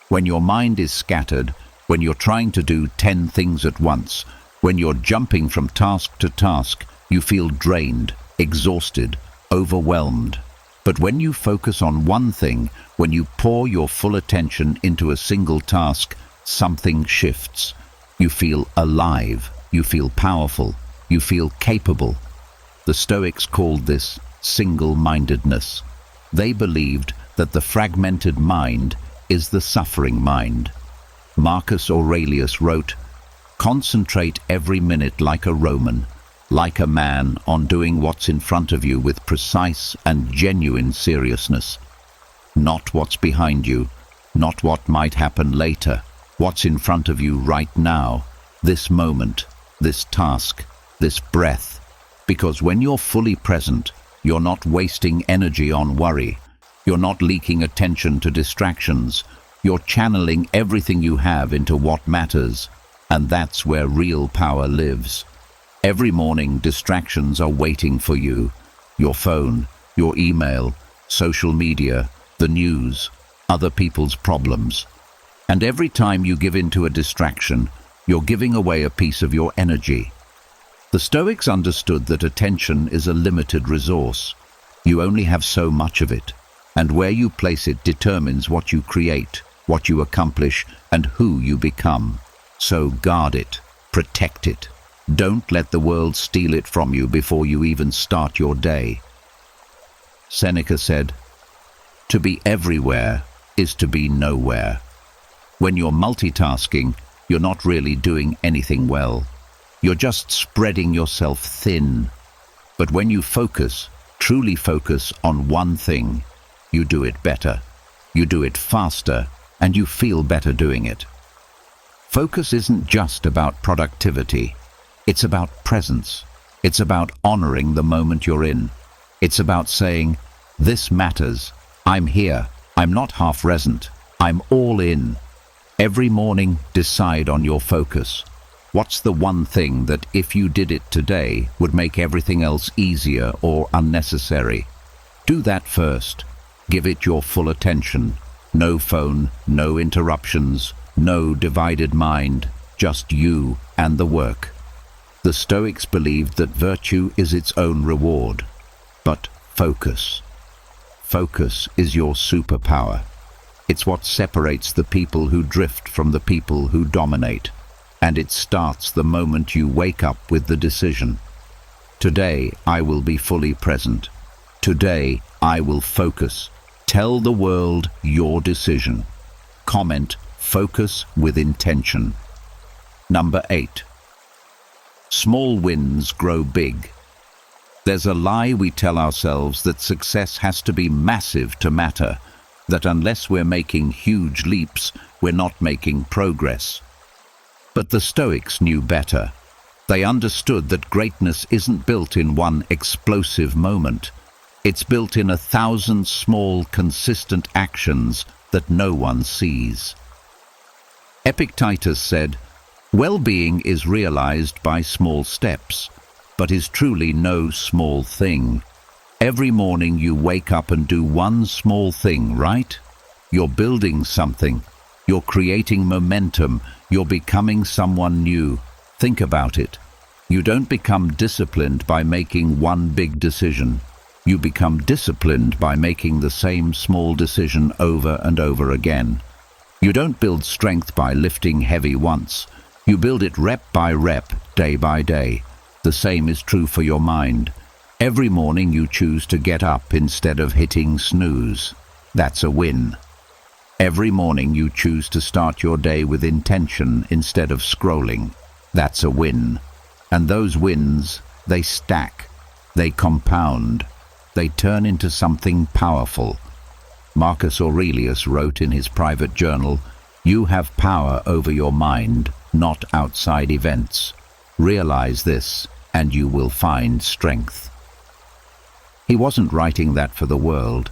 When your mind is scattered, when you're trying to do 10 things at once, when you're jumping from task to task, you feel drained, exhausted, overwhelmed. But when you focus on one thing, when you pour your full attention into a single task, something shifts. You feel alive, you feel powerful, you feel capable. The Stoics called this single-mindedness. They believed that the fragmented mind is the suffering mind. Marcus Aurelius wrote, "Concentrate every minute like a Roman, like a man, on doing what's in front of you with precise and genuine seriousness. Not what's behind you, not what might happen later. What's in front of you right now, this moment, this task, this breath. Because when you're fully present, you're not wasting energy on worry. You're not leaking attention to distractions. You're channeling everything you have into what matters. And that's where real power lives. Every morning, distractions are waiting for you. Your phone, your email, social media, the news, other people's problems. And every time you give in to a distraction, you're giving away a piece of your energy. The Stoics understood that attention is a limited resource. You only have so much of it, and where you place it determines what you create, what you accomplish, and who you become. So guard it, protect it. Don't let the world steal it from you before you even start your day. Seneca said, "To be everywhere is to be nowhere." When you're multitasking, you're not really doing anything well. You're just spreading yourself thin. But when you focus, truly focus on one thing, you do it better, you do it faster, and you feel better doing it. Focus isn't just about productivity. It's about presence. It's about honoring the moment you're in. It's about saying, this matters. I'm here. I'm not half-present. I'm all in. Every morning, decide on your focus. What's the one thing that, if you did it today, would make everything else easier or unnecessary? Do that first. Give it your full attention. No phone, no interruptions, no divided mind, just you and the work. The Stoics believed that virtue is its own reward. But focus. Focus is your superpower. It's what separates the people who drift from the people who dominate. And it starts the moment you wake up with the decision. Today, I will be fully present. Today, I will focus. Tell the world your decision. Comment, focus with intention. Number 8. Small wins grow big. There's a lie we tell ourselves that success has to be massive to matter, that unless we're making huge leaps, we're not making progress. But the Stoics knew better. They understood that greatness isn't built in one explosive moment. It's built in 1,000 small, consistent actions that no one sees. Epictetus said, well-being is realized by small steps, but is truly no small thing. Every morning you wake up and do one small thing, right? You're building something. You're creating momentum. You're becoming someone new. Think about it. You don't become disciplined by making one big decision. You become disciplined by making the same small decision over and over again. You don't build strength by lifting heavy once. You build it rep by rep, day by day. The same is true for your mind. Every morning you choose to get up instead of hitting snooze. That's a win. Every morning you choose to start your day with intention instead of scrolling. That's a win. And those wins, they stack. They compound. They turn into something powerful. Marcus Aurelius wrote in his private journal, "You have power over your mind, not outside events. Realize this, and you will find strength." He wasn't writing that for the world.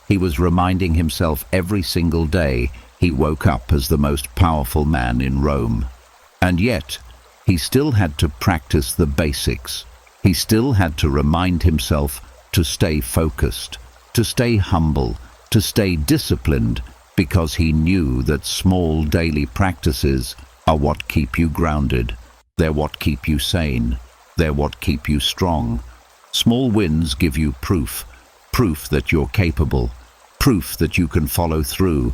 He was reminding himself every single day he woke up as the most powerful man in Rome. And yet, he still had to practice the basics. He still had to remind himself to stay focused, to stay humble, to stay disciplined, because he knew that small daily practices are what keep you grounded. They're what keep you sane. They're what keep you strong. Small wins give you proof that you're capable, proof that you can follow through,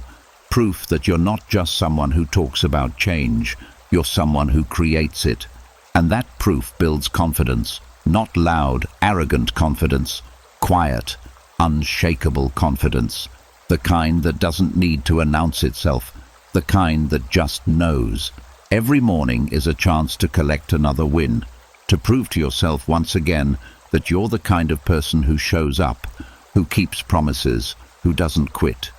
proof that you're not just someone who talks about change, you're someone who creates it. And that proof builds confidence, not loud, arrogant confidence, quiet, unshakable confidence, the kind that doesn't need to announce itself, the kind that just knows. Every morning is a chance to collect another win, to prove to yourself once again that you're the kind of person who shows up, who keeps promises, who doesn't quit.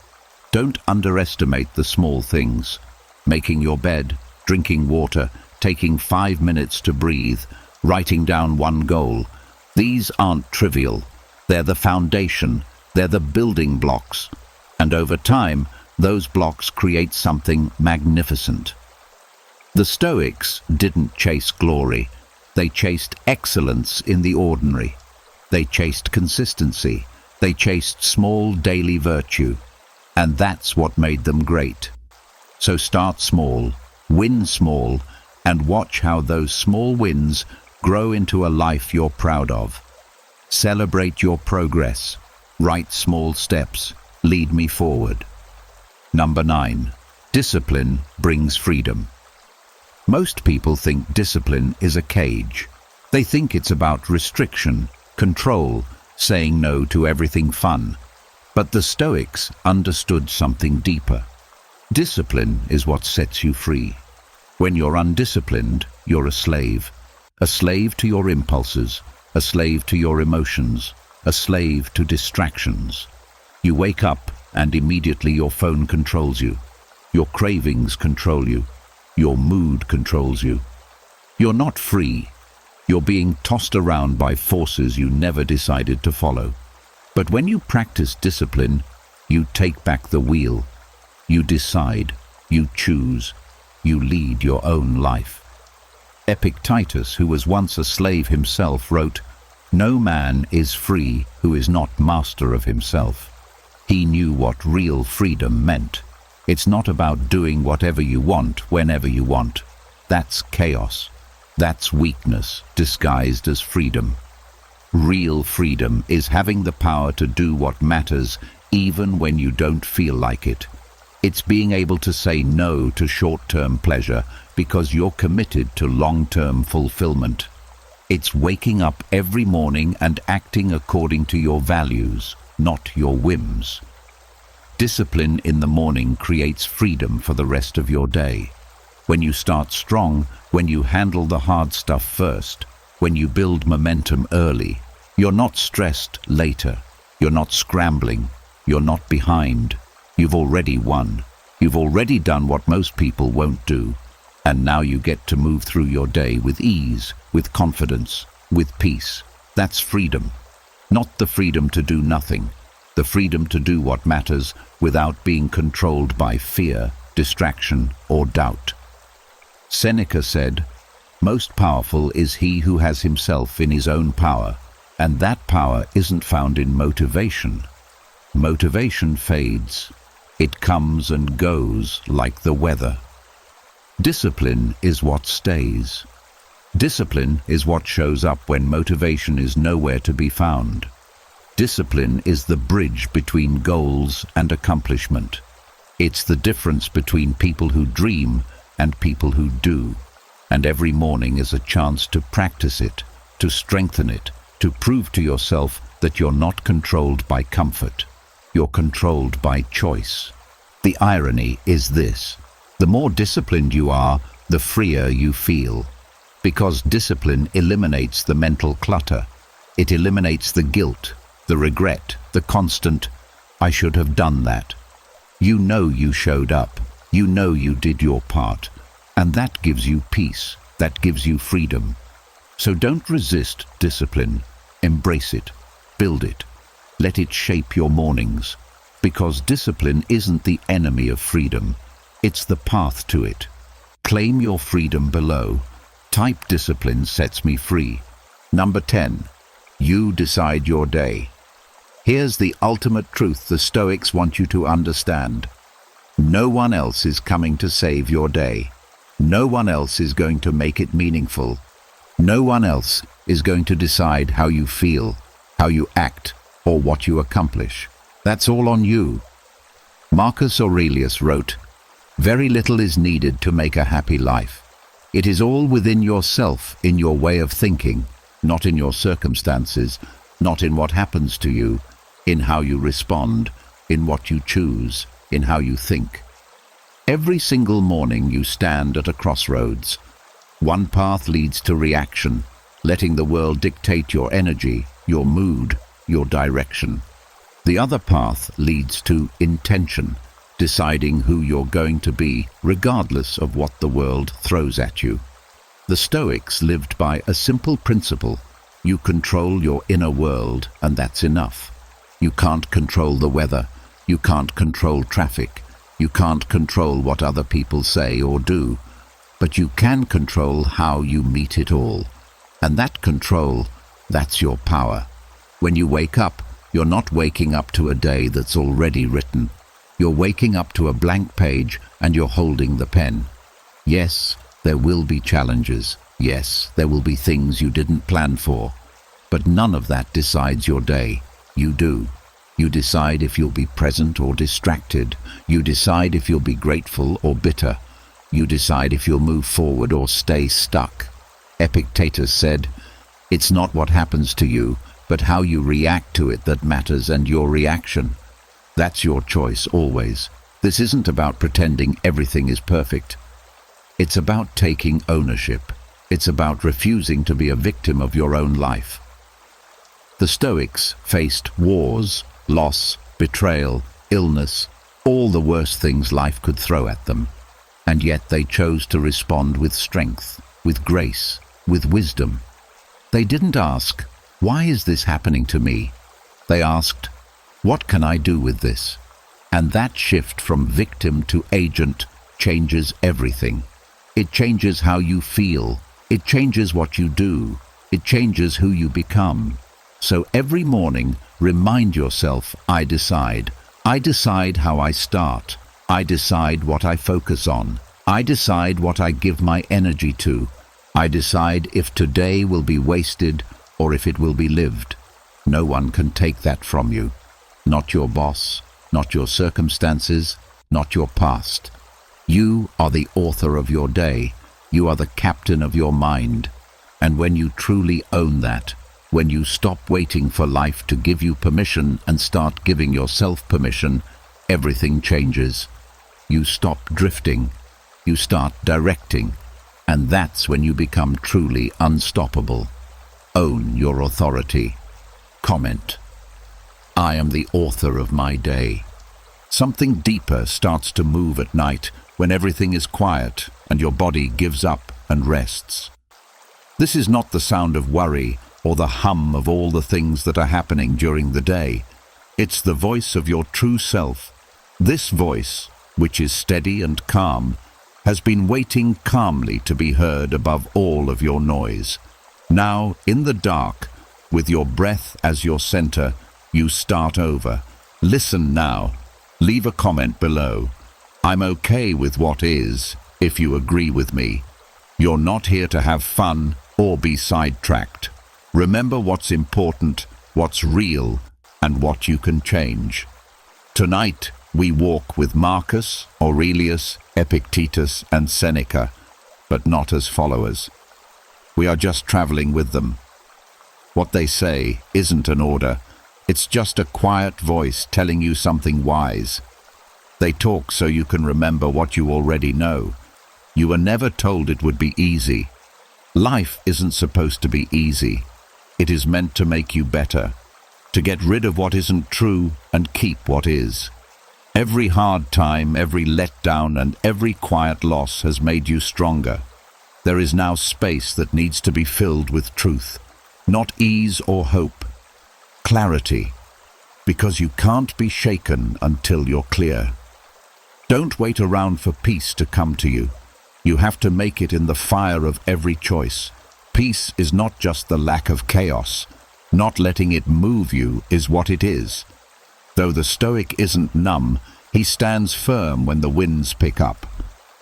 Don't underestimate the small things. Making your bed, drinking water, taking 5 minutes to breathe, writing down one goal. These aren't trivial. They're the foundation. They're the building blocks. And over time, those blocks create something magnificent. The Stoics didn't chase glory. They chased excellence in the ordinary. They chased consistency. They chased small daily virtue. And that's what made them great. So start small, win small, and watch how those small wins grow into a life you're proud of. Celebrate your progress. Write small steps. Lead me forward. Number 9. Discipline brings freedom. Most people think discipline is a cage. They think it's about restriction, control, saying no to everything fun. But the Stoics understood something deeper. Discipline is what sets you free. When you're undisciplined, you're a slave to your impulses, a slave to your emotions, a slave to distractions. You wake up and immediately your phone controls you. Your cravings control you. Your mood controls you. You're not free. You're being tossed around by forces you never decided to follow. But when you practice discipline, you take back the wheel. You decide, you choose, you lead your own life. Epictetus, who was once a slave himself, wrote, "No man is free who is not master of himself." He knew what real freedom meant. It's not about doing whatever you want whenever you want. That's chaos. That's weakness disguised as freedom. Real freedom is having the power to do what matters even when you don't feel like it. It's being able to say no to short-term pleasure because you're committed to long-term fulfillment. It's waking up every morning and acting according to your values, not your whims. Discipline in the morning creates freedom for the rest of your day. When you start strong, when you handle the hard stuff first, when you build momentum early, you're not stressed later. You're not scrambling. You're not behind. You've already won. You've already done what most people won't do. And now you get to move through your day with ease, with confidence, with peace. That's freedom. Not the freedom to do nothing. The freedom to do what matters without being controlled by fear, distraction, or doubt. Seneca said, "Most powerful is he who has himself in his own power, and that power isn't found in motivation. Motivation fades. It comes and goes like the weather. Discipline is what stays. Discipline is what shows up when motivation is nowhere to be found. Discipline is the bridge between goals and accomplishment. It's the difference between people who dream and people who do. And every morning is a chance to practice it, to strengthen it, to prove to yourself that you're not controlled by comfort. You're controlled by choice. The irony is this: the more disciplined you are, the freer you feel. Because discipline eliminates the mental clutter. It eliminates the guilt, the regret, the constant, "I should have done that." You know you showed up. You know you did your part. And that gives you peace. That gives you freedom. So don't resist discipline. Embrace it. Build it. Let it shape your mornings. Because discipline isn't the enemy of freedom. It's the path to it. Claim your freedom below. Type "discipline sets me free." Number 10. You decide your day. Here's the ultimate truth the Stoics want you to understand. No one else is coming to save your day. No one else is going to make it meaningful. No one else is going to decide how you feel, how you act, or what you accomplish. That's all on you. Marcus Aurelius wrote, "Very little is needed to make a happy life. It is all within yourself, in your way of thinking, not in your circumstances, not in what happens to you, in how you respond, in what you choose, in how you think." Every single morning you stand at a crossroads. One path leads to reaction, letting the world dictate your energy, your mood, your direction. The other path leads to intention, deciding who you're going to be, regardless of what the world throws at you. The Stoics lived by a simple principle: you control your inner world, and that's enough. You can't control the weather. You can't control traffic. You can't control what other people say or do. But you can control how you meet it all. And that control, that's your power. When you wake up, you're not waking up to a day that's already written. You're waking up to a blank page and you're holding the pen. Yes, there will be challenges. Yes, there will be things you didn't plan for. But none of that decides your day. You do. You decide if you'll be present or distracted. You decide if you'll be grateful or bitter. You decide if you'll move forward or stay stuck. Epictetus said, "It's not what happens to you, but how you react to it that matters, and your reaction. That's your choice always. This isn't about pretending everything is perfect. It's about taking ownership. It's about refusing to be a victim of your own life." The Stoics faced wars, loss, betrayal, illness, all the worst things life could throw at them. And yet they chose to respond with strength, with grace, with wisdom. They didn't ask, "Why is this happening to me?" They asked, "What can I do with this?" And that shift from victim to agent changes everything. It changes how you feel. It changes what you do. It changes who you become. So every morning, remind yourself, I decide. I decide how I start. I decide what I focus on. I decide what I give my energy to. I decide if today will be wasted or if it will be lived. No one can take that from you. Not your boss, not your circumstances, not your past. You are the author of your day. You are the captain of your mind. And when you truly own that, when you stop waiting for life to give you permission and start giving yourself permission, everything changes. You stop drifting. You start directing. And that's when you become truly unstoppable. Own your authority. Comment. I am the author of my day. Something deeper starts to move at night when everything is quiet and your body gives up and rests. This is not the sound of worry or the hum of all the things that are happening during the day. It's the voice of your true self. This voice, which is steady and calm, has been waiting calmly to be heard above all of your noise. Now, in the dark, with your breath as your center, you start over. Listen now. Leave a comment below. I'm okay with what is, if you agree with me. You're not here to have fun or be sidetracked. Remember what's important, what's real, and what you can change. Tonight, we walk with Marcus, Aurelius, Epictetus, and Seneca, but not as followers. We are just traveling with them. What they say isn't an order. It's just a quiet voice telling you something wise. They talk so you can remember what you already know. You were never told it would be easy. Life isn't supposed to be easy. It is meant to make you better, to get rid of what isn't true and keep what is. Every hard time, every letdown, and every quiet loss has made you stronger. There is now space that needs to be filled with truth, not ease or hope. Clarity, because you can't be shaken until you're clear. Don't wait around for peace to come to you. You have to make it in the fire of every choice. Peace is not just the lack of chaos. Not letting it move you is what it is. Though the Stoic isn't numb, he stands firm when the winds pick up.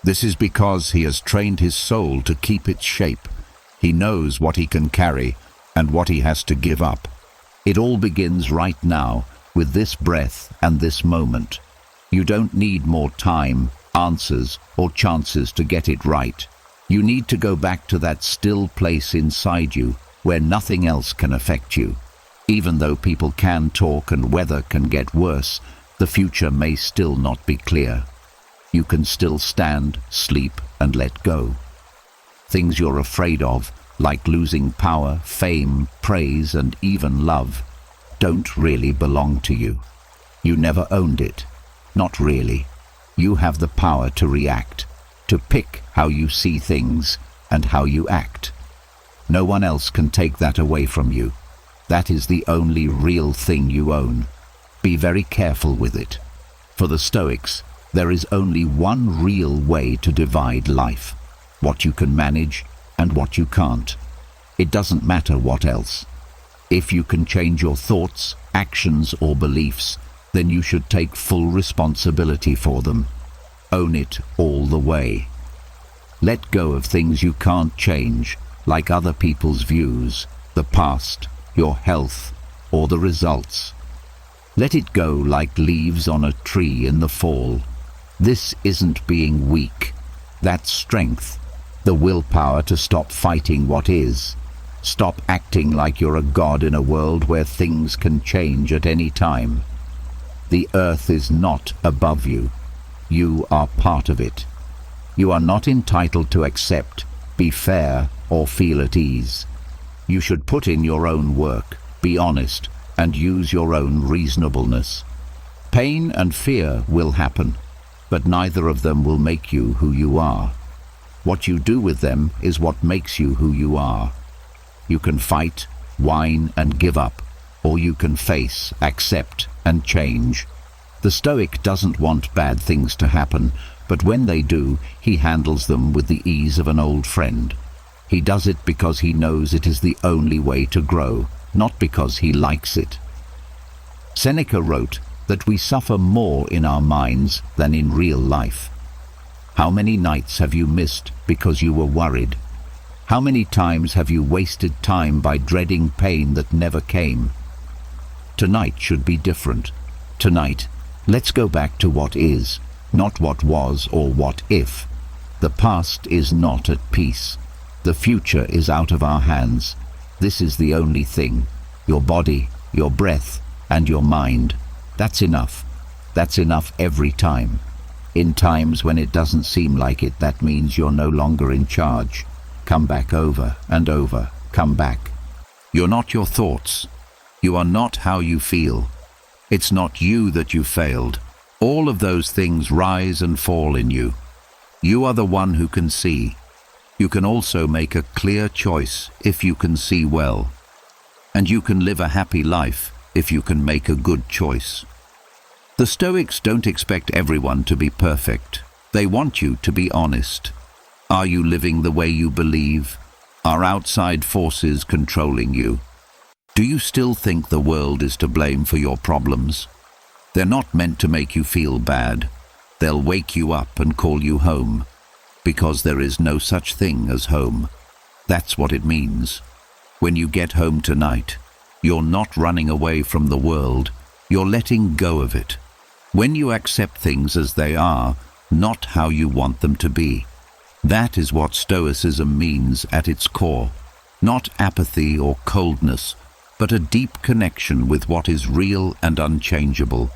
This is because he has trained his soul to keep its shape. He knows what he can carry and what he has to give up. It all begins right now, with this breath and this moment. You don't need more time, answers, or chances to get it right. You need to go back to that still place inside you where nothing else can affect you. Even though people can talk and weather can get worse, the future may still not be clear. You can still stand, sleep, and let go. Things you're afraid of, like losing power, fame, praise, and even love, don't really belong to you. You never owned it. Not really. You have the power to react, to pick how you see things and how you act. No one else can take that away from you. That is the only real thing you own. Be very careful with it. For the Stoics, there is only one real way to divide life: what you can manage and what you can't. It doesn't matter what else. If you can change your thoughts, actions, or beliefs, then you should take full responsibility for them. Own it all the way. Let go of things you can't change, like other people's views, the past, your health, or the results. Let it go like leaves on a tree in the fall. This isn't being weak. That's strength. The willpower to stop fighting what is. Stop acting like you're a god in a world where things can change at any time. The earth is not above you. You are part of it. You are not entitled to accept, be fair, or feel at ease. You should put in your own work, be honest, and use your own reasonableness. Pain and fear will happen, but neither of them will make you who you are. What you do with them is what makes you who you are. You can fight, whine, and give up, or you can face, accept, and change. The Stoic doesn't want bad things to happen, but when they do, he handles them with the ease of an old friend. He does it because he knows it is the only way to grow, not because he likes it. Seneca wrote that we suffer more in our minds than in real life. How many nights have you missed because you were worried? How many times have you wasted time by dreading pain that never came? Tonight should be different. Tonight, let's go back to what is, not what was or what if. The past is not at peace. The future is out of our hands. This is the only thing. Your body, your breath, and your mind. That's enough. That's enough every time. In times when it doesn't seem like it, that means you're no longer in charge. Come back over and over. Come back. You're not your thoughts. You are not how you feel. It's not you that you failed. All of those things rise and fall in you. You are the one who can see. You can also make a clear choice if you can see well. And you can live a happy life if you can make a good choice. The Stoics don't expect everyone to be perfect. They want you to be honest. Are you living the way you believe? Are outside forces controlling you? Do you still think the world is to blame for your problems? They're not meant to make you feel bad. They'll wake you up and call you home, because there is no such thing as home. That's what it means. When you get home tonight, you're not running away from the world, you're letting go of it. When you accept things as they are, not how you want them to be. That is what Stoicism means at its core. Not apathy or coldness, but a deep connection with what is real and unchangeable.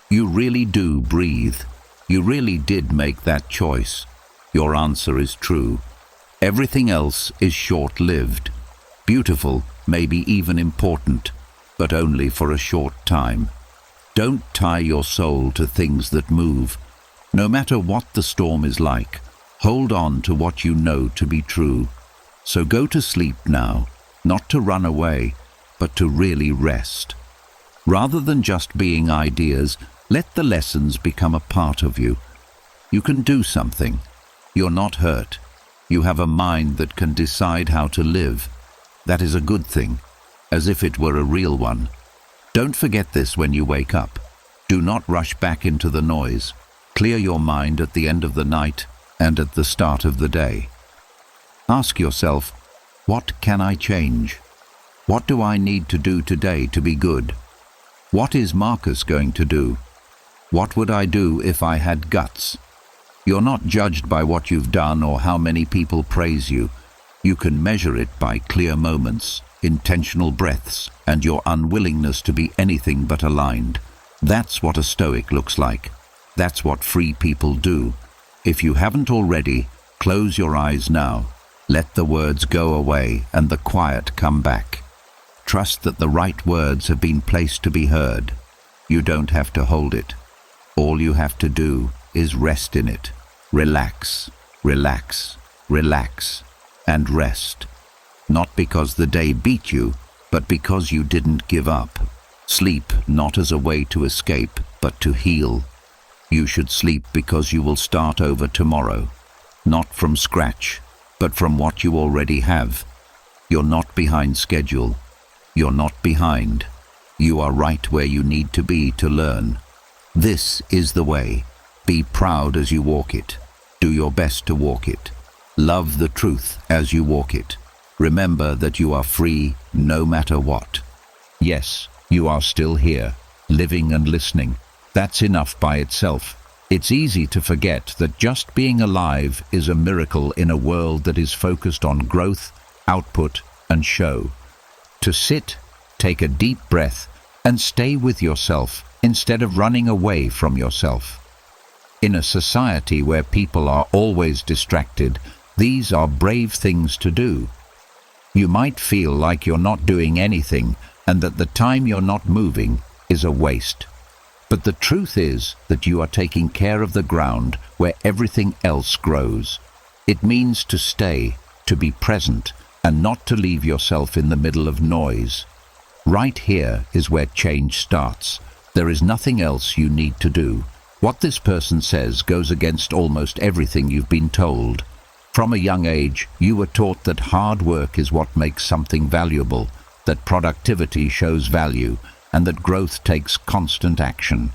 You really do breathe. You really did make that choice. Your answer is true. Everything else is short-lived. Beautiful, maybe even important, but only for a short time. Don't tie your soul to things that move. No matter what the storm is like, hold on to what you know to be true. So go to sleep now, not to run away, but to really rest. Rather than just being ideas, let the lessons become a part of you. You can do something. You're not hurt. You have a mind that can decide how to live. That is a good thing, as if it were a real one. Don't forget this when you wake up. Do not rush back into the noise. Clear your mind at the end of the night and at the start of the day. Ask yourself, what can I change? What do I need to do today to be good? What is Marcus going to do? What would I do if I had guts? You're not judged by what you've done or how many people praise you. You can measure it by clear moments, intentional breaths, and your unwillingness to be anything but aligned. That's what a Stoic looks like. That's what free people do. If you haven't already, close your eyes now. Let the words go away and the quiet come back. Trust that the right words have been placed to be heard. You don't have to hold it. All you have to do is rest in it. Relax, relax, relax, and rest. Not because the day beat you, but because you didn't give up. Sleep not as a way to escape, but to heal. You should sleep because you will start over tomorrow. Not from scratch, but from what you already have. You're not behind schedule. You're not behind. You are right where you need to be to learn. This is the way. Be proud as you walk it. Do your best to walk it. Love the truth as you walk it. Remember that you are free no matter what. Yes, you are still here, living and listening. That's enough by itself. It's easy to forget that just being alive is a miracle in a world that is focused on growth, output, and show. To sit, take a deep breath, and stay with yourself instead of running away from yourself. In a society where people are always distracted, these are brave things to do. You might feel like you're not doing anything, and that the time you're not moving is a waste. But the truth is that you are taking care of the ground where everything else grows. It means to stay, to be present, and not to leave yourself in the middle of noise. Right here is where change starts. There is nothing else you need to do. What this person says goes against almost everything you've been told. From a young age, you were taught that hard work is what makes something valuable, that productivity shows value, and that growth takes constant action.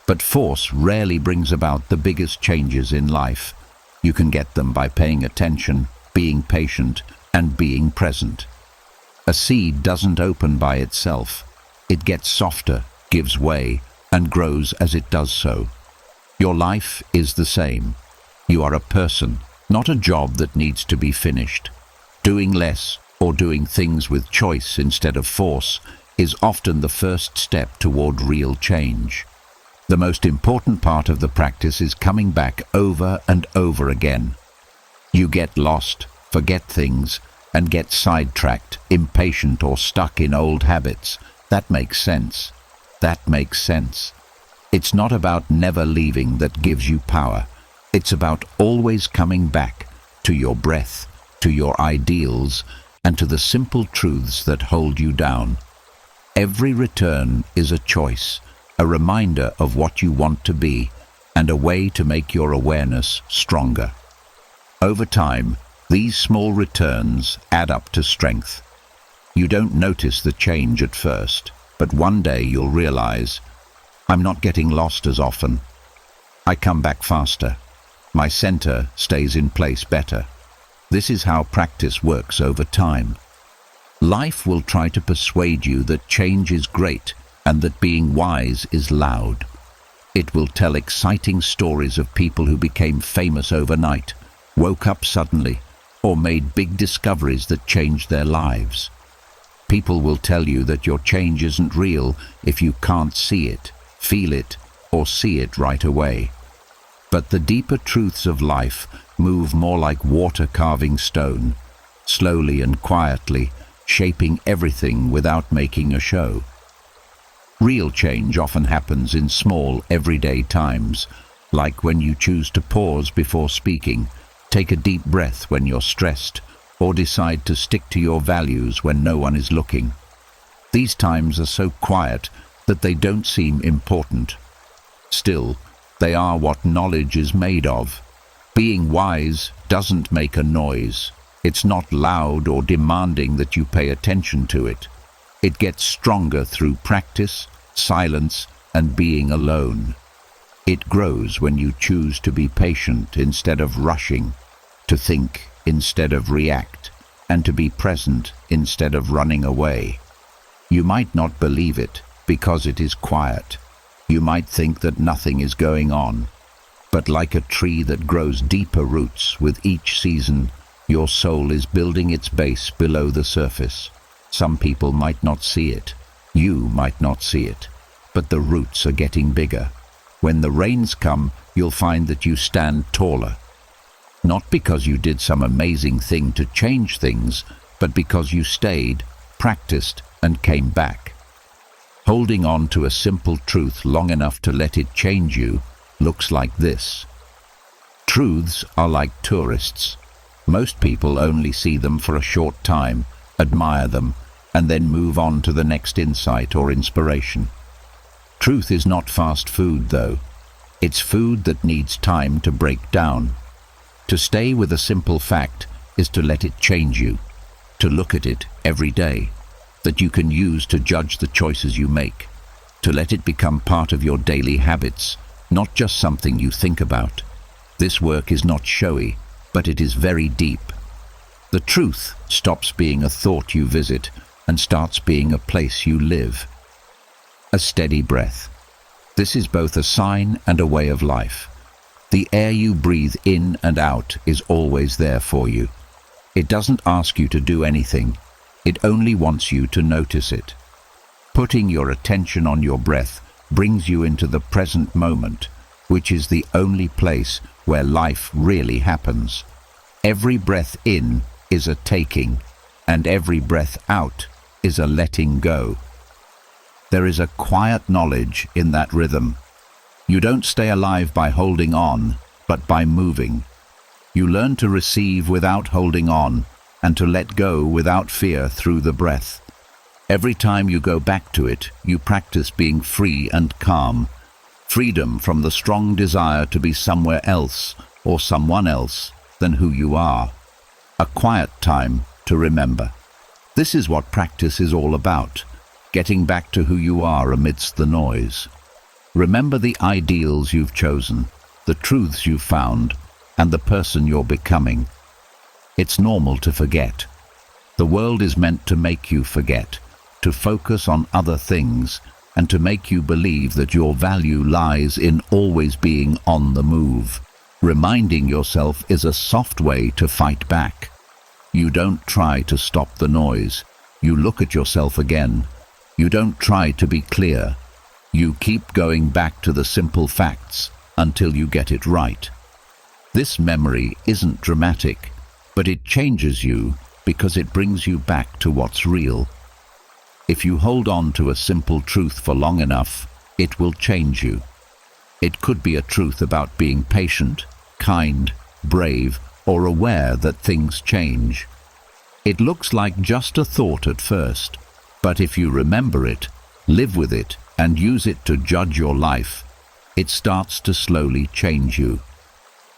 But force rarely brings about the biggest changes in life. You can get them by paying attention, being patient, and being present. A seed doesn't open by itself. It gets softer, gives way, and grows as it does so. Your life is the same. You are a person, not a job that needs to be finished. Doing less, or doing things with choice instead of force, is often the first step toward real change. The most important part of the practice is coming back over and over again. You get lost, forget things, and get sidetracked, impatient, or stuck in old habits. That makes sense. That makes sense. It's not about never leaving that gives you power. It's about always coming back to your breath, to your ideals, and to the simple truths that hold you down. Every return is a choice, a reminder of what you want to be, and a way to make your awareness stronger. Over time, these small returns add up to strength. You don't notice the change at first, but one day you'll realize, I'm not getting lost as often. I come back faster. My center stays in place better. This is how practice works over time. Life will try to persuade you that change is great and that being wise is loud. It will tell exciting stories of people who became famous overnight, woke up suddenly, or made big discoveries that changed their lives. People will tell you that your change isn't real if you can't see it, feel it, or see it right away. But the deeper truths of life move more like water carving stone, slowly and quietly, shaping everything without making a show. Real change often happens in small, everyday times, like when you choose to pause before speaking, take a deep breath when you're stressed, or decide to stick to your values when no one is looking. These times are so quiet that they don't seem important. Still, they are what knowledge is made of. Being wise doesn't make a noise. It's not loud or demanding that you pay attention to it. It gets stronger through practice, silence, and being alone. It grows when you choose to be patient instead of rushing, to think instead of react, and to be present instead of running away. You might not believe it because it is quiet. You might think that nothing is going on. But like a tree that grows deeper roots with each season, your soul is building its base below the surface. Some people might not see it. You might not see it. But the roots are getting bigger. When the rains come, you'll find that you stand taller. Not because you did some amazing thing to change things, but because you stayed, practiced, and came back. Holding on to a simple truth long enough to let it change you looks like this. Truths are like tourists. Most people only see them for a short time, admire them, and then move on to the next insight or inspiration. Truth is not fast food, though. It's food that needs time to break down. To stay with a simple fact is to let it change you, to look at it every day, that you can use to judge the choices you make, to let it become part of your daily habits, not just something you think about. This work is not showy, but it is very deep. The truth stops being a thought you visit and starts being a place you live. A steady breath. This is both a sign and a way of life. The air you breathe in and out is always there for you. It doesn't ask you to do anything. It only wants you to notice it. Putting your attention on your breath brings you into the present moment, which is the only place where life really happens. Every breath in is a taking, and every breath out is a letting go. There is a quiet knowledge in that rhythm. You don't stay alive by holding on, but by moving. You learn to receive without holding on, and to let go without fear through the breath. Every time you go back to it, you practice being free and calm. Freedom from the strong desire to be somewhere else or someone else than who you are. A quiet time to remember. This is what practice is all about, getting back to who you are amidst the noise. Remember the ideals you've chosen, the truths you've found, and the person you're becoming. It's normal to forget. The world is meant to make you forget, to focus on other things, and to make you believe that your value lies in always being on the move. Reminding yourself is a soft way to fight back. You don't try to stop the noise. You look at yourself again. You don't try to be clear. You keep going back to the simple facts until you get it right. This memory isn't dramatic, but it changes you because it brings you back to what's real. If you hold on to a simple truth for long enough, it will change you. It could be a truth about being patient, kind, brave, or aware that things change. It looks like just a thought at first, but if you remember it, live with it, and use it to judge your life, it starts to slowly change you.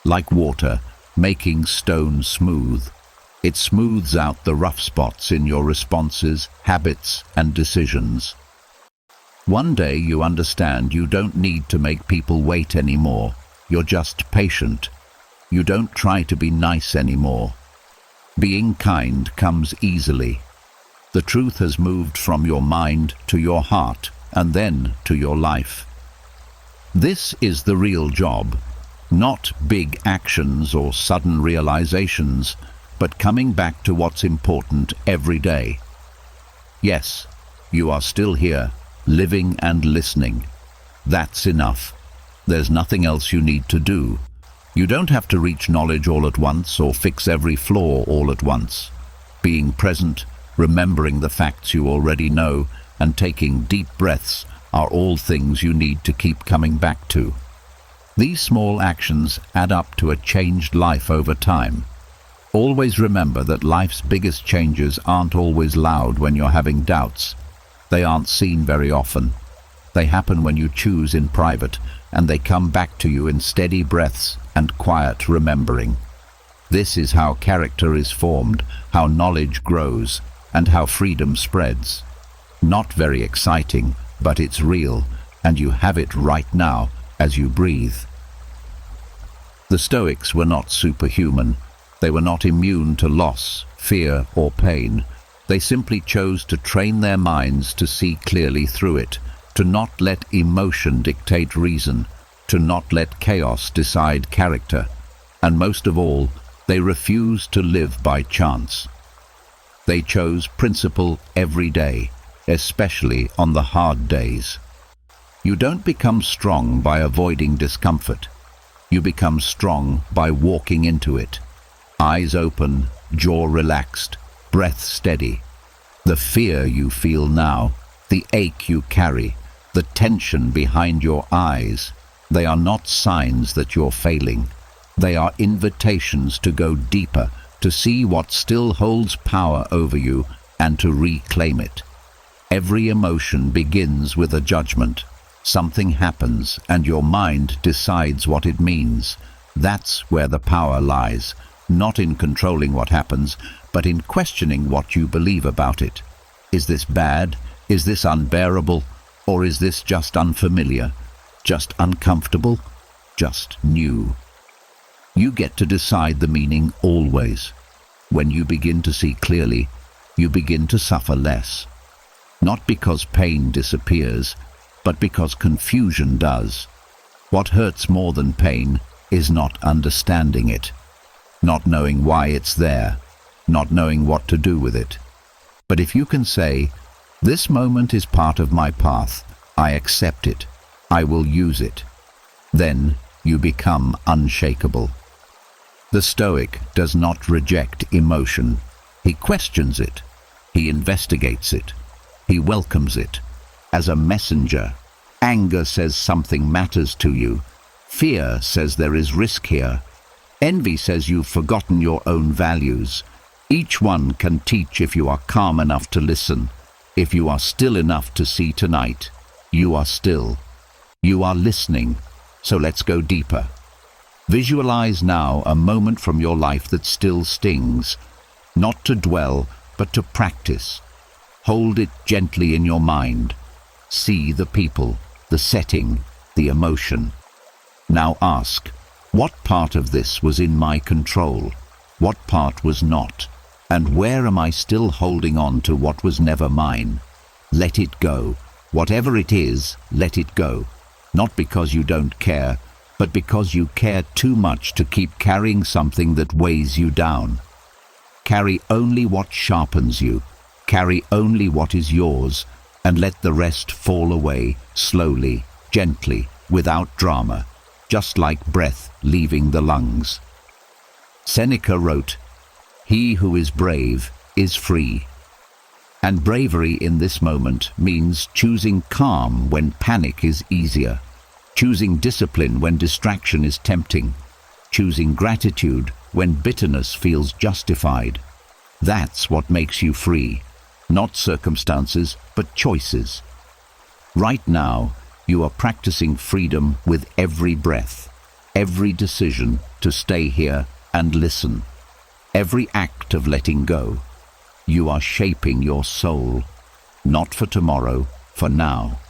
Like water, making stone smooth. It smooths out the rough spots in your responses, habits, and decisions. One day you understand you don't need to make people wait anymore. You're just patient. You don't try to be nice anymore. Being kind comes easily. The truth has moved from your mind to your heart, and then to your life. This is the real job. Not big actions or sudden realizations, but coming back to what's important every day. Yes, you are still here, living and listening. That's enough. There's nothing else you need to do. You don't have to reach knowledge all at once or fix every flaw all at once. Being present, remembering the facts you already know, and taking deep breaths are all things you need to keep coming back to. These small actions add up to a changed life over time. Always remember that life's biggest changes aren't always loud when you're having doubts. They aren't seen very often. They happen when you choose in private, and they come back to you in steady breaths and quiet remembering. This is how character is formed, how knowledge grows, and how freedom spreads. Not very exciting, but it's real, and you have it right now as you breathe. The Stoics were not superhuman. They were not immune to loss, fear, or pain. They simply chose to train their minds to see clearly through it, to not let emotion dictate reason, to not let chaos decide character, and most of all, they refused to live by chance. They chose principle every day, especially on the hard days. You don't become strong by avoiding discomfort. You become strong by walking into it. Eyes open, jaw relaxed, breath steady. The fear you feel now, the ache you carry, the tension behind your eyes, they are not signs that you're failing. They are invitations to go deeper, to see what still holds power over you, and to reclaim it. Every emotion begins with a judgment. Something happens, and your mind decides what it means. That's where the power lies, not in controlling what happens, but in questioning what you believe about it. Is this bad? Is this unbearable? Or is this just unfamiliar? Just uncomfortable? Just new? You get to decide the meaning always. When you begin to see clearly, you begin to suffer less. Not because pain disappears, but because confusion does. What hurts more than pain is not understanding it, not knowing why it's there, not knowing what to do with it. But if you can say, "This moment is part of my path, I accept it, I will use it," then you become unshakable. The Stoic does not reject emotion, he questions it. He investigates it. He welcomes it. As a messenger, anger says something matters to you. Fear says there is risk here. Envy says you've forgotten your own values. Each one can teach if you are calm enough to listen. If you are still enough to see tonight, you are still. You are listening. So let's go deeper. Visualize now a moment from your life that still stings. Not to dwell, but to practice. Hold it gently in your mind. See the people, the setting, the emotion. Now ask, what part of this was in my control? What part was not? And where am I still holding on to what was never mine? Let it go. Whatever it is, let it go. Not because you don't care, but because you care too much to keep carrying something that weighs you down. Carry only what sharpens you. Carry only what is yours, and let the rest fall away, slowly, gently, without drama, just like breath leaving the lungs. Seneca wrote, "He who is brave is free." And bravery in this moment means choosing calm when panic is easier, choosing discipline when distraction is tempting, choosing gratitude when bitterness feels justified. That's what makes you free, not circumstances, but choices. Right now, you are practicing freedom with every breath, every decision to stay here and listen, every act of letting go. You are shaping your soul, not for tomorrow, for now,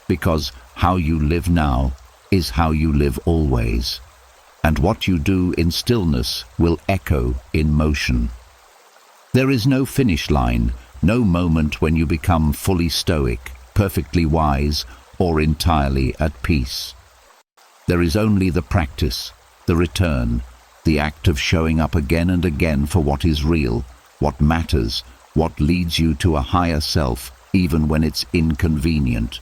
because how you live now is how you live always, and what you do in stillness will echo in motion. There is no finish line, no moment when you become fully stoic, perfectly wise, or entirely at peace. There is only the practice, the return, the act of showing up again and again for what is real, what matters, what leads you to a higher self, even when it's inconvenient.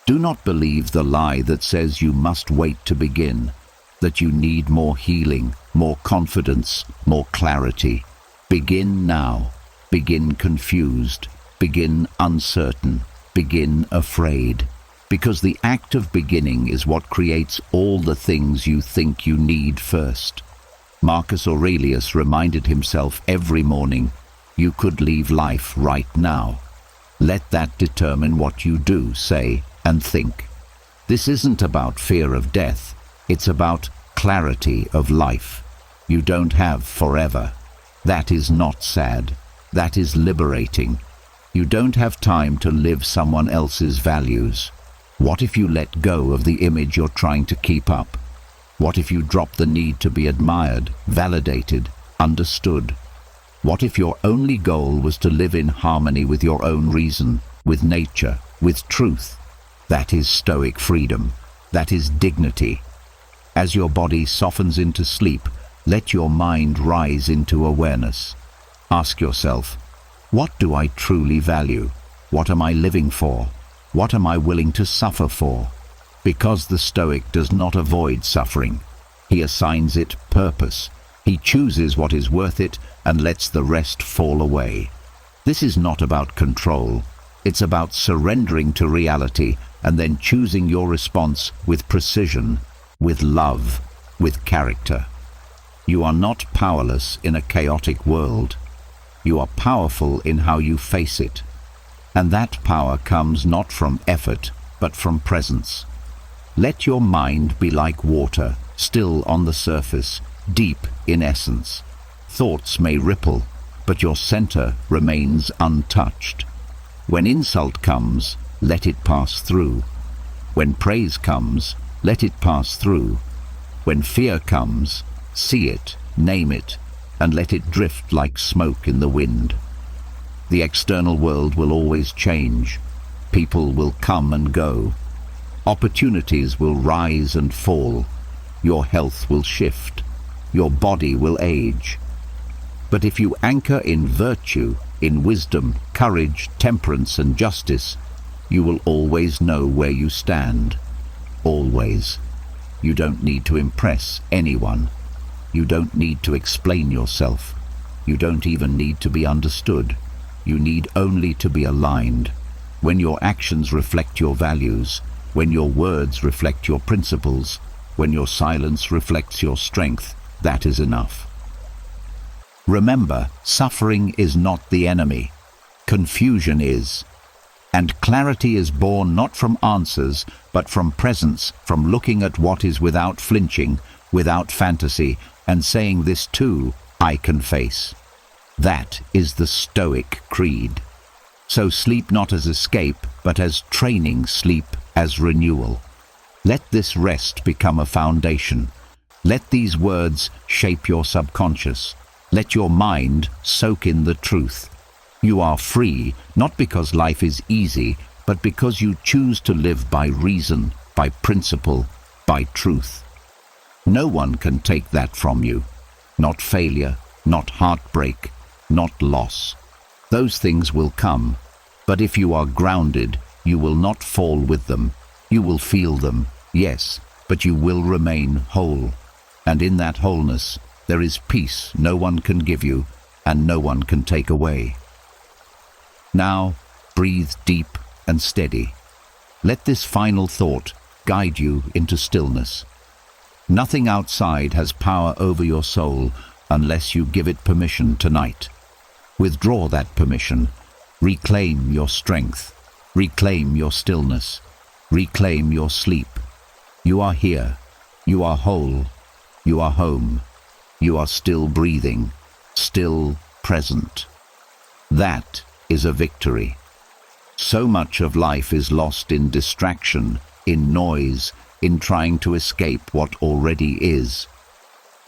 Do not believe the lie that says you must wait to begin, that you need more healing, more confidence, more clarity. Begin now. Begin confused. Begin uncertain. Begin afraid. Because the act of beginning is what creates all the things you think you need first. Marcus Aurelius reminded himself every morning, you could leave life right now. Let that determine what you do, say, and think. This isn't about fear of death. It's about clarity of life. You don't have forever. That is not sad. That is liberating. You don't have time to live someone else's values. What if you let go of the image you're trying to keep up? What if you drop the need to be admired, validated, understood? What if your only goal was to live in harmony with your own reason, with nature, with truth? That is stoic freedom. That is dignity. As your body softens into sleep, let your mind rise into awareness. Ask yourself, what do I truly value? What am I living for? What am I willing to suffer for? Because the Stoic does not avoid suffering. He assigns it purpose. He chooses what is worth it and lets the rest fall away. This is not about control. It's about surrendering to reality and then choosing your response with precision, with love, with character. You are not powerless in a chaotic world. You are powerful in how you face it. And that power comes not from effort, but from presence. Let your mind be like water, still on the surface, deep in essence. Thoughts may ripple, but your center remains untouched. When insult comes, let it pass through. When praise comes, let it pass through. When fear comes, see it, name it, and let it drift like smoke in the wind. The external world will always change. People will come and go. Opportunities will rise and fall. Your health will shift. Your body will age. But if you anchor in virtue, in wisdom, courage, temperance, and justice, you will always know where you stand. Always. You don't need to impress anyone. You don't need to explain yourself. You don't even need to be understood. You need only to be aligned. When your actions reflect your values, when your words reflect your principles, when your silence reflects your strength, that is enough. Remember, suffering is not the enemy. Confusion is. And clarity is born not from answers, but from presence, from looking at what is without flinching, without fantasy, and saying, this too I can face. That is the Stoic creed. So sleep not as escape, but as training, sleep as renewal. Let this rest become a foundation. Let these words shape your subconscious. Let your mind soak in the truth. You are free, not because life is easy, but because you choose to live by reason, by principle, by truth. No one can take that from you. Not failure, not heartbreak, not loss. Those things will come, but if you are grounded, you will not fall with them. You will feel them, yes, but you will remain whole. And in that wholeness, there is peace no one can give you and no one can take away. Now, breathe deep and steady. Let this final thought guide you into stillness. Nothing outside has power over your soul unless you give it permission tonight. Withdraw that permission. Reclaim your strength. Reclaim your stillness. Reclaim your sleep. You are here. You are whole. You are home. You are still breathing, still present. That is a victory. So much of life is lost in distraction, in noise, in trying to escape what already is.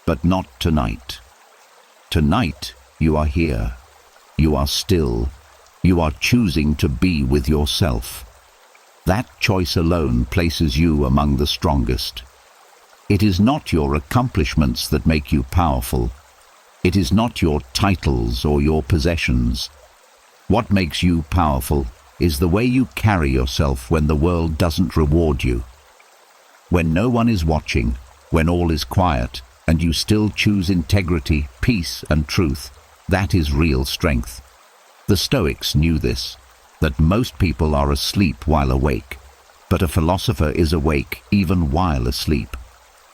But not tonight. Tonight, you are here. You are still. You are choosing to be with yourself. That choice alone places you among the strongest. It is not your accomplishments that make you powerful. It is not your titles or your possessions. What makes you powerful is the way you carry yourself when the world doesn't reward you. When no one is watching, when all is quiet, and you still choose integrity, peace, and truth, that is real strength. The Stoics knew this, that most people are asleep while awake, but a philosopher is awake even while asleep.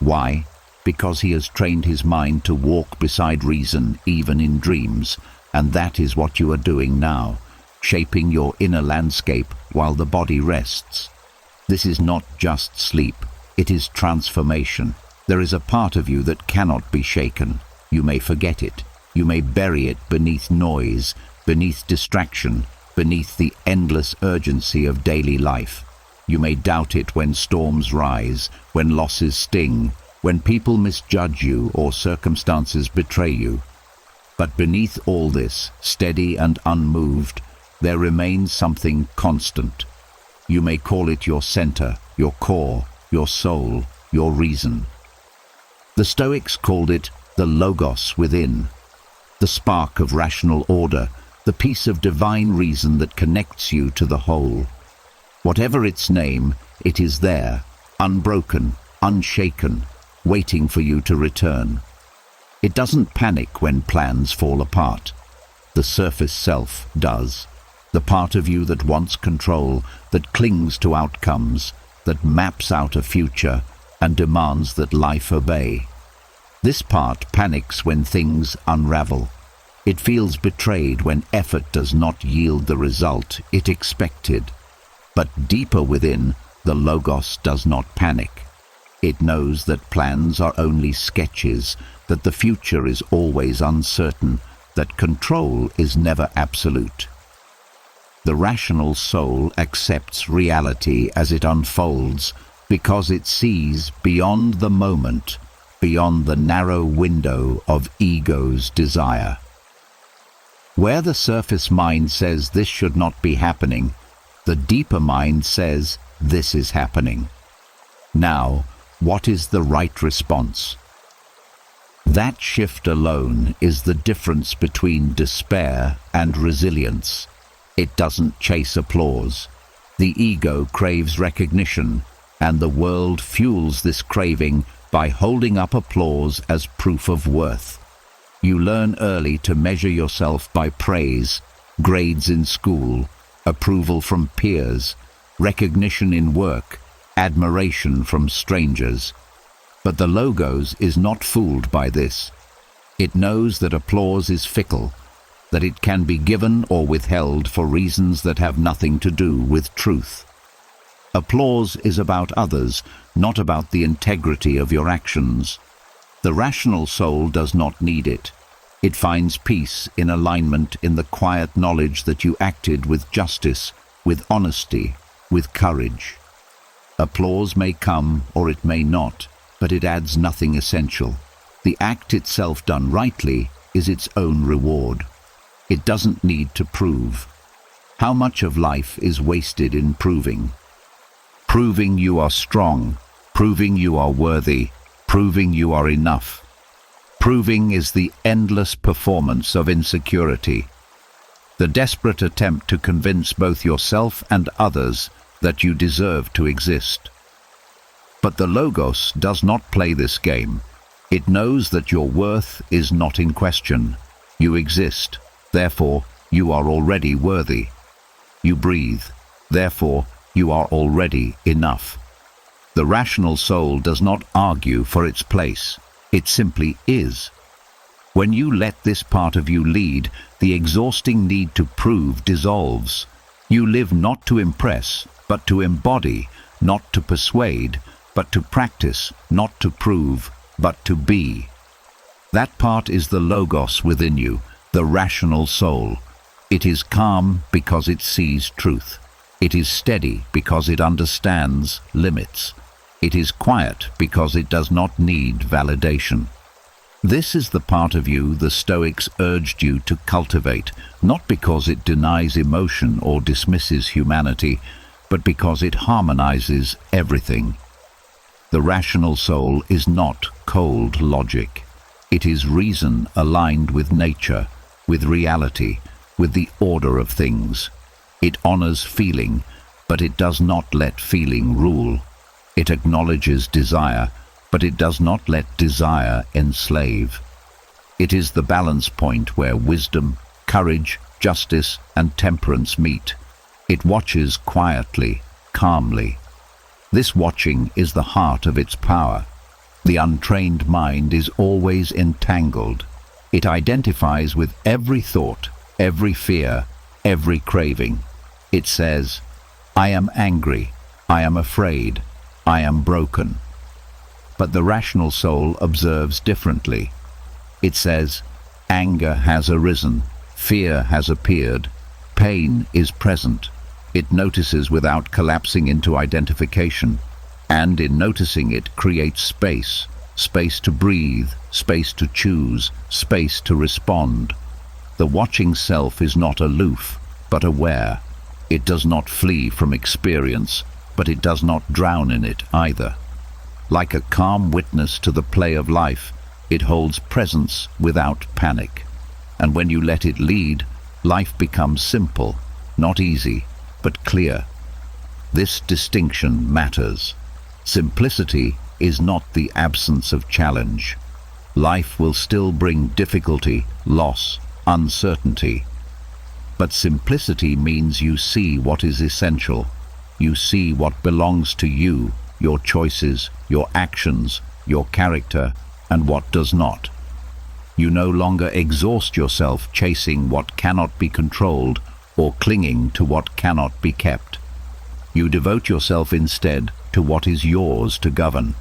Why? Because he has trained his mind to walk beside reason even in dreams, and that is what you are doing now, shaping your inner landscape while the body rests. This is not just sleep, it is transformation. There is a part of you that cannot be shaken. You may forget it. You may bury it beneath noise, beneath distraction, beneath the endless urgency of daily life. You may doubt it when storms rise, when losses sting, when people misjudge you or circumstances betray you. But beneath all this, steady and unmoved, there remains something constant. You may call it your center, your core, your soul, your reason. The Stoics called it the logos within, the spark of rational order, the piece of divine reason that connects you to the whole. Whatever its name, it is there, unbroken, unshaken, waiting for you to return. It doesn't panic when plans fall apart. The surface self does. The part of you that wants control, that clings to outcomes, that maps out a future and demands that life obey. This part panics when things unravel. It feels betrayed when effort does not yield the result it expected. But deeper within, the logos does not panic. It knows that plans are only sketches, that the future is always uncertain, that control is never absolute. The rational soul accepts reality as it unfolds because it sees beyond the moment, beyond the narrow window of ego's desire. Where the surface mind says this should not be happening, the deeper mind says this is happening. Now, what is the right response? That shift alone is the difference between despair and resilience. It doesn't chase applause. The ego craves recognition, and the world fuels this craving by holding up applause as proof of worth. You learn early to measure yourself by praise, grades in school, approval from peers, recognition in work, admiration from strangers. But the Logos is not fooled by this. It knows that applause is fickle, that it can be given or withheld for reasons that have nothing to do with truth. Applause is about others, not about the integrity of your actions. The rational soul does not need it. It finds peace in alignment in the quiet knowledge that you acted with justice, with honesty, with courage. Applause may come or it may not, but it adds nothing essential. The act itself done rightly is its own reward. It doesn't need to prove. How much of life is wasted in proving? Proving you are strong, proving you are worthy, proving you are enough. Proving is the endless performance of insecurity, the desperate attempt to convince both yourself and others that you deserve to exist. But the Logos does not play this game. It knows that your worth is not in question. You exist, therefore you are already worthy. You breathe, therefore you are already enough. The rational soul does not argue for its place. It simply is. When you let this part of you lead, the exhausting need to prove dissolves. You live not to impress, but to embody, not to persuade, but to practice, not to prove, but to be. That part is the Logos within you, the rational soul. It is calm because it sees truth. It is steady because it understands limits. It is quiet because it does not need validation. This is the part of you the Stoics urged you to cultivate, not because it denies emotion or dismisses humanity, but because it harmonizes everything. The rational soul is not cold logic. It is reason aligned with nature, with reality, with the order of things. It honors feeling, but it does not let feeling rule. It acknowledges desire, but it does not let desire enslave. It is the balance point where wisdom, courage, justice, and temperance meet. It watches quietly, calmly. This watching is the heart of its power. The untrained mind is always entangled. It identifies with every thought, every fear, every craving. It says, I am angry, I am afraid, I am broken. But the rational soul observes differently. It says, anger has arisen, fear has appeared, pain is present. It notices without collapsing into identification, and in noticing it creates space, space to breathe, space to choose, space to respond. The watching self is not aloof, but aware. It does not flee from experience, but it does not drown in it either. Like a calm witness to the play of life, it holds presence without panic. And when you let it lead, life becomes simple, not easy, but clear. This distinction matters. Simplicity is not the absence of challenge. Life will still bring difficulty, loss, uncertainty. But simplicity means you see what is essential. You see what belongs to you, your choices, your actions, your character, and what does not. You no longer exhaust yourself chasing what cannot be controlled or clinging to what cannot be kept. You devote yourself instead to what is yours to govern.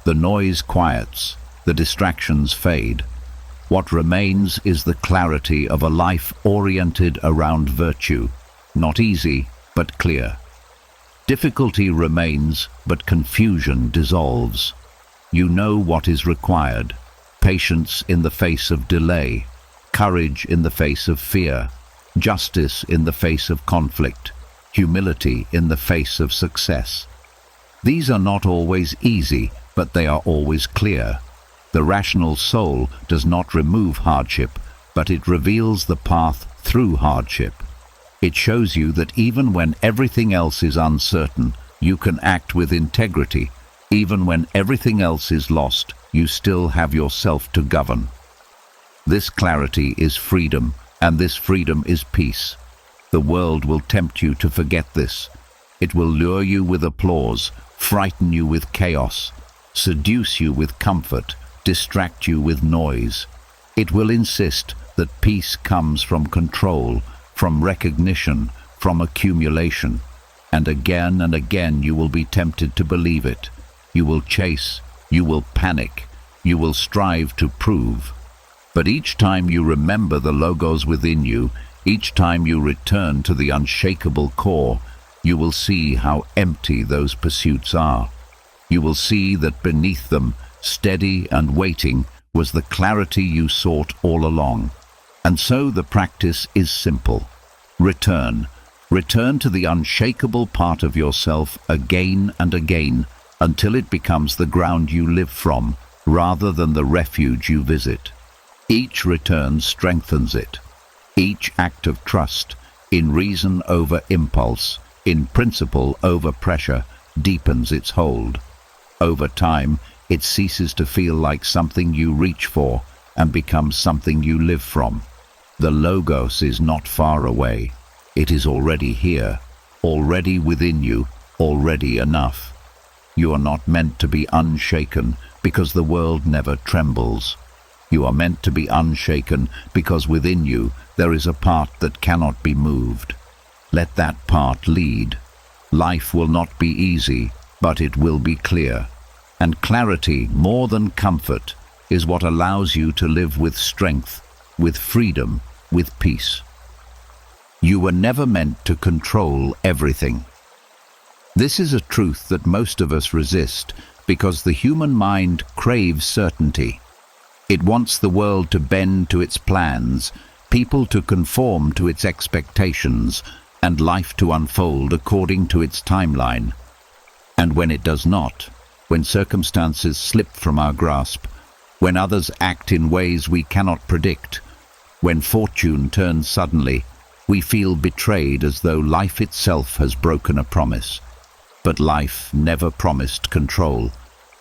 The noise quiets, the distractions fade. What remains is the clarity of a life oriented around virtue, not easy, but clear. Difficulty remains, but confusion dissolves. You know what is required: patience in the face of delay, courage in the face of fear, justice in the face of conflict, humility in the face of success. These are not always easy, but they are always clear. The rational soul does not remove hardship, but it reveals the path through hardship. It shows you that even when everything else is uncertain, you can act with integrity. Even when everything else is lost, you still have yourself to govern. This clarity is freedom, And this freedom is peace. The world will tempt you to forget this. It will lure you with applause, frighten you with chaos, seduce you with comfort, distract you with noise. It will insist that peace comes from control, from recognition, from accumulation. And again you will be tempted to believe it. You will chase, you will panic, you will strive to prove. But each time you remember the logos within you, each time you return to the unshakable core, you will see how empty those pursuits are. You will see that beneath them, steady and waiting, was the clarity you sought all along. And so the practice is simple. Return. Return to the unshakable part of yourself again and again until it becomes the ground you live from, rather than the refuge you visit. Each return strengthens it. Each act of trust, in reason over impulse, in principle over pressure, deepens its hold. Over time, it ceases to feel like something you reach for and becomes something you live from. The logos is not far away. It is already here, already within you, already enough. You are not meant to be unshaken because the world never trembles. You are meant to be unshaken because within you there is a part that cannot be moved. Let that part lead. Life will not be easy, but it will be clear. And clarity, more than comfort, is what allows you to live with strength, with freedom, with peace. You were never meant to control everything. This is a truth that most of us resist because the human mind craves certainty. It wants the world to bend to its plans, people to conform to its expectations, and life to unfold according to its timeline. And when it does not, when circumstances slip from our grasp, when others act in ways we cannot predict, when fortune turns suddenly, we feel betrayed as though life itself has broken a promise. But life never promised control.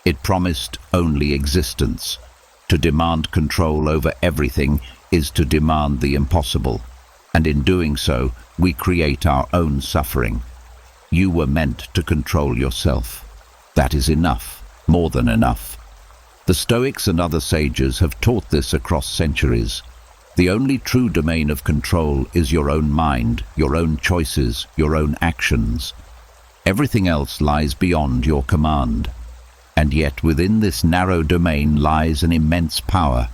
It promised only existence. To demand control over everything is to demand the impossible, and in doing so, we create our own suffering. You were meant to control yourself. That is enough, more than enough. The Stoics and other sages have taught this across centuries. The only true domain of control is your own mind, your own choices, your own actions. Everything else lies beyond your command. And yet within this narrow domain lies an immense power.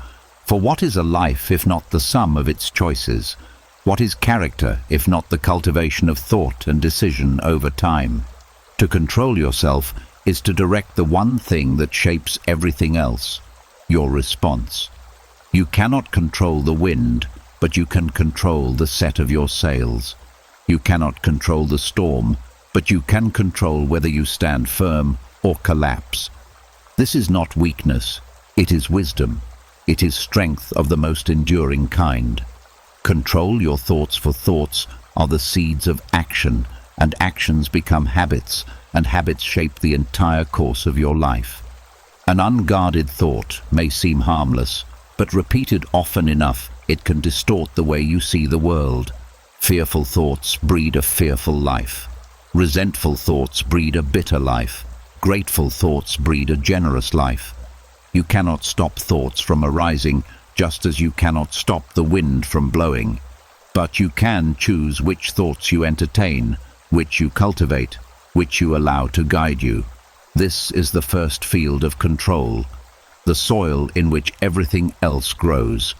For what is a life if not the sum of its choices? What is character if not the cultivation of thought and decision over time? To control yourself is to direct the one thing that shapes everything else, your response. You cannot control the wind, but you can control the set of your sails. You cannot control the storm, but you can control whether you stand firm or collapse. This is not weakness, it is wisdom. It is strength of the most enduring kind. Control your thoughts, for thoughts are the seeds of action, and actions become habits, and habits shape the entire course of your life. An unguarded thought may seem harmless, but repeated often enough, it can distort the way you see the world. Fearful thoughts breed a fearful life. Resentful thoughts breed a bitter life. Grateful thoughts breed a generous life. You cannot stop thoughts from arising, just as you cannot stop the wind from blowing. But you can choose which thoughts you entertain, which you cultivate, which you allow to guide you. This is the first field of control, the soil in which everything else grows.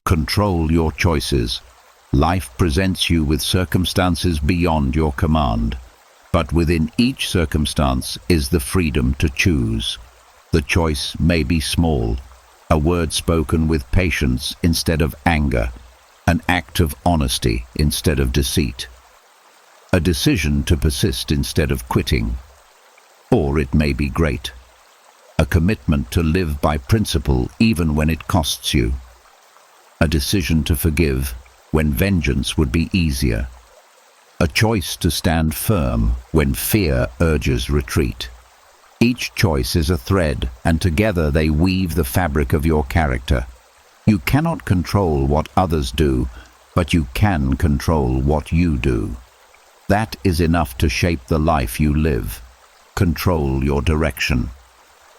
Control your choices. Life presents you with circumstances beyond your command, but within each circumstance is the freedom to choose. The choice may be small, a word spoken with patience instead of anger, an act of honesty instead of deceit, a decision to persist instead of quitting. Or it may be great, a commitment to live by principle even when it costs you, a decision to forgive when vengeance would be easier, a choice to stand firm when fear urges retreat. Each choice is a thread, and together they weave the fabric of your character. You cannot control what others do, but you can control what you do. That is enough to shape the life you live. Control your direction.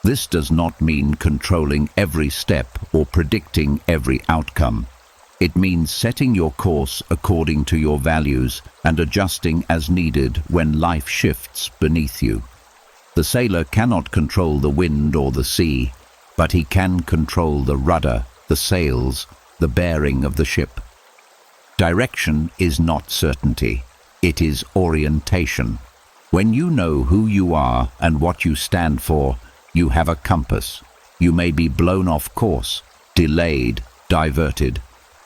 This does not mean controlling every step or predicting every outcome. It means setting your course according to your values and adjusting as needed when life shifts beneath you. The sailor cannot control the wind or the sea, but he can control the rudder, the sails, the bearing of the ship. Direction is not certainty. It is orientation. When you know who you are and what you stand for, you have a compass. You may be blown off course, delayed, diverted,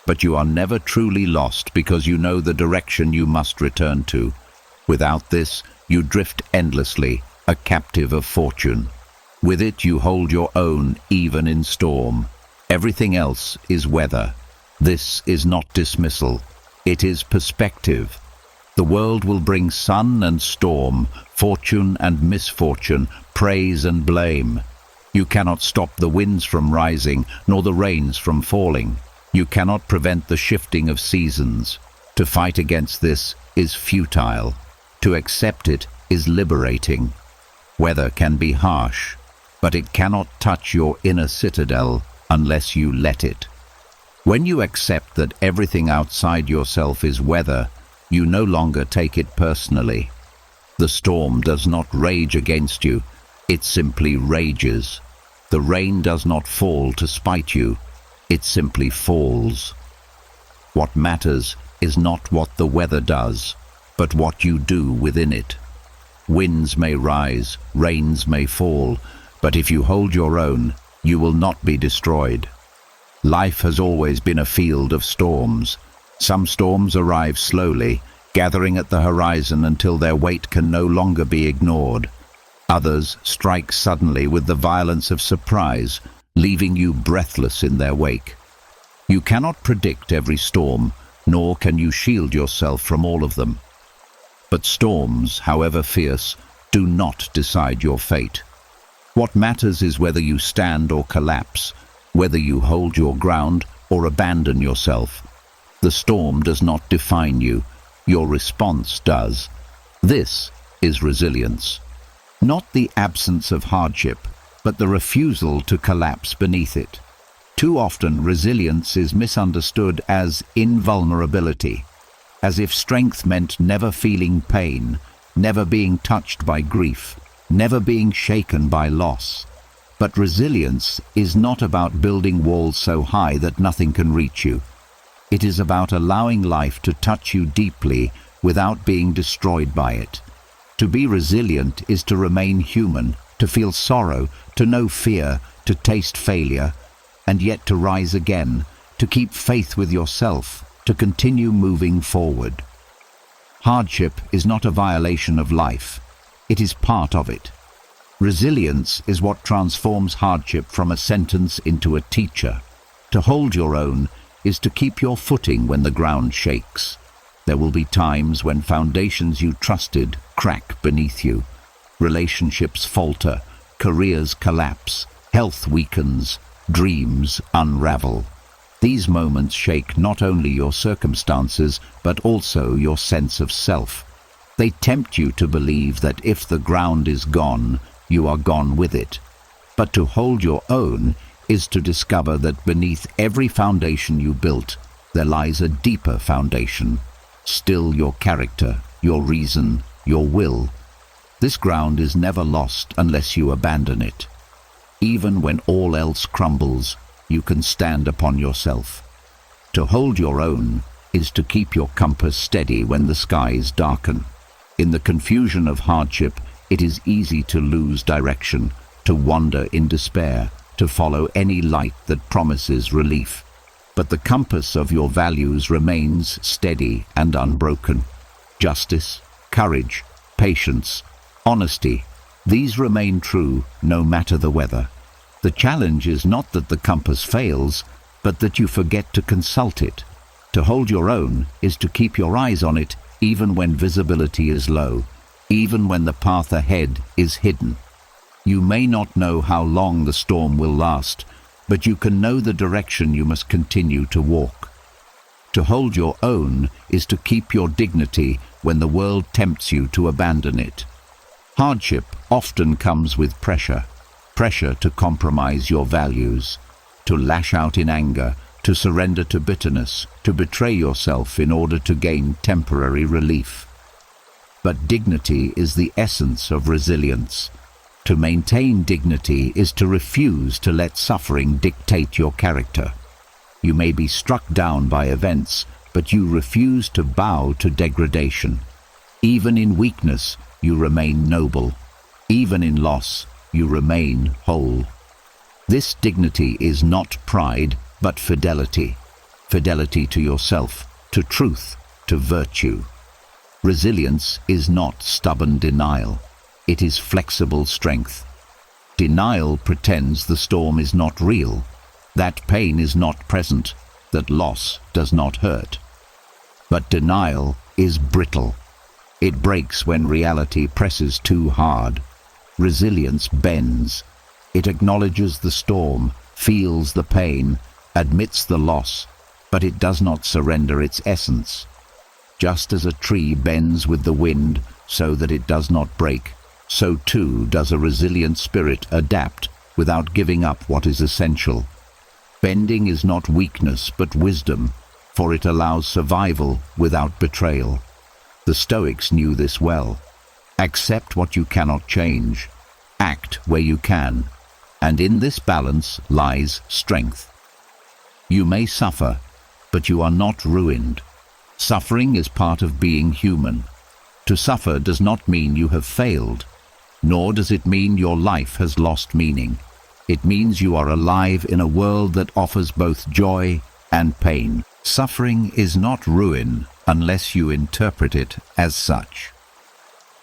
but you are never truly lost because you know the direction you must return to. Without this, you drift endlessly, a captive of fortune. With it, you hold your own even in storm. Everything else is weather. This is not dismissal. It is perspective. The world will bring sun and storm, fortune and misfortune, praise and blame. You cannot stop the winds from rising, nor the rains from falling. You cannot prevent the shifting of seasons. To fight against this is futile. To accept it is liberating. Weather can be harsh, but it cannot touch your inner citadel unless you let it. When you accept that everything outside yourself is weather, you no longer take it personally. The storm does not rage against you, it simply rages. The rain does not fall to spite you, it simply falls. What matters is not what the weather does, but what you do within it. Winds may rise, rains may fall, but if you hold your own, you will not be destroyed. Life has always been a field of storms. Some storms arrive slowly, gathering at the horizon until their weight can no longer be ignored. Others strike suddenly with the violence of surprise, leaving you breathless in their wake. You cannot predict every storm, nor can you shield yourself from all of them. But storms, however fierce, do not decide your fate. What matters is whether you stand or collapse, whether you hold your ground or abandon yourself. The storm does not define you, your response does. This is resilience. Not the absence of hardship, but the refusal to collapse beneath it. Too often, resilience is misunderstood as invulnerability, as if strength meant never feeling pain, never being touched by grief, never being shaken by loss. But resilience is not about building walls so high that nothing can reach you. It is about allowing life to touch you deeply without being destroyed by it. To be resilient is to remain human, to feel sorrow, to know fear, to taste failure, and yet to rise again, to keep faith with yourself, to continue moving forward. Hardship is not a violation of life. It is part of it. Resilience is what transforms hardship from a sentence into a teacher. To hold your own is to keep your footing when the ground shakes. There will be times when foundations you trusted crack beneath you. Relationships falter, careers collapse, health weakens, dreams unravel. These moments shake not only your circumstances, but also your sense of self. They tempt you to believe that if the ground is gone, you are gone with it. But to hold your own is to discover that beneath every foundation you built, there lies a deeper foundation. Still your character, your reason, your will. This ground is never lost unless you abandon it. Even when all else crumbles, you can stand upon yourself. To hold your own is to keep your compass steady when the skies darken. In the confusion of hardship, it is easy to lose direction, to wander in despair, to follow any light that promises relief. But the compass of your values remains steady and unbroken. Justice, courage, patience, honesty, these remain true no matter the weather. The challenge is not that the compass fails, but that you forget to consult it. To hold your own is to keep your eyes on it even when visibility is low, even when the path ahead is hidden. You may not know how long the storm will last, but you can know the direction you must continue to walk. To hold your own is to keep your dignity when the world tempts you to abandon it. Hardship often comes with pressure. Pressure to compromise your values, to lash out in anger, to surrender to bitterness, to betray yourself in order to gain temporary relief. But dignity is the essence of resilience. To maintain dignity is to refuse to let suffering dictate your character. You may be struck down by events, but you refuse to bow to degradation. Even in weakness, you remain noble. Even in loss, you remain whole. This dignity is not pride, but fidelity. Fidelity to yourself, to truth, to virtue. Resilience is not stubborn denial. It is flexible strength. Denial pretends the storm is not real, that pain is not present, that loss does not hurt. But denial is brittle. It breaks when reality presses too hard. Resilience bends. It acknowledges the storm, feels the pain, admits the loss, but it does not surrender its essence. Just as a tree bends with the wind so that it does not break, so too does a resilient spirit adapt without giving up what is essential. Bending is not weakness but wisdom, for it allows survival without betrayal. The Stoics knew this well. Accept what you cannot change. Act where you can. And in this balance lies strength. You may suffer, but you are not ruined. Suffering is part of being human. To suffer does not mean you have failed, nor does it mean your life has lost meaning. It means you are alive in a world that offers both joy and pain. Suffering is not ruin unless you interpret it as such.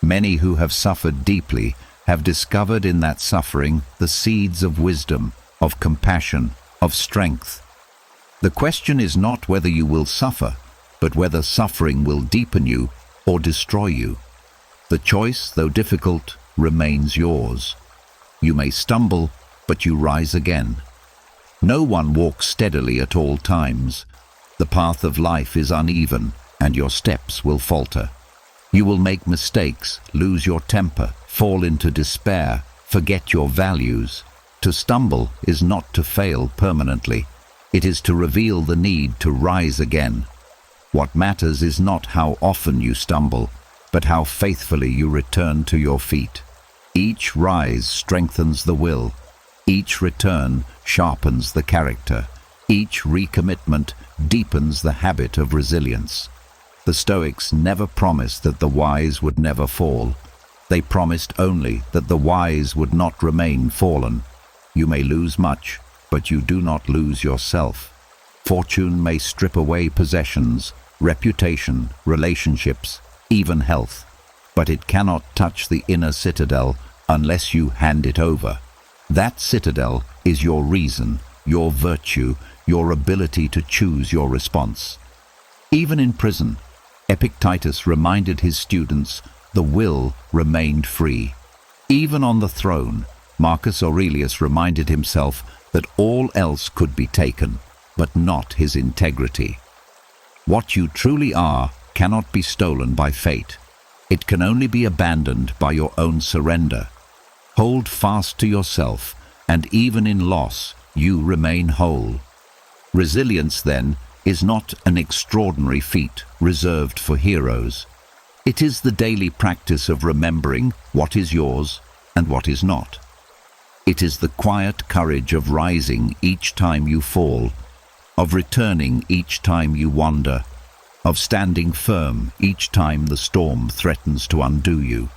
Many who have suffered deeply have discovered in that suffering the seeds of wisdom, of compassion, of strength. The question is not whether you will suffer, but whether suffering will deepen you or destroy you. The choice, though difficult, remains yours. You may stumble, but you rise again. No one walks steadily at all times. The path of life is uneven, and your steps will falter. You will make mistakes, lose your temper, fall into despair, forget your values. To stumble is not to fail permanently. It is to reveal the need to rise again. What matters is not how often you stumble, but how faithfully you return to your feet. Each rise strengthens the will. Each return sharpens the character. Each recommitment deepens the habit of resilience. The Stoics never promised that the wise would never fall. They promised only that the wise would not remain fallen. You may lose much, but you do not lose yourself. Fortune may strip away possessions, reputation, relationships, even health, but it cannot touch the inner citadel unless you hand it over. That citadel is your reason, your virtue, your ability to choose your response. Even in prison, Epictetus reminded his students the will remained free. Even on the throne, Marcus Aurelius reminded himself that all else could be taken, but not his integrity. What you truly are cannot be stolen by fate. It can only be abandoned by your own surrender. Hold fast to yourself, and even in loss, you remain whole. Resilience, then, is not an extraordinary feat reserved for heroes. It is the daily practice of remembering what is yours and what is not. It is the quiet courage of rising each time you fall, of returning each time you wander, of standing firm each time the storm threatens to undo you.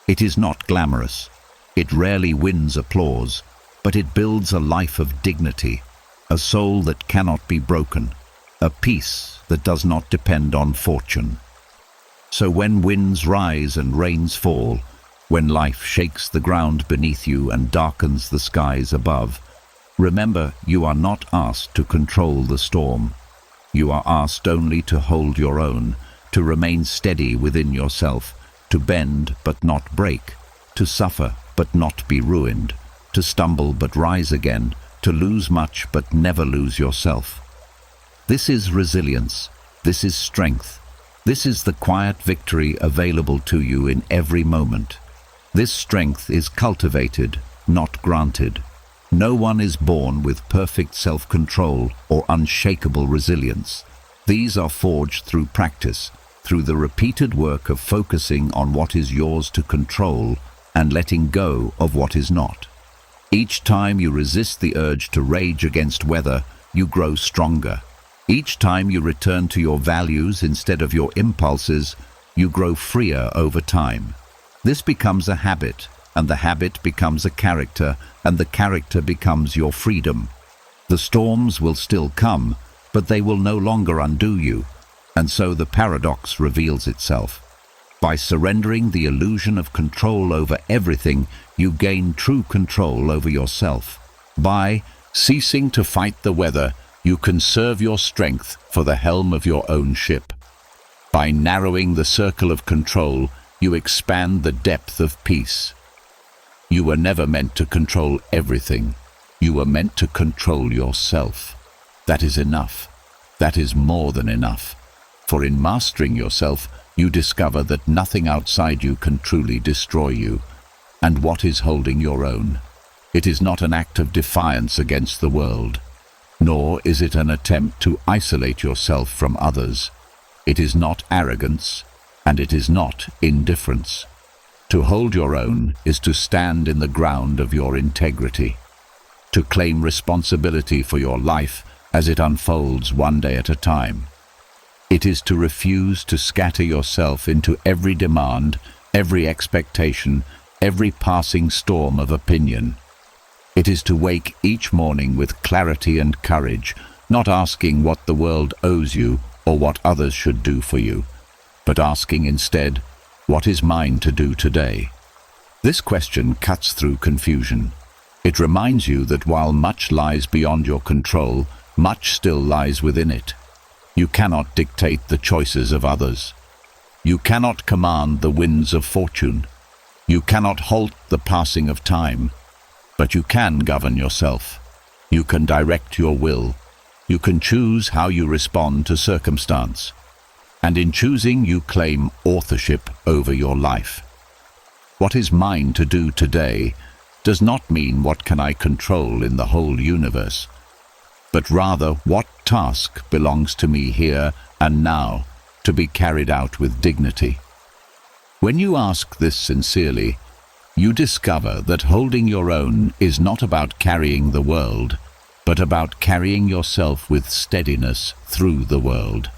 It is not glamorous. It rarely wins applause, but it builds a life of dignity, a soul that cannot be broken, a peace that does not depend on fortune. So when winds rise and rains fall, when life shakes the ground beneath you and darkens the skies above, remember you are not asked to control the storm. You are asked only to hold your own, to remain steady within yourself, to bend but not break, to suffer but not be ruined, to stumble but rise again, to lose much but never lose yourself. This is resilience. This is strength. This is the quiet victory available to you in every moment. This strength is cultivated, not granted. No one is born with perfect self-control or unshakable resilience. These are forged through practice, through the repeated work of focusing on what is yours to control and letting go of what is not. Each time you resist the urge to rage against weather, you grow stronger. Each time you return to your values instead of your impulses, you grow freer over time. This becomes a habit, and the habit becomes a character, and the character becomes your freedom. The storms will still come, but they will no longer undo you, and so the paradox reveals itself. By surrendering the illusion of control over everything, you gain true control over yourself. By ceasing to fight the weather, you conserve your strength for the helm of your own ship. By narrowing the circle of control, you expand the depth of peace. You were never meant to control everything. You were meant to control yourself. That is enough. That is more than enough. For in mastering yourself, you discover that nothing outside you can truly destroy you. And what is holding your own? It is not an act of defiance against the world, nor is it an attempt to isolate yourself from others. It is not arrogance, and it is not indifference. To hold your own is to stand in the ground of your integrity, to claim responsibility for your life as it unfolds one day at a time. It is to refuse to scatter yourself into every demand, every expectation, every passing storm of opinion. It is to wake each morning with clarity and courage, not asking what the world owes you or what others should do for you, but asking instead, what is mine to do today? This question cuts through confusion. It reminds you that while much lies beyond your control, much still lies within it. You cannot dictate the choices of others. You cannot command the winds of fortune. You cannot halt the passing of time. But you can govern yourself. You can direct your will. You can choose how you respond to circumstance. And in choosing, you claim authorship over your life. What is mine to do today does not mean what can I control in the whole universe, but rather what task belongs to me here and now to be carried out with dignity. When you ask this sincerely, you discover that holding your own is not about carrying the world, but about carrying yourself with steadiness through the world.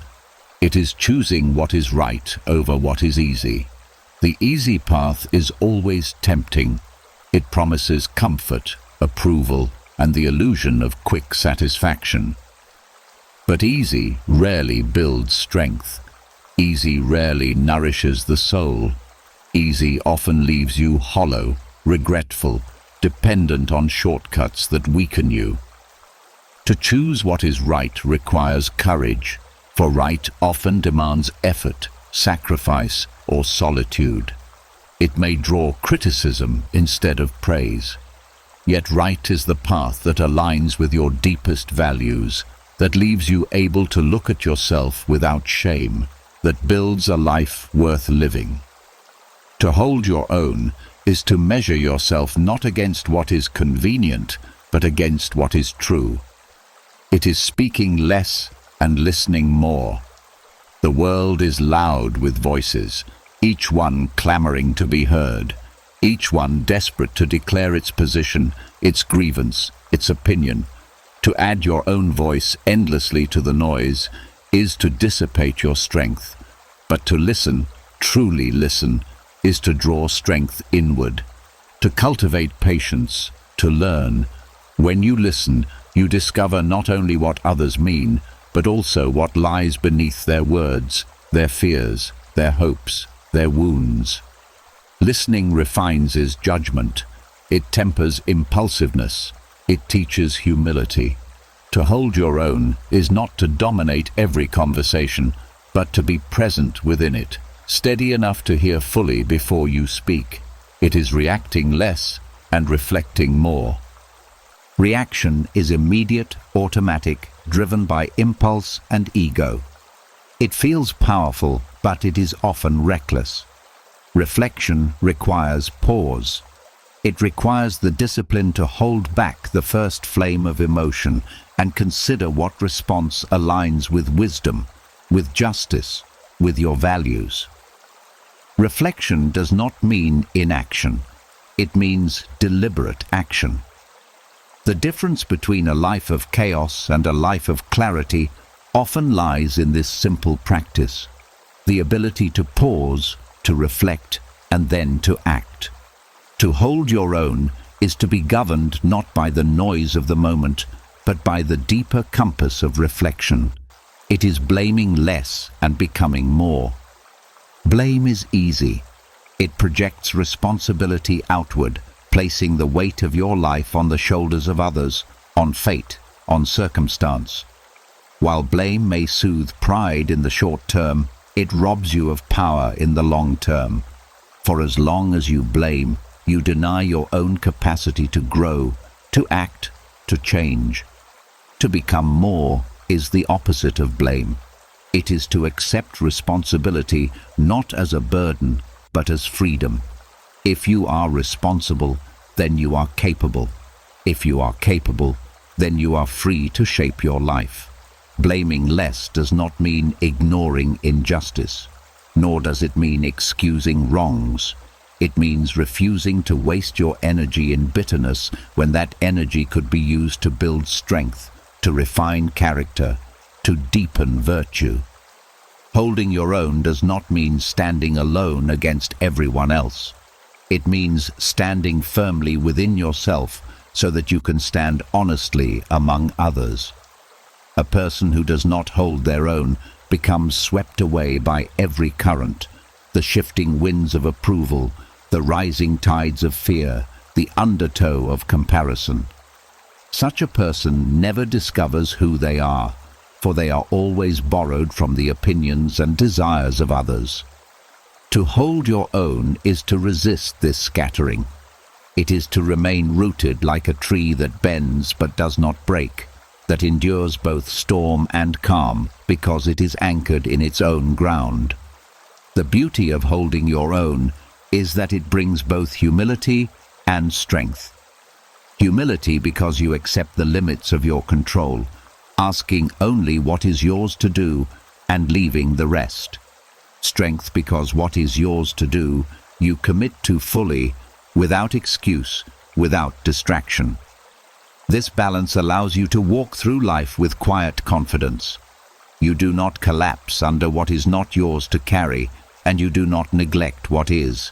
It is choosing what is right over what is easy. The easy path is always tempting. It promises comfort, approval, and the illusion of quick satisfaction. But easy rarely builds strength. Easy rarely nourishes the soul. Easy often leaves you hollow, regretful, dependent on shortcuts that weaken you. To choose what is right requires courage, for right often demands effort, sacrifice, or solitude. It may draw criticism instead of praise. Yet right is the path that aligns with your deepest values, that leaves you able to look at yourself without shame, that builds a life worth living. To hold your own is to measure yourself not against what is convenient, but against what is true. It is speaking less and listening more. The world is loud with voices, each one clamoring to be heard, each one desperate to declare its position, its grievance, its opinion. To add your own voice endlessly to the noise is to dissipate your strength, but to listen, truly listen, is to draw strength inward, to cultivate patience, to learn. When you listen, you discover not only what others mean, but also what lies beneath their words, their fears, their hopes, their wounds. Listening refines judgment. It tempers impulsiveness. It teaches humility. To hold your own is not to dominate every conversation, but to be present within it, steady enough to hear fully before you speak. It is reacting less and reflecting more. Reaction is immediate, automatic, driven by impulse and ego. It feels powerful, but it is often reckless. Reflection requires pause. It requires the discipline to hold back the first flame of emotion and consider what response aligns with wisdom, with justice, with your values. Reflection does not mean inaction. It means deliberate action. The difference between a life of chaos and a life of clarity often lies in this simple practice: the ability to pause, to reflect, and then to act. To hold your own is to be governed not by the noise of the moment, but by the deeper compass of reflection. It is blaming less and becoming more. Blame is easy. It projects responsibility outward, placing the weight of your life on the shoulders of others, on fate, on circumstance. While blame may soothe pride in the short term, it robs you of power in the long term. For as long as you blame, you deny your own capacity to grow, to act, to change. To become more is the opposite of blame. It is to accept responsibility not as a burden, but as freedom. If you are responsible, then you are capable. If you are capable, then you are free to shape your life. Blaming less does not mean ignoring injustice, nor does it mean excusing wrongs. It means refusing to waste your energy in bitterness when that energy could be used to build strength, to refine character, to deepen virtue. Holding your own does not mean standing alone against everyone else. It means standing firmly within yourself so that you can stand honestly among others. A person who does not hold their own becomes swept away by every current, the shifting winds of approval, the rising tides of fear, the undertow of comparison. Such a person never discovers who they are, for they are always borrowed from the opinions and desires of others. To hold your own is to resist this scattering. It is to remain rooted like a tree that bends but does not break, that endures both storm and calm because it is anchored in its own ground. The beauty of holding your own is that it brings both humility and strength. Humility because you accept the limits of your control, asking only what is yours to do and leaving the rest. Strength because what is yours to do, you commit to fully, without excuse, without distraction. This balance allows you to walk through life with quiet confidence. You do not collapse under what is not yours to carry, and you do not neglect what is.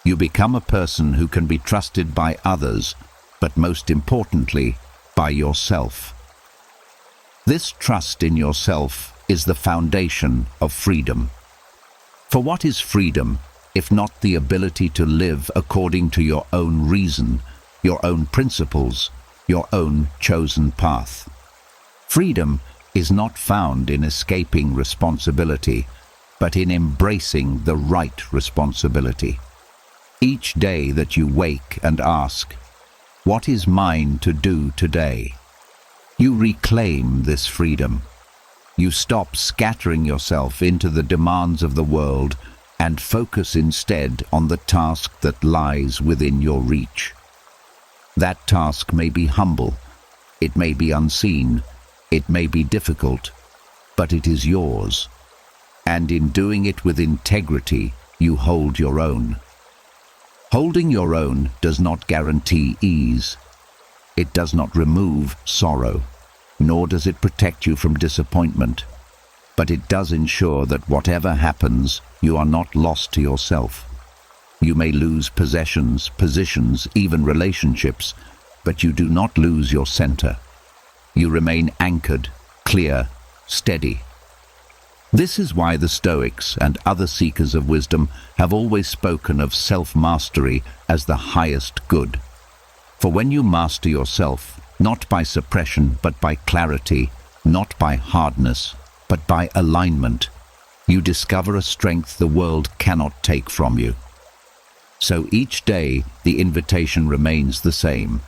You become a person who can be trusted by others, but most importantly, by yourself. This trust in yourself is the foundation of freedom. For what is freedom, if not the ability to live according to your own reason, your own principles, your own chosen path? Freedom is not found in escaping responsibility, but in embracing the right responsibility. Each day that you wake and ask, "What is mine to do today?" you reclaim this freedom. You stop scattering yourself into the demands of the world and focus instead on the task that lies within your reach. That task may be humble, it may be unseen, it may be difficult, but it is yours. And in doing it with integrity, you hold your own. Holding your own does not guarantee ease. It does not remove sorrow, nor does it protect you from disappointment. But it does ensure that whatever happens, you are not lost to yourself. You may lose possessions, positions, even relationships, but you do not lose your center. You remain anchored, clear, steady. This is why the Stoics and other seekers of wisdom have always spoken of self-mastery as the highest good. For when you master yourself, not by suppression but by clarity, not by hardness but by alignment, you discover a strength the world cannot take from you. So each day the invitation remains the same.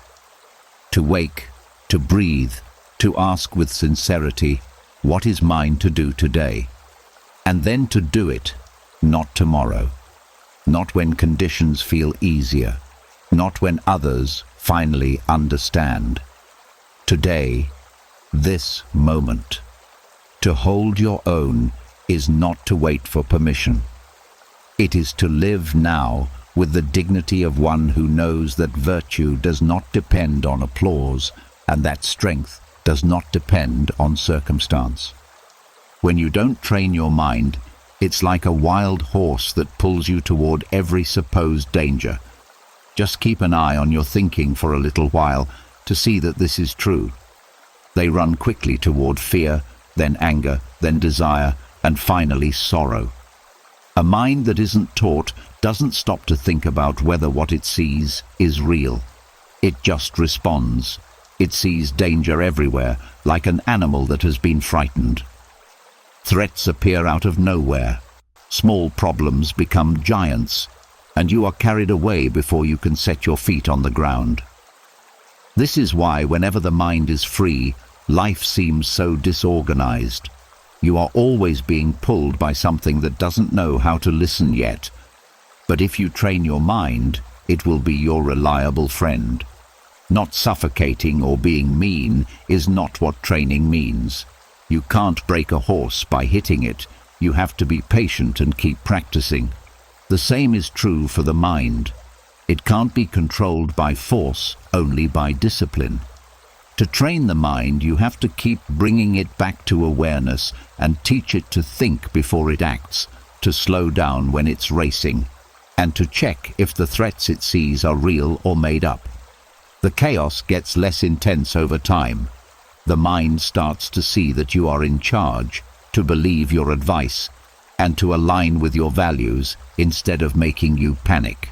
To wake, to breathe, to ask with sincerity, what is mine to do today? And then to do it, not tomorrow. Not when conditions feel easier. Not when others finally understand. Today, this moment. To hold your own is not to wait for permission. It is to live now with the dignity of one who knows that virtue does not depend on applause and that strength does not depend on circumstance. When you don't train your mind, it's like a wild horse that pulls you toward every supposed danger. Just keep an eye on your thinking for a little while to see that this is true. They run quickly toward fear, then anger, then desire, and finally sorrow. A mind that isn't taught doesn't stop to think about whether what it sees is real. It just responds. It sees danger everywhere, like an animal that has been frightened. Threats appear out of nowhere. Small problems become giants, and you are carried away before you can set your feet on the ground. This is why whenever the mind is free, life seems so disorganized. You are always being pulled by something that doesn't know how to listen yet. But if you train your mind, it will be your reliable friend. Not suffocating or being mean is not what training means. You can't break a horse by hitting it. You have to be patient and keep practicing. The same is true for the mind. It can't be controlled by force, only by discipline. To train the mind, you have to keep bringing it back to awareness and teach it to think before it acts, to slow down when it's racing, and to check if the threats it sees are real or made up. The chaos gets less intense over time. The mind starts to see that you are in charge, to believe your advice, and to align with your values instead of making you panic.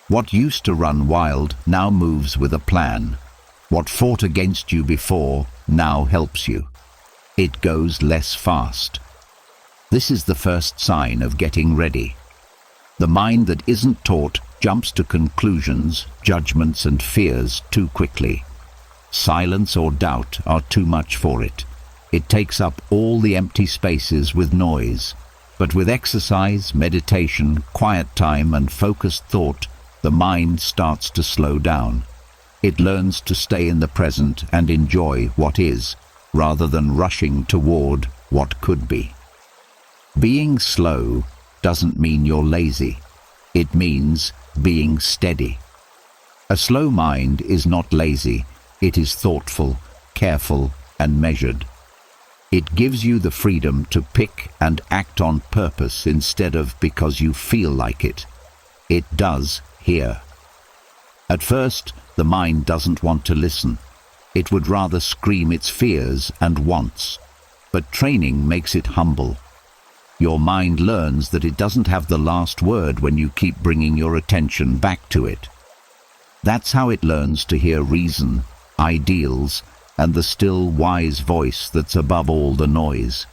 What used to run wild now moves with a plan. What fought against you before now helps you. It goes less fast. This is the first sign of getting ready. The mind that isn't taught jumps to conclusions, judgments, and fears too quickly. Silence or doubt are too much for it. It takes up all the empty spaces with noise. But with exercise, meditation, quiet time, and focused thought, the mind starts to slow down. It learns to stay in the present and enjoy what is, rather than rushing toward what could be. Being slow doesn't mean you're lazy. It means being steady. A slow mind is not lazy. It is thoughtful, careful, and measured. It gives you the freedom to pick and act on purpose instead of because you feel like it. It does here. At first, the mind doesn't want to listen. It would rather scream its fears and wants. But training makes it humble. Your mind learns that it doesn't have the last word when you keep bringing your attention back to it. That's how it learns to hear reason, ideals, and the still wise voice that's above all the noise.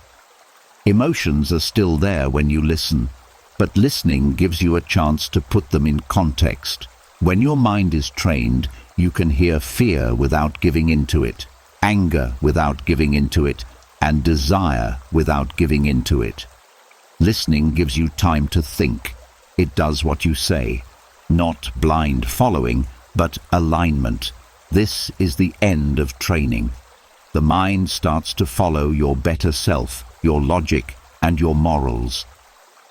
Emotions are still there when you listen, but listening gives you a chance to put them in context. When your mind is trained, you can hear fear without giving into it, anger without giving into it, and desire without giving into it. Listening gives you time to think. It does what you say. Not blind following, but alignment. This is the end of training. The mind starts to follow your better self, your logic, and your morals.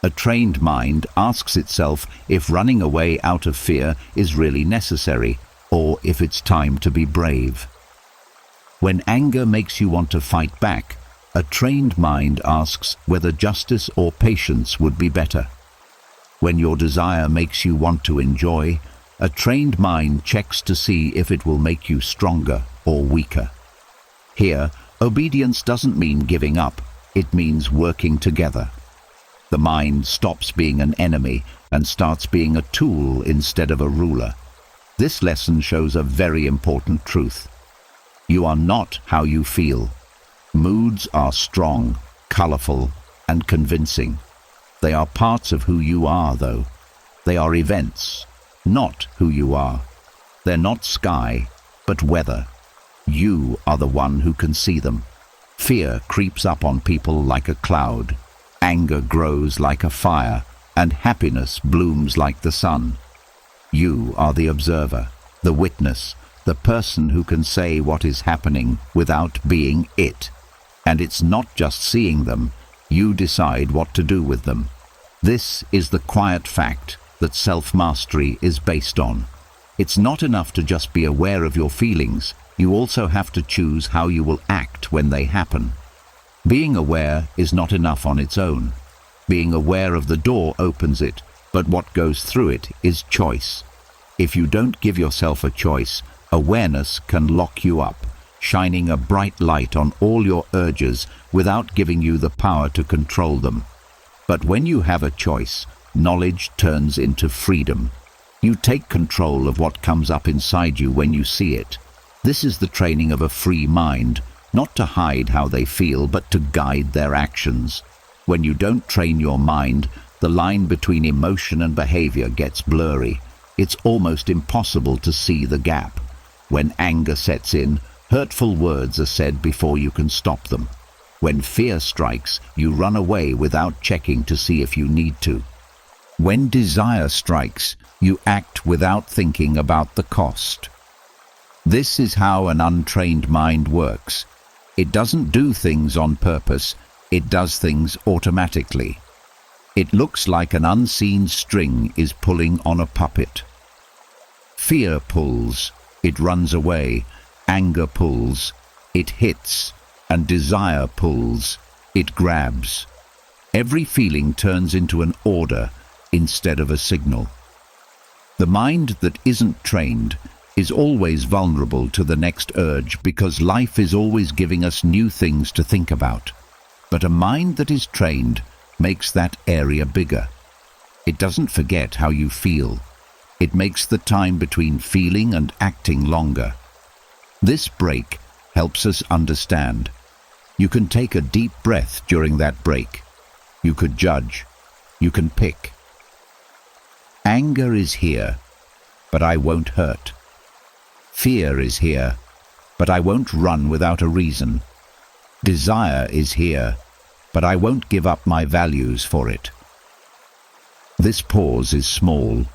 A trained mind asks itself if running away out of fear is really necessary, or if it's time to be brave. When anger makes you want to fight back, a trained mind asks whether justice or patience would be better. When your desire makes you want to enjoy, a trained mind checks to see if it will make you stronger or weaker. Here, obedience doesn't mean giving up, it means working together. The mind stops being an enemy and starts being a tool instead of a ruler. This lesson shows a very important truth. You are not how you feel. Moods are strong, colorful, and convincing. They are parts of who you are, though. They are events, not who you are. They're not sky. but whether. You are the one who can see them. Fear creeps up on people like a cloud. Anger grows like a fire, and happiness blooms like the sun. You are the observer, the witness, the person who can say what is happening without being it. And it's not just seeing them, you decide what to do with them. This is the quiet fact that self-mastery is based on. It's not enough to just be aware of your feelings, you also have to choose how you will act when they happen. Being aware is not enough on its own. Being aware of the door opens it, but what goes through it is choice. If you don't give yourself a choice, awareness can lock you up, shining a bright light on all your urges without giving you the power to control them. But when you have a choice, knowledge turns into freedom. You take control of what comes up inside you when you see it. This is the training of a free mind, not to hide how they feel, but to guide their actions. When you don't train your mind, the line between emotion and behavior gets blurry. It's almost impossible to see the gap. When anger sets in, hurtful words are said before you can stop them. When fear strikes, you run away without checking to see if you need to. When desire strikes, you act without thinking about the cost. This is how an untrained mind works. It doesn't do things on purpose, it does things automatically. It looks like an unseen string is pulling on a puppet. Fear pulls, it runs away. Anger pulls, it hits. And desire pulls, it grabs. Every feeling turns into an order instead of a signal. The mind that isn't trained is always vulnerable to the next urge because life is always giving us new things to think about. But a mind that is trained makes that area bigger. It doesn't forget how you feel. It makes the time between feeling and acting longer. This break helps us understand. You can take a deep breath during that break. You could judge. You can pick. Anger is here, but I won't hurt. Fear is here, but I won't run without a reason. Desire is here, but I won't give up my values for it. This pause is small,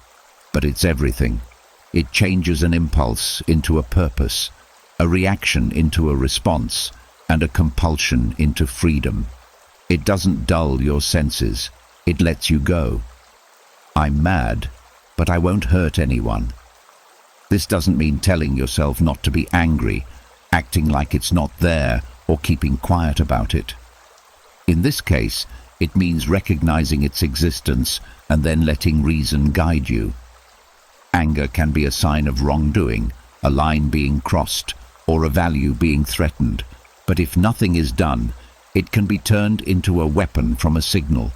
but it's everything. It changes an impulse into a purpose, a reaction into a response, and a compulsion into freedom. It doesn't dull your senses, it lets you go. I'm mad, but I won't hurt anyone. This doesn't mean telling yourself not to be angry, acting like it's not there, or keeping quiet about it. In this case, it means recognizing its existence and then letting reason guide you. Anger can be a sign of wrongdoing, a line being crossed, or a value being threatened. But if nothing is done, it can be turned into a weapon from a signal.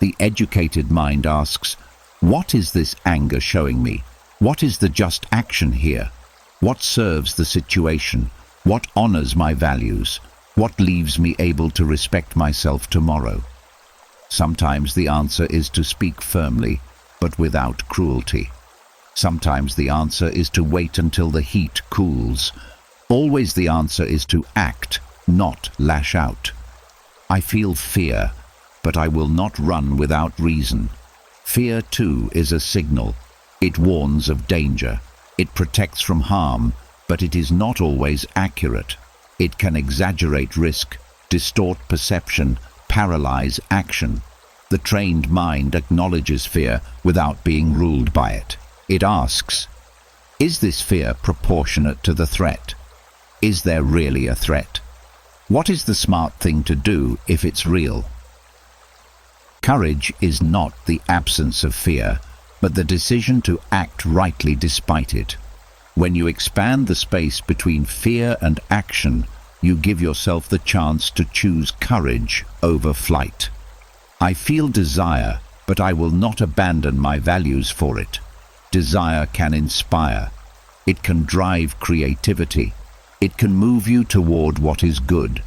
The educated mind asks, what is this anger showing me? What is the just action here? What serves the situation? What honors my values? What leaves me able to respect myself tomorrow? Sometimes the answer is to speak firmly, but without cruelty. Sometimes the answer is to wait until the heat cools. Always the answer is to act, not lash out. I feel fear, but I will not run without reason. Fear, too, is a signal. It warns of danger. It protects from harm, but it is not always accurate. It can exaggerate risk, distort perception, paralyze action. The trained mind acknowledges fear without being ruled by it. It asks, is this fear proportionate to the threat? Is there really a threat? What is the smart thing to do if it's real? Courage is not the absence of fear, but the decision to act rightly despite it. When you expand the space between fear and action, you give yourself the chance to choose courage over flight. I feel desire, but I will not abandon my values for it. Desire can inspire. It can drive creativity. It can move you toward what is good.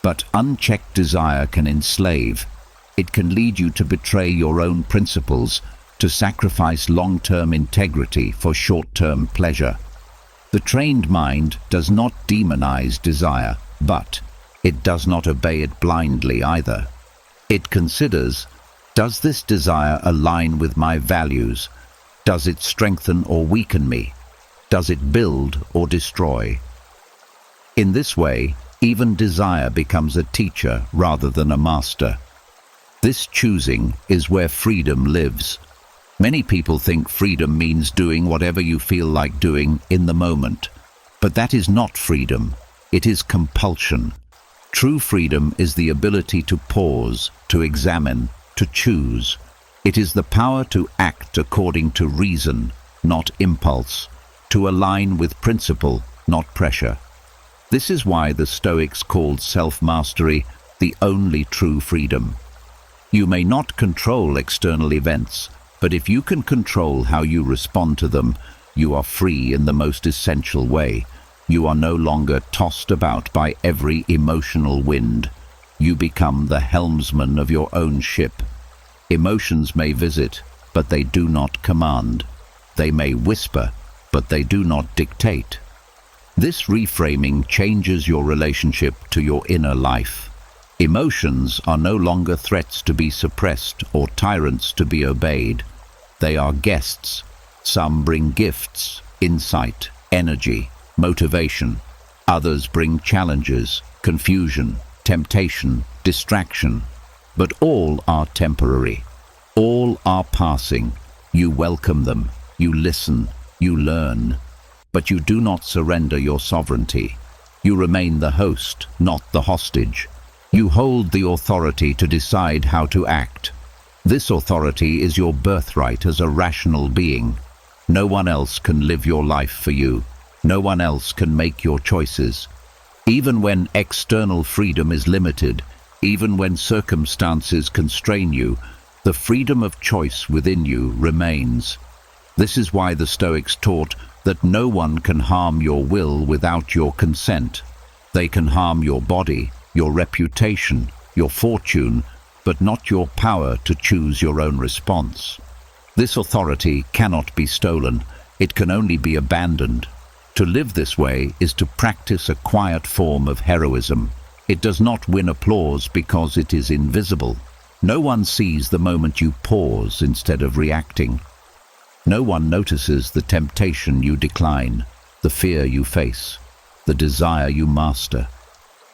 But unchecked desire can enslave. It can lead you to betray your own principles, to sacrifice long-term integrity for short-term pleasure. The trained mind does not demonize desire, but it does not obey it blindly either. It considers, does this desire align with my values? Does it strengthen or weaken me? Does it build or destroy? In this way, even desire becomes a teacher rather than a master. This choosing is where freedom lives. Many people think freedom means doing whatever you feel like doing in the moment. But that is not freedom. It is compulsion. True freedom is the ability to pause, to examine, to choose. It is the power to act according to reason, not impulse, to align with principle, not pressure. This is why the Stoics called self-mastery the only true freedom. You may not control external events, but if you can control how you respond to them, you are free in the most essential way. You are no longer tossed about by every emotional wind. You become the helmsman of your own ship. Emotions may visit, but they do not command. They may whisper, but they do not dictate. This reframing changes your relationship to your inner life. Emotions are no longer threats to be suppressed or tyrants to be obeyed. They are guests. Some bring gifts, insight, energy, motivation. Others bring challenges, confusion, temptation, distraction. But all are temporary. All are passing. You welcome them. You listen. You learn. But you do not surrender your sovereignty. You remain the host, not the hostage. You hold the authority to decide how to act. This authority is your birthright as a rational being. No one else can live your life for you. No one else can make your choices. Even when external freedom is limited, even when circumstances constrain you, the freedom of choice within you remains. This is why the Stoics taught that no one can harm your will without your consent. They can harm your body, your reputation, your fortune, but not your power to choose your own response. This authority cannot be stolen. It can only be abandoned. To live this way is to practice a quiet form of heroism. It does not win applause because it is invisible. No one sees the moment you pause instead of reacting. No one notices the temptation you decline, the fear you face, the desire you master.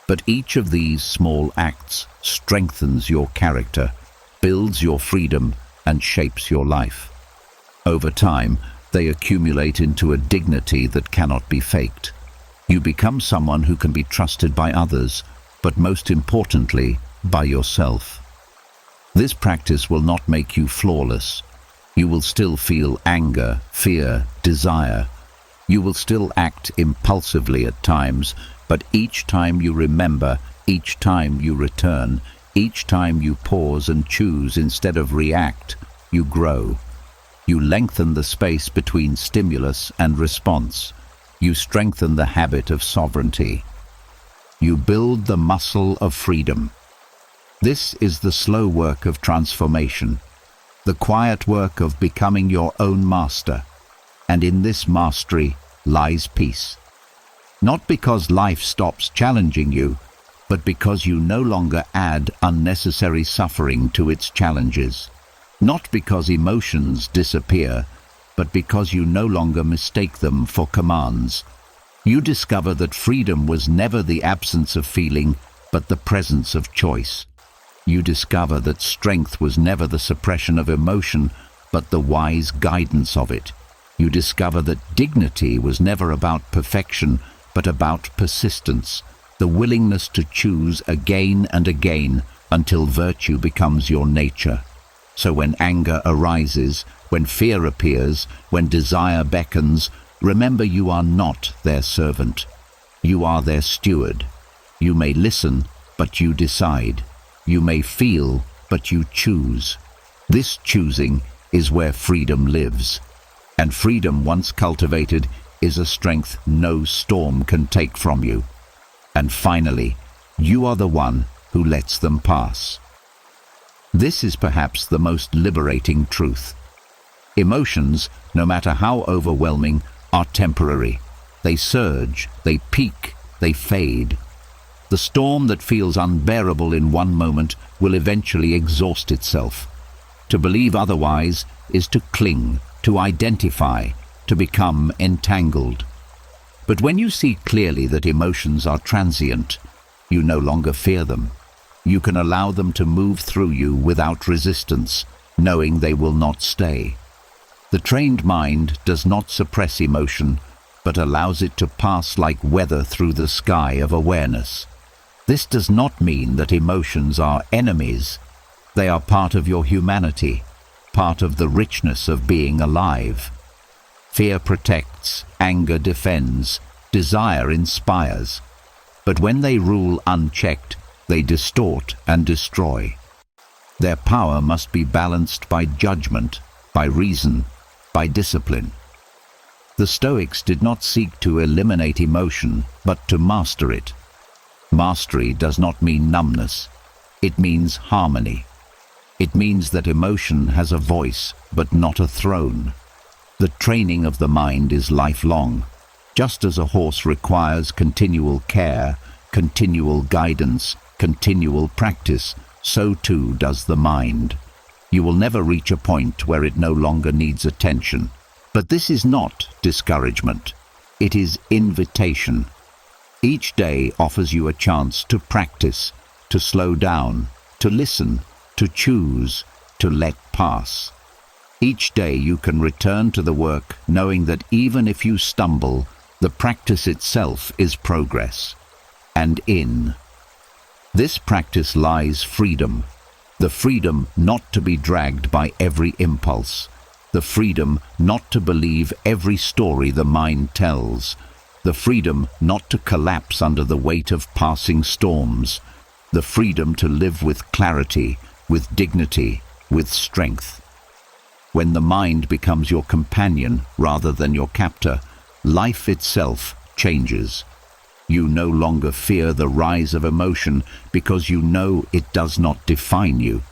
But each of these small acts strengthens your character, builds your freedom, and shapes your life. Over time, they accumulate into a dignity that cannot be faked. You become someone who can be trusted by others, but most importantly, by yourself. This practice will not make you flawless. You will still feel anger, fear, desire. You will still act impulsively at times, but each time you remember, each time you return, each time you pause and choose instead of react, you grow. You lengthen the space between stimulus and response. You strengthen the habit of sovereignty. You build the muscle of freedom. This is the slow work of transformation, the quiet work of becoming your own master. And in this mastery lies peace. Not because life stops challenging you, but because you no longer add unnecessary suffering to its challenges. Not because emotions disappear, but because you no longer mistake them for commands. You discover that freedom was never the absence of feeling, but the presence of choice. You discover that strength was never the suppression of emotion, but the wise guidance of it. You discover that dignity was never about perfection, but about persistence, the willingness to choose again and again until virtue becomes your nature. So when anger arises, when fear appears, when desire beckons, remember you are not their servant. You are their steward. You may listen, but you decide. You may feel, but you choose. This choosing is where freedom lives. And freedom, once cultivated, is a strength no storm can take from you. And finally, you are the one who lets them pass. This is perhaps the most liberating truth. Emotions, no matter how overwhelming, are temporary. They surge, they peak, they fade. The storm that feels unbearable in one moment will eventually exhaust itself. To believe otherwise is to cling, to identify, to become entangled. But when you see clearly that emotions are transient, you no longer fear them. You can allow them to move through you without resistance, knowing they will not stay. The trained mind does not suppress emotion, but allows it to pass like weather through the sky of awareness. This does not mean that emotions are enemies. They are part of your humanity, part of the richness of being alive. Fear protects, anger defends, desire inspires. But when they rule unchecked, they distort and destroy. Their power must be balanced by judgment, by reason, by discipline. The Stoics did not seek to eliminate emotion, but to master it. Mastery does not mean numbness. It means harmony. It means that emotion has a voice, but not a throne. The training of the mind is lifelong. Just as a horse requires continual care, continual guidance, continual practice, so too does the mind. You will never reach a point where it no longer needs attention. But this is not discouragement. It is invitation. Each day offers you a chance to practice, to slow down, to listen, to choose, to let pass. Each day you can return to the work knowing that even if you stumble, the practice itself is progress. And in this practice lies freedom. The freedom not to be dragged by every impulse. The freedom not to believe every story the mind tells. The freedom not to collapse under the weight of passing storms. The freedom to live with clarity, with dignity, with strength. When the mind becomes your companion rather than your captor, life itself changes. You no longer fear the rise of emotion because you know it does not define you.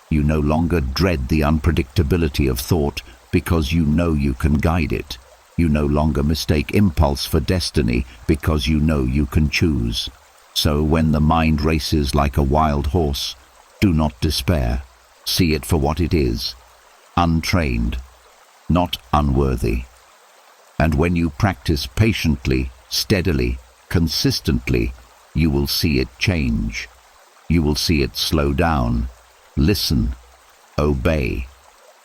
You no longer dread the unpredictability of thought because you know you can guide it. You no longer mistake impulse for destiny because you know you can choose. So when the mind races like a wild horse, do not despair. See it for what it is, untrained, not unworthy. And when you practice patiently, steadily, consistently, you will see it change. You will see it slow down, listen, obey.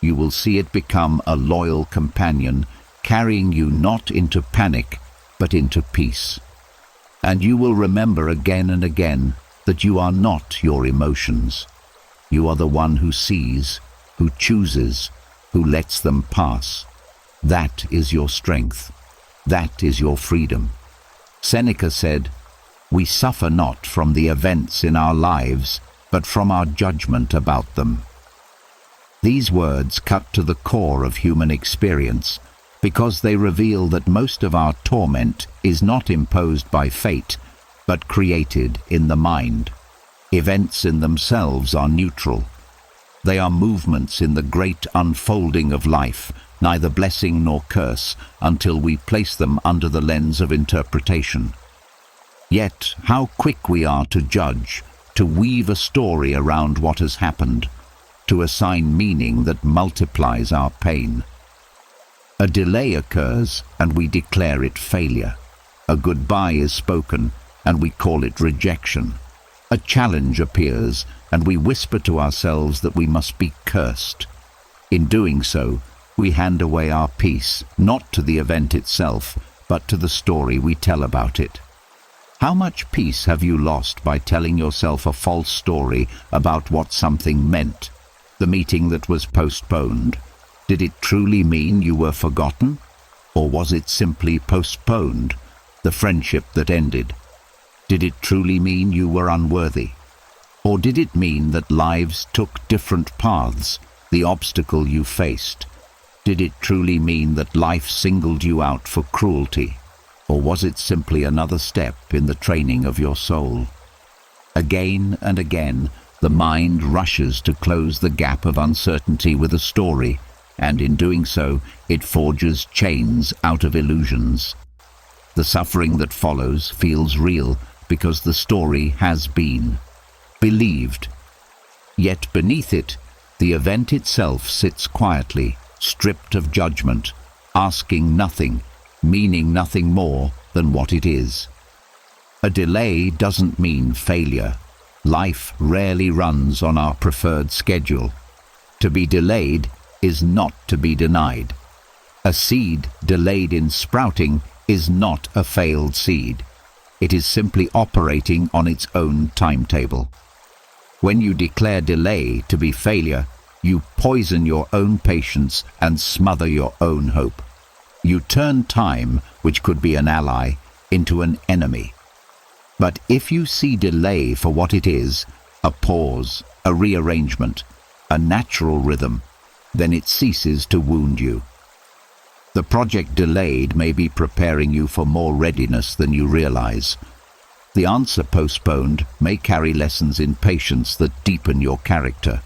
You will see it become a loyal companion, carrying you not into panic, but into peace. And you will remember again and again that you are not your emotions. You are the one who sees, who chooses, who lets them pass. That is your strength. That is your freedom. Seneca said, "We suffer not from the events in our lives, but from our judgment about them." These words cut to the core of human experience because they reveal that most of our torment is not imposed by fate, but created in the mind. Events in themselves are neutral. They are movements in the great unfolding of life, neither blessing nor curse, until we place them under the lens of interpretation. Yet, how quick we are to judge, to weave a story around what has happened, to assign meaning that multiplies our pain. A delay occurs, and we declare it failure. A goodbye is spoken, and we call it rejection. A challenge appears, and we whisper to ourselves that we must be cursed. In doing so, we hand away our peace, not to the event itself, but to the story we tell about it. How much peace have you lost by telling yourself a false story about what something meant? The meeting that was postponed, did it truly mean you were forgotten? Or was it simply postponed? The friendship that ended, did it truly mean you were unworthy? Or did it mean that lives took different paths, the obstacle you faced? Did it truly mean that life singled you out for cruelty? Or was it simply another step in the training of your soul? Again and again, the mind rushes to close the gap of uncertainty with a story, and in doing so, it forges chains out of illusions. The suffering that follows feels real because the story has been believed. Yet beneath it, the event itself sits quietly, stripped of judgment, asking nothing, meaning nothing more than what it is. A delay doesn't mean failure. Life rarely runs on our preferred schedule. To be delayed is not to be denied. A seed delayed in sprouting is not a failed seed. It is simply operating on its own timetable. When you declare delay to be failure, you poison your own patience and smother your own hope. You turn time, which could be an ally, into an enemy. But if you see delay for what it is, a pause, a rearrangement, a natural rhythm, then it ceases to wound you. The project delayed may be preparing you for more readiness than you realize. The answer postponed may carry lessons in patience that deepen your character.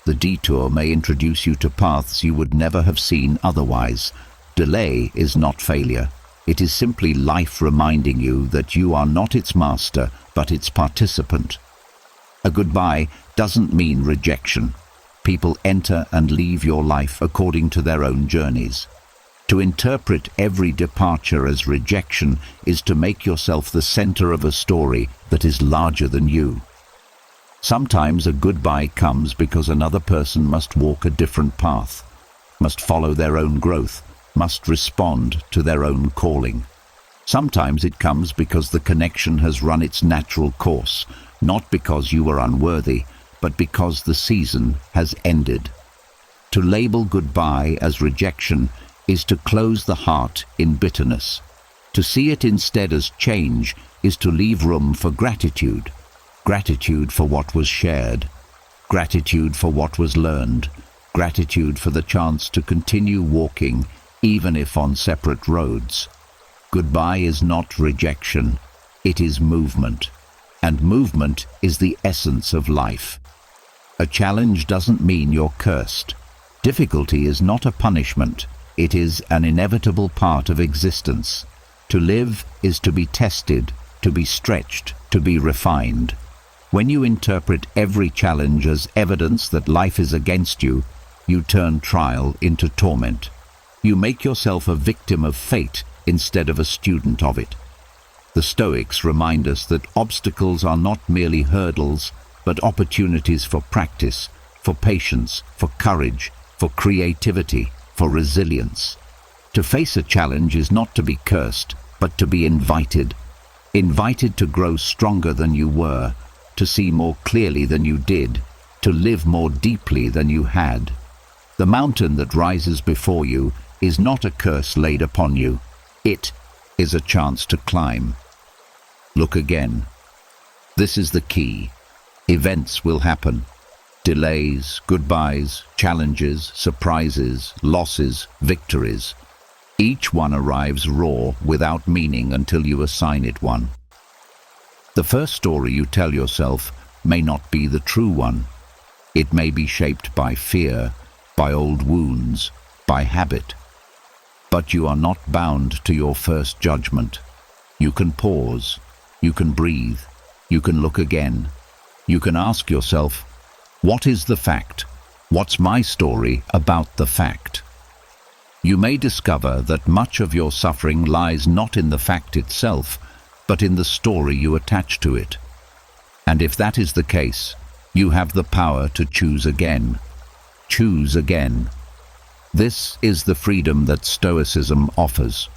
The detour may introduce you to paths you would never have seen otherwise. Delay is not failure. It is simply life reminding you that you are not its master, but its participant. A goodbye doesn't mean rejection. People enter and leave your life according to their own journeys. To interpret every departure as rejection is to make yourself the center of a story that is larger than you. Sometimes a goodbye comes because another person must walk a different path, must follow their own growth, must respond to their own calling. Sometimes it comes because the connection has run its natural course, not because you were unworthy, but because the season has ended. To label goodbye as rejection is to close the heart in bitterness. To see it instead as change is to leave room for gratitude. Gratitude for what was shared, gratitude for what was learned, gratitude for the chance to continue walking, even if on separate roads. Goodbye is not rejection, it is movement. And movement is the essence of life. A challenge doesn't mean you're cursed. Difficulty is not a punishment. It is an inevitable part of existence. To live is to be tested, to be stretched, to be refined. When you interpret every challenge as evidence that life is against you, you turn trial into torment. You make yourself a victim of fate instead of a student of it. The Stoics remind us that obstacles are not merely hurdles, but opportunities for practice, for patience, for courage, for creativity, for resilience. To face a challenge is not to be cursed, but to be invited. Invited to grow stronger than you were, to see more clearly than you did, to live more deeply than you had. The mountain that rises before you is not a curse laid upon you. It is a chance to climb. Look again. This is the key. Events will happen. Delays, goodbyes, challenges, surprises, losses, victories. Each one arrives raw, without meaning until you assign it one. The first story you tell yourself may not be the true one. It may be shaped by fear, by old wounds, by habit. But you are not bound to your first judgment. You can pause, you can breathe, you can look again. You can ask yourself, what is the fact? What's my story about the fact? You may discover that much of your suffering lies not in the fact itself, but in the story you attach to it. And if that is the case, you have the power to choose again. Choose again. This is the freedom that Stoicism offers.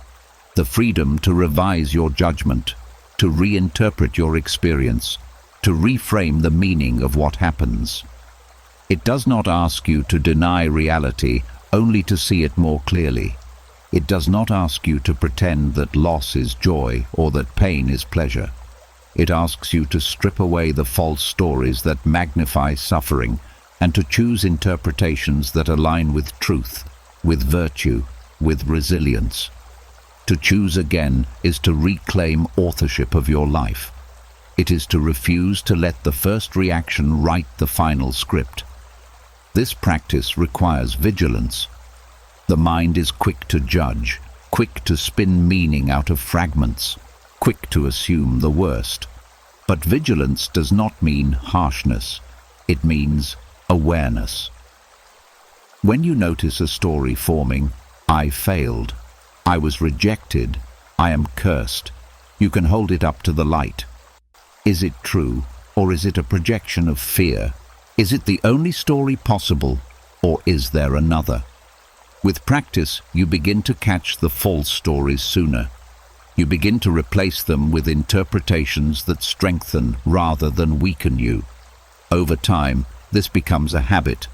The freedom to revise your judgment, to reinterpret your experience, to reframe the meaning of what happens. It does not ask you to deny reality, only to see it more clearly. It does not ask you to pretend that loss is joy or that pain is pleasure. It asks you to strip away the false stories that magnify suffering and to choose interpretations that align with truth, with virtue, with resilience. To choose again is to reclaim authorship of your life. It is to refuse to let the first reaction write the final script. This practice requires vigilance. The mind is quick to judge, quick to spin meaning out of fragments, quick to assume the worst. But vigilance does not mean harshness. It means awareness. When you notice a story forming, "I failed," "I was rejected," "I am cursed," you can hold it up to the light. Is it true, or is it a projection of fear? Is it the only story possible, or is there another? With practice, you begin to catch the false stories sooner. You begin to replace them with interpretations that strengthen rather than weaken you. Over time, this becomes a habit.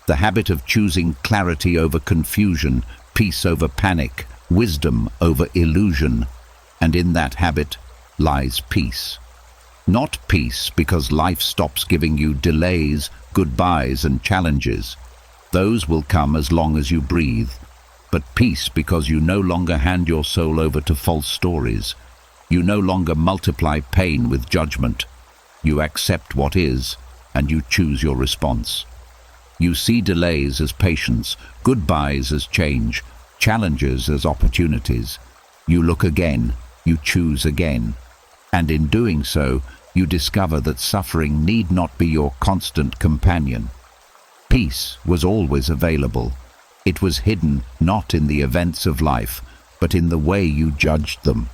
The habit of choosing clarity over confusion, peace over panic, wisdom over illusion. And in that habit lies peace. Not peace because life stops giving you delays, goodbyes, and challenges. Those will come as long as you breathe. But peace because you no longer hand your soul over to false stories. You no longer multiply pain with judgment. You accept what is, and you choose your response. You see delays as patience, goodbyes as change, challenges as opportunities. You look again, you choose again. And in doing so, you discover that suffering need not be your constant companion. Peace was always available. It was hidden not in the events of life, but in the way you judged them.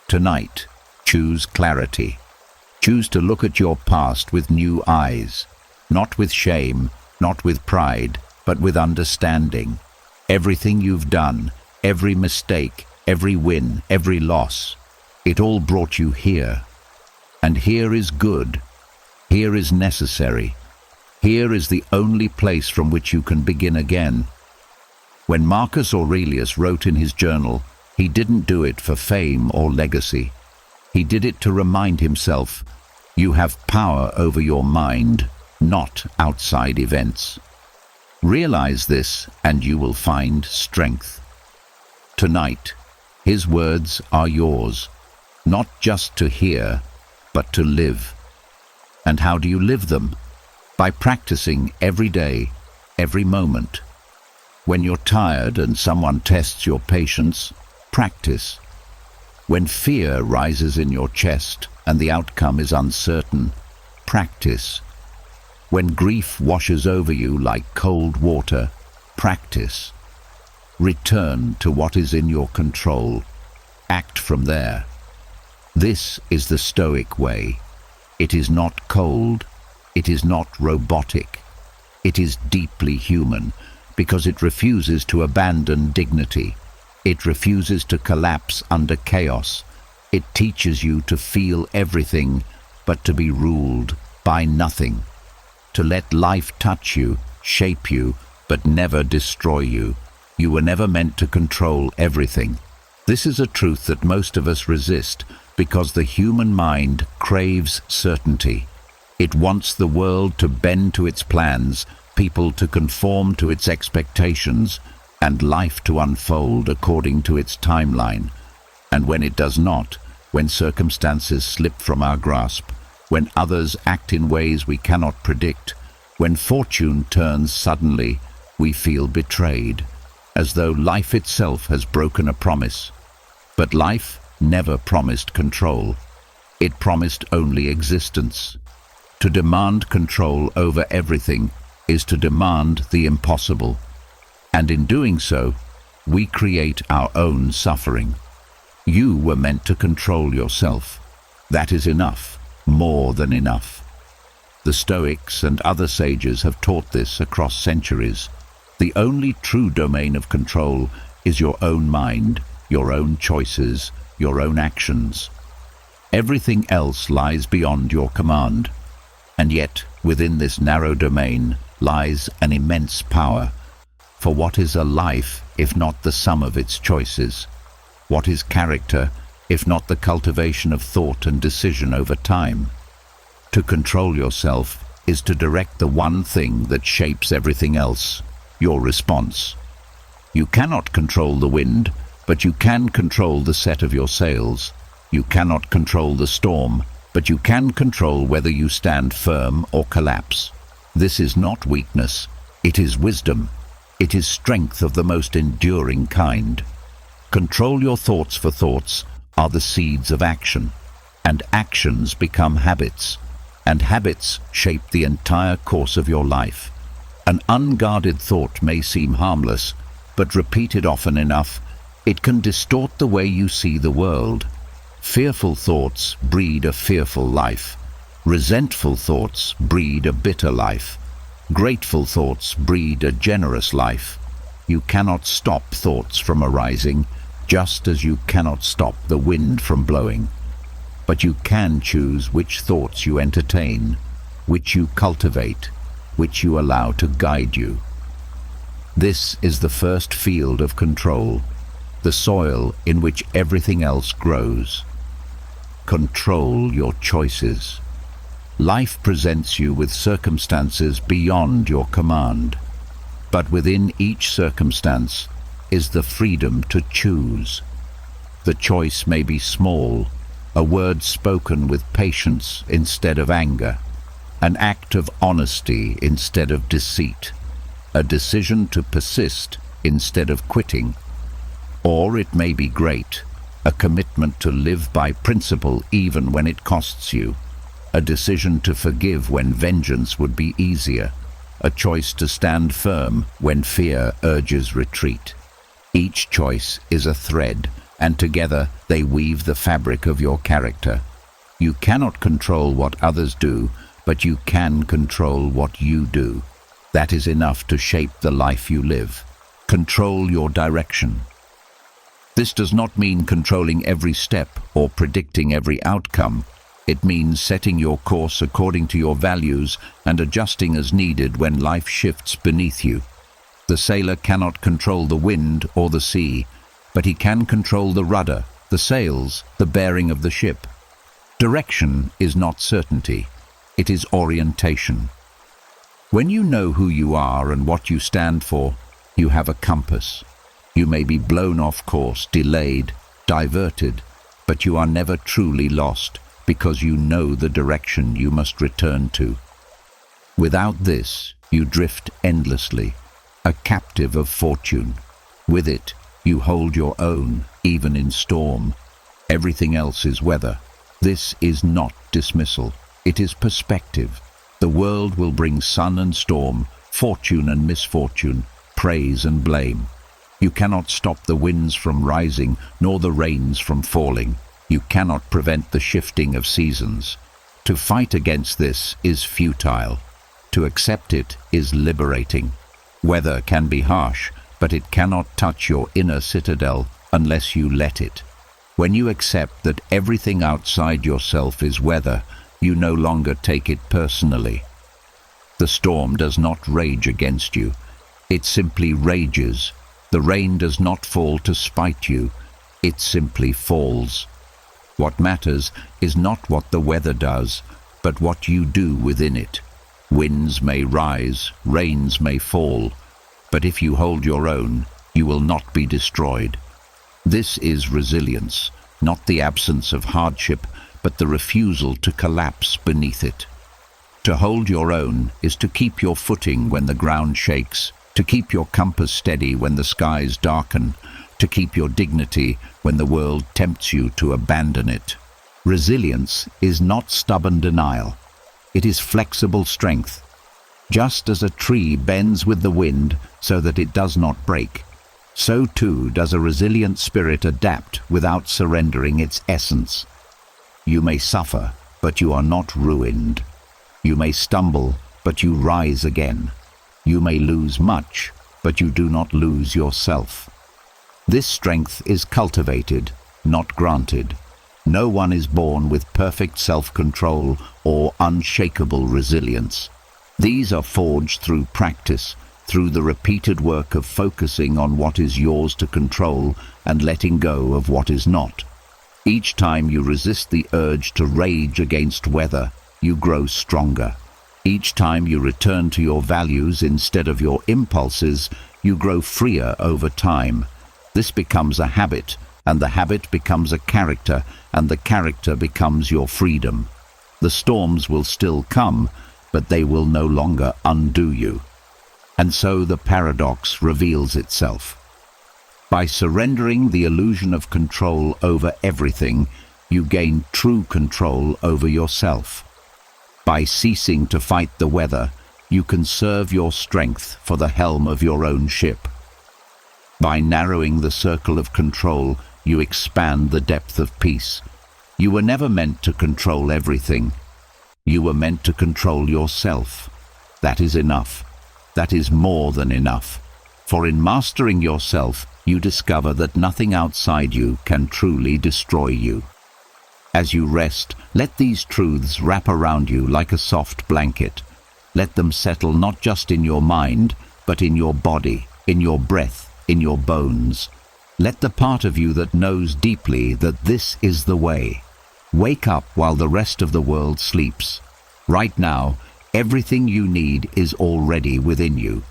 Tonight, choose clarity. Choose to look at your past with new eyes, not with shame, not with pride, but with understanding. Everything you've done, every mistake, every win, every loss, it all brought you here. And here is good. Here is necessary. Here is the only place from which you can begin again. When Marcus Aurelius wrote in his journal, he didn't do it for fame or legacy. He did it to remind himself, you have power over your mind, not outside events. Realize this and you will find strength. Tonight, his words are yours, not just to hear, but to live. And how do you live them? By practicing every day, every moment. When you're tired and someone tests your patience, practice. When fear rises in your chest and the outcome is uncertain, practice. When grief washes over you like cold water, practice. Return to what is in your control. Act from there. This is the Stoic way. It is not cold. It is not robotic. It is deeply human because it refuses to abandon dignity. It refuses to collapse under chaos. It teaches you to feel everything, but to be ruled by nothing. To let life touch you, shape you, but never destroy you. You were never meant to control everything. This is a truth that most of us resist because the human mind craves certainty. It wants the world to bend to its plans, people to conform to its expectations, and life to unfold according to its timeline. And when it does not, when circumstances slip from our grasp, when others act in ways we cannot predict, when fortune turns suddenly, we feel betrayed, as though life itself has broken a promise. But life never promised control. It promised only existence. To demand control over everything is to demand the impossible. And in doing so, we create our own suffering. You were meant to control yourself. That is enough, more than enough. The Stoics and other sages have taught this across centuries. The only true domain of control is your own mind, your own choices, your own actions. Everything else lies beyond your command. And yet, within this narrow domain lies an immense power. For what is a life if not the sum of its choices? What is character if not the cultivation of thought and decision over time? To control yourself is to direct the one thing that shapes everything else, your response. You cannot control the wind, but you can control the set of your sails. You cannot control the storm, but you can control whether you stand firm or collapse. This is not weakness, it is wisdom. It is strength of the most enduring kind. Control your thoughts, for thoughts are the seeds of action, and actions become habits, and habits shape the entire course of your life. An unguarded thought may seem harmless, but repeated often enough, it can distort the way you see the world. Fearful thoughts breed a fearful life. Resentful thoughts breed a bitter life. Grateful thoughts breed a generous life. You cannot stop thoughts from arising, just as you cannot stop the wind from blowing. But you can choose which thoughts you entertain, which you cultivate, which you allow to guide you. This is the first field of control, the soil in which everything else grows. Control your choices. Life presents you with circumstances beyond your command, but within each circumstance is the freedom to choose. The choice may be small, a word spoken with patience instead of anger, an act of honesty instead of deceit, a decision to persist instead of quitting. Or it may be great, a commitment to live by principle even when it costs you, a decision to forgive when vengeance would be easier, a choice to stand firm when fear urges retreat. Each choice is a thread, and together they weave the fabric of your character. You cannot control what others do, but you can control what you do. That is enough to shape the life you live. Control your direction. This does not mean controlling every step or predicting every outcome. It means setting your course according to your values and adjusting as needed when life shifts beneath you. The sailor cannot control the wind or the sea, but he can control the rudder, the sails, the bearing of the ship. Direction is not certainty, it is orientation. When you know who you are and what you stand for, you have a compass. You may be blown off course, delayed, diverted, but you are never truly lost because you know the direction you must return to. Without this, you drift endlessly, a captive of fortune. With it, you hold your own, even in storm. Everything else is weather. This is not dismissal, it is perspective. The world will bring sun and storm, fortune and misfortune, praise and blame. You cannot stop the winds from rising, nor the rains from falling. You cannot prevent the shifting of seasons. To fight against this is futile. To accept it is liberating. Weather can be harsh, but it cannot touch your inner citadel unless you let it. When you accept that everything outside yourself is weather, you no longer take it personally. The storm does not rage against you. It simply rages. The rain does not fall to spite you. It simply falls. What matters is not what the weather does, but what you do within it. Winds may rise, rains may fall, but if you hold your own, you will not be destroyed. This is resilience, not the absence of hardship, but the refusal to collapse beneath it. To hold your own is to keep your footing when the ground shakes, to keep your compass steady when the skies darken, to keep your dignity when the world tempts you to abandon it. Resilience is not stubborn denial. It is flexible strength. Just as a tree bends with the wind so that it does not break, so too does a resilient spirit adapt without surrendering its essence. You may suffer, but you are not ruined. You may stumble, but you rise again. You may lose much, but you do not lose yourself. This strength is cultivated, not granted. No one is born with perfect self-control or unshakable resilience. These are forged through practice, through the repeated work of focusing on what is yours to control and letting go of what is not. Each time you resist the urge to rage against weather, you grow stronger. Each time you return to your values instead of your impulses, you grow freer over time. This becomes a habit, and the habit becomes a character, and the character becomes your freedom. The storms will still come, but they will no longer undo you. And so the paradox reveals itself. By surrendering the illusion of control over everything, you gain true control over yourself. By ceasing to fight the weather, you conserve your strength for the helm of your own ship. By narrowing the circle of control, you expand the depth of peace. You were never meant to control everything. You were meant to control yourself. That is enough. That is more than enough. For in mastering yourself, you discover that nothing outside you can truly destroy you. As you rest, let these truths wrap around you like a soft blanket. Let them settle not just in your mind, but in your body, in your breath, in your bones. Let the part of you that knows deeply that this is the way wake up while the rest of the world sleeps. Right now, everything you need is already within you.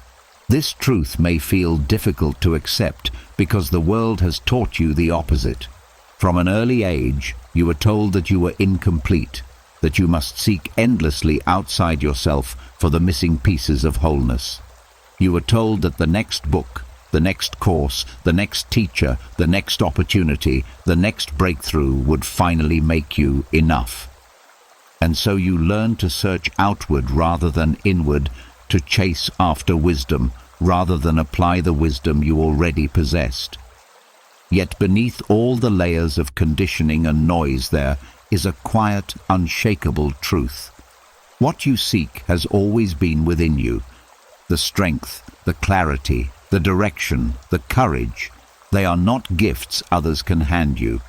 This truth may feel difficult to accept because the world has taught you the opposite. From an early age, you were told that you were incomplete, that you must seek endlessly outside yourself for the missing pieces of wholeness. You were told that the next book, the next course, the next teacher, the next opportunity, the next breakthrough would finally make you enough. And so you learn to search outward rather than inward, to chase after wisdom rather than apply the wisdom you already possessed. Yet beneath all the layers of conditioning and noise there is a quiet, unshakable truth. What you seek has always been within you. The strength, the clarity, the direction, the courage. They are not gifts others can hand you.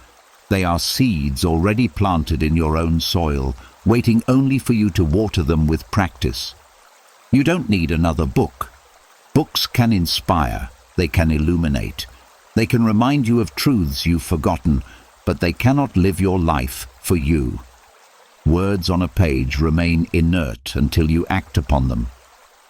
They are seeds already planted in your own soil, waiting only for you to water them with practice. You don't need another book. Books can inspire, they can illuminate. They can remind you of truths you've forgotten, but they cannot live your life for you. Words on a page remain inert until you act upon them.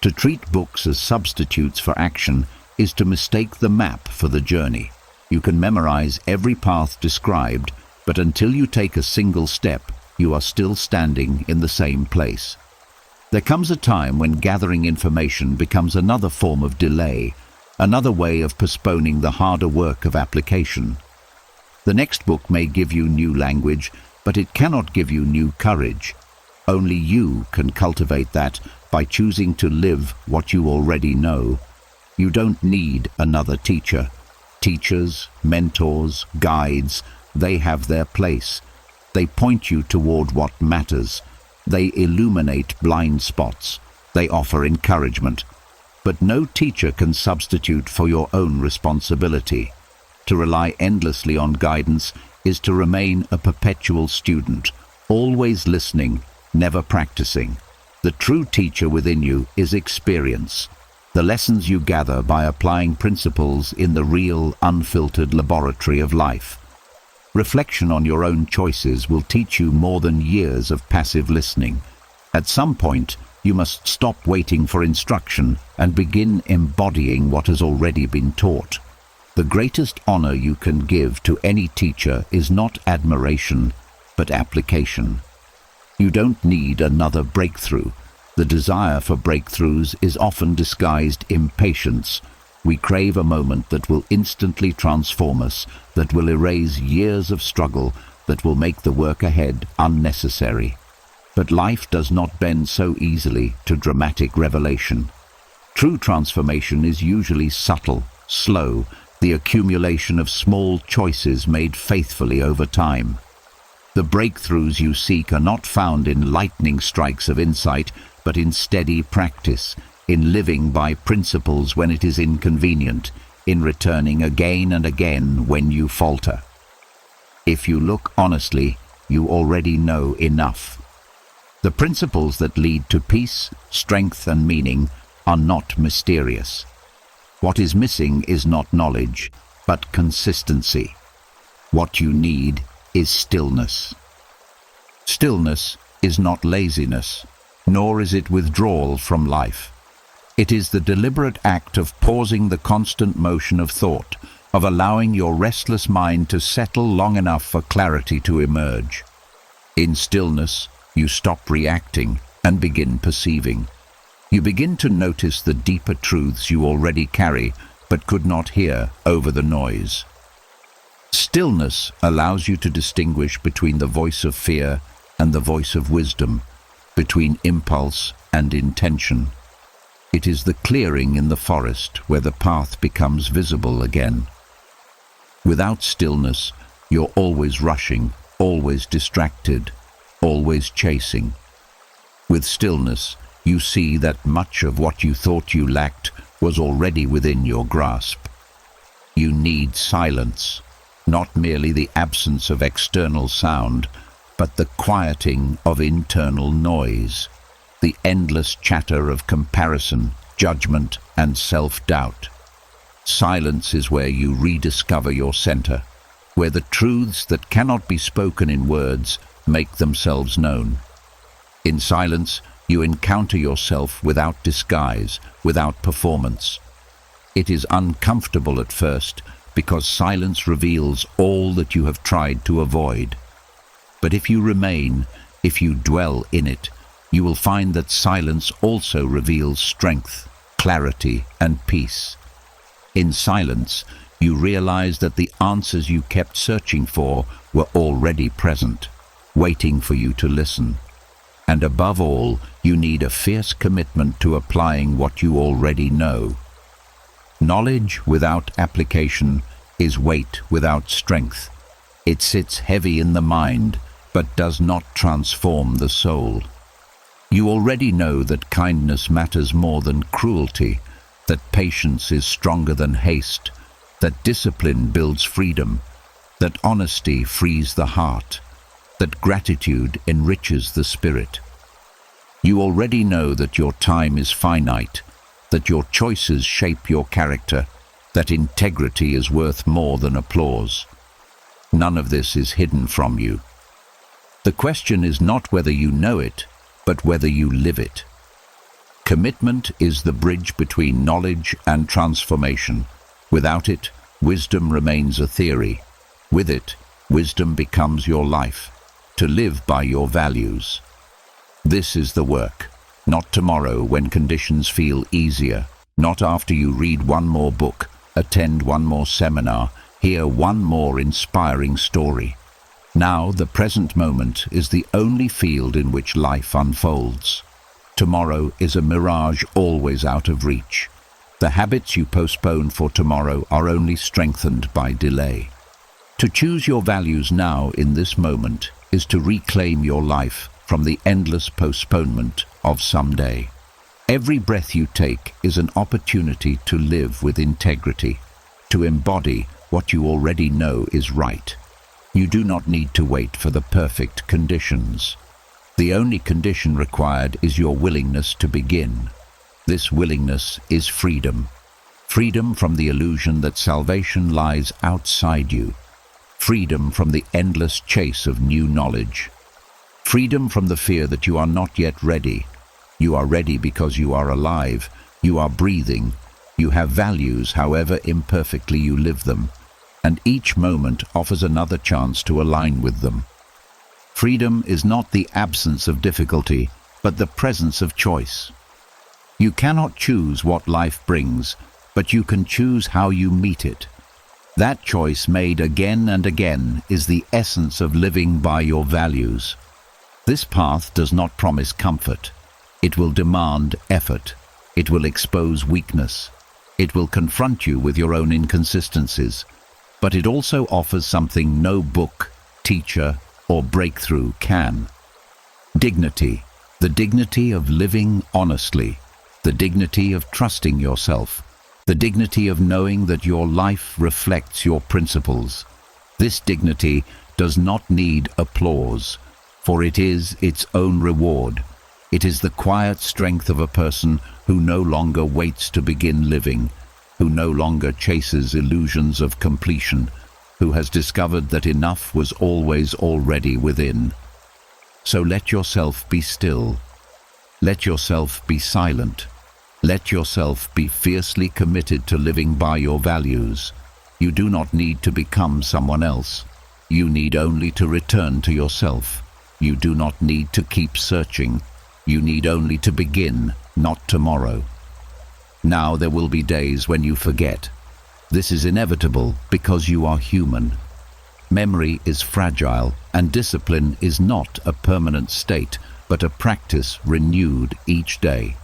To treat books as substitutes for action is to mistake the map for the journey. You can memorize every path described, but until you take a single step, you are still standing in the same place. There comes a time when gathering information becomes another form of delay, another way of postponing the harder work of application. The next book may give you new language, but it cannot give you new courage. Only you can cultivate that by choosing to live what you already know. You don't need another teacher. Teachers, mentors, guides, they have their place. They point you toward what matters. They illuminate blind spots. They offer encouragement. But no teacher can substitute for your own responsibility. To rely endlessly on guidance is to remain a perpetual student, always listening, never practicing. The true teacher within you is experience, the lessons you gather by applying principles in the real, unfiltered laboratory of life. Reflection on your own choices will teach you more than years of passive listening. At some point, you must stop waiting for instruction and begin embodying what has already been taught. The greatest honor you can give to any teacher is not admiration, but application. You don't need another breakthrough. The desire for breakthroughs is often disguised impatience. We crave a moment that will instantly transform us, that will erase years of struggle, that will make the work ahead unnecessary. But life does not bend so easily to dramatic revelation. True transformation is usually subtle, slow, the accumulation of small choices made faithfully over time. The breakthroughs you seek are not found in lightning strikes of insight, but in steady practice, in living by principles when it is inconvenient, in returning again and again when you falter. If you look honestly, you already know enough. The principles that lead to peace, strength, and meaning are not mysterious. What is missing is not knowledge, but consistency. What you need is stillness. Stillness is not laziness, nor is it withdrawal from life. It is the deliberate act of pausing the constant motion of thought, of allowing your restless mind to settle long enough for clarity to emerge. In stillness, you stop reacting and begin perceiving. You begin to notice the deeper truths you already carry, but could not hear over the noise. Stillness allows you to distinguish between the voice of fear and the voice of wisdom, between impulse and intention. It is the clearing in the forest where the path becomes visible again. Without stillness, you're always rushing, always distracted, always chasing. With stillness, you see that much of what you thought you lacked was already within your grasp. You need silence, not merely the absence of external sound, but the quieting of internal noise, the endless chatter of comparison, judgment, and self-doubt. Silence is where you rediscover your center, where the truths that cannot be spoken in words make themselves known. In silence, you encounter yourself without disguise, without performance. It is uncomfortable at first because silence reveals all that you have tried to avoid. But if you remain, if you dwell in it, you will find that silence also reveals strength, clarity, and peace. In silence, you realize that the answers you kept searching for were already present, waiting for you to listen. And above all, you need a fierce commitment to applying what you already know. Knowledge without application is weight without strength. It sits heavy in the mind, but does not transform the soul. You already know that kindness matters more than cruelty, that patience is stronger than haste, that discipline builds freedom, that honesty frees the heart, that gratitude enriches the spirit. You already know that your time is finite, that your choices shape your character, that integrity is worth more than applause. None of this is hidden from you. The question is not whether you know it, but whether you live it. Commitment is the bridge between knowledge and transformation. Without it, wisdom remains a theory. With it, wisdom becomes your life, to live by your values. This is the work, not tomorrow when conditions feel easier, not after you read one more book, attend one more seminar, hear one more inspiring story. Now, the present moment is the only field in which life unfolds. Tomorrow is a mirage always out of reach. The habits you postpone for tomorrow are only strengthened by delay. To choose your values now in this moment is to reclaim your life from the endless postponement of someday. Every breath you take is an opportunity to live with integrity, to embody what you already know is right. You do not need to wait for the perfect conditions. The only condition required is your willingness to begin. This willingness is freedom. Freedom from the illusion that salvation lies outside you. Freedom from the endless chase of new knowledge. Freedom from the fear that you are not yet ready. You are ready because you are alive, you are breathing, you have values however imperfectly you live them, and each moment offers another chance to align with them. Freedom is not the absence of difficulty, but the presence of choice. You cannot choose what life brings, but you can choose how you meet it. That choice made again and again is the essence of living by your values. This path does not promise comfort. It will demand effort. It will expose weakness. It will confront you with your own inconsistencies. But it also offers something no book, teacher, or breakthrough can. Dignity. The dignity of living honestly. The dignity of trusting yourself. The dignity of knowing that your life reflects your principles. This dignity does not need applause, for it is its own reward. It is the quiet strength of a person who no longer waits to begin living, who no longer chases illusions of completion, who has discovered that enough was always already within. So let yourself be still. Let yourself be silent. Let yourself be fiercely committed to living by your values. You do not need to become someone else. You need only to return to yourself. You do not need to keep searching. You need only to begin, not tomorrow. Now there will be days when you forget, This is inevitable because you are human. Memory is fragile, and discipline is not a permanent state, but a practice renewed each day.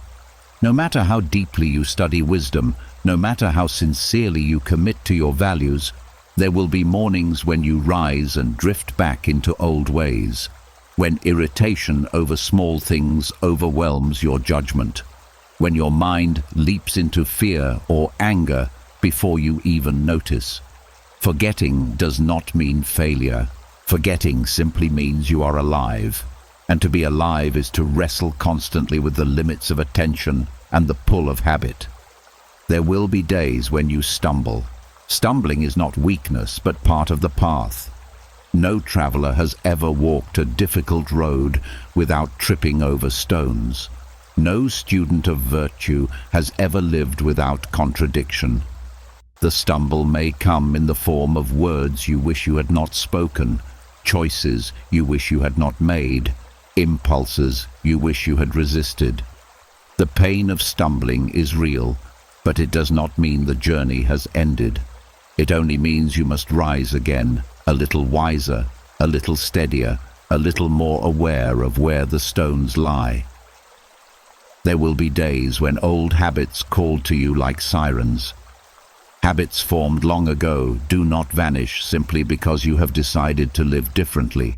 No matter how deeply you study wisdom, no matter how sincerely you commit to your values, there will be mornings when you rise and drift back into old ways, when irritation over small things overwhelms your judgment, when your mind leaps into fear or anger before you even notice. Forgetting does not mean failure. Forgetting simply means you are alive. And to be alive is to wrestle constantly with the limits of attention and the pull of habit. There will be days when you stumble. Stumbling is not weakness, but part of the path. No traveler has ever walked a difficult road without tripping over stones. No student of virtue has ever lived without contradiction. The stumble may come in the form of words you wish you had not spoken, choices you wish you had not made, impulses you wish you had resisted. The pain of stumbling is real, but it does not mean the journey has ended. It only means you must rise again, a little wiser, a little steadier, a little more aware of where the stones lie. There will be days when old habits call to you like sirens. Habits formed long ago do not vanish simply because you have decided to live differently.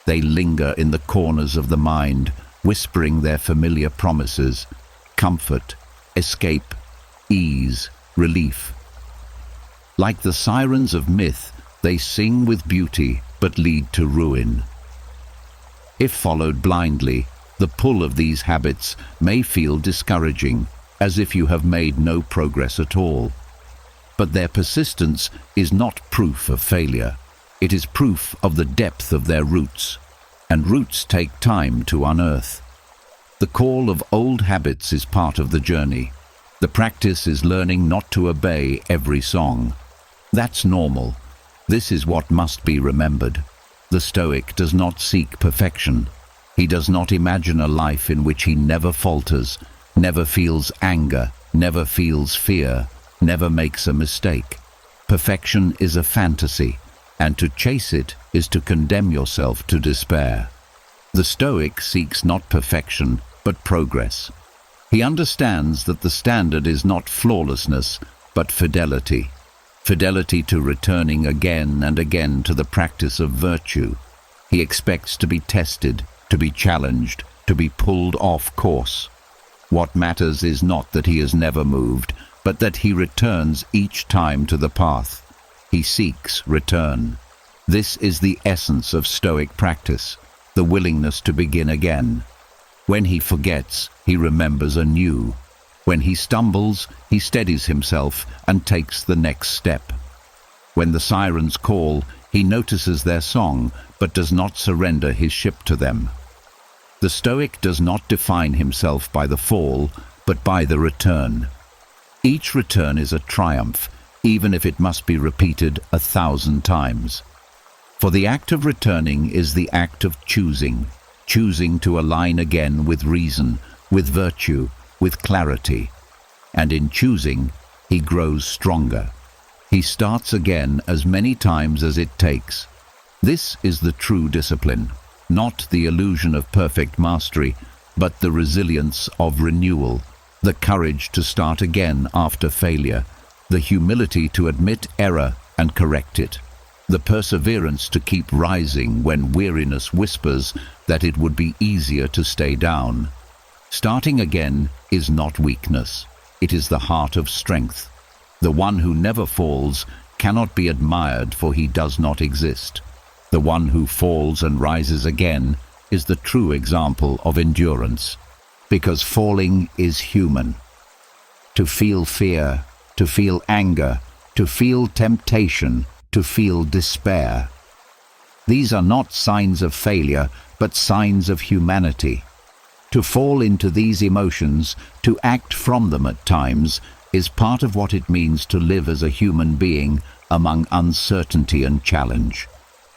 They linger in the corners of the mind, whispering their familiar promises: comfort, escape, ease, relief. Like the sirens of myth, they sing with beauty but lead to ruin. If followed blindly, the pull of these habits may feel discouraging, as if you have made no progress at all. But their persistence is not proof of failure. It is proof of the depth of their roots, and roots take time to unearth. The call of old habits is part of the journey. The practice is learning not to obey every song. That's normal. This is what must be remembered. The Stoic does not seek perfection. He does not imagine a life in which he never falters, never feels anger, never feels fear, never makes a mistake. Perfection is a fantasy, and to chase it is to condemn yourself to despair. The Stoic seeks not perfection, but progress. He understands that the standard is not flawlessness, but fidelity. Fidelity to returning again and again to the practice of virtue. He expects to be tested, to be challenged, to be pulled off course. What matters is not that he has never moved, but that he returns each time to the path. He seeks return. This is the essence of Stoic practice, the willingness to begin again. When he forgets, he remembers anew. When he stumbles, he steadies himself and takes the next step. When the sirens call, he notices their song, but does not surrender his ship to them. The Stoic does not define himself by the fall, but by the return. Each return is a triumph, even if it must be repeated 1,000 times. For the act of returning is the act of choosing to align again with reason, with virtue, with clarity. And in choosing, he grows stronger. He starts again as many times as it takes. This is the true discipline, not the illusion of perfect mastery, but the resilience of renewal, the courage to start again after failure, the humility to admit error and correct it, the perseverance to keep rising when weariness whispers that it would be easier to stay down. Starting again is not weakness. It is the heart of strength. The one who never falls cannot be admired, for he does not exist. The one who falls and rises again is the true example of endurance, because falling is human. To feel fear, to feel anger, to feel temptation, to feel despair. These are not signs of failure, but signs of humanity. To fall into these emotions, to act from them at times, is part of what it means to live as a human being among uncertainty and challenge.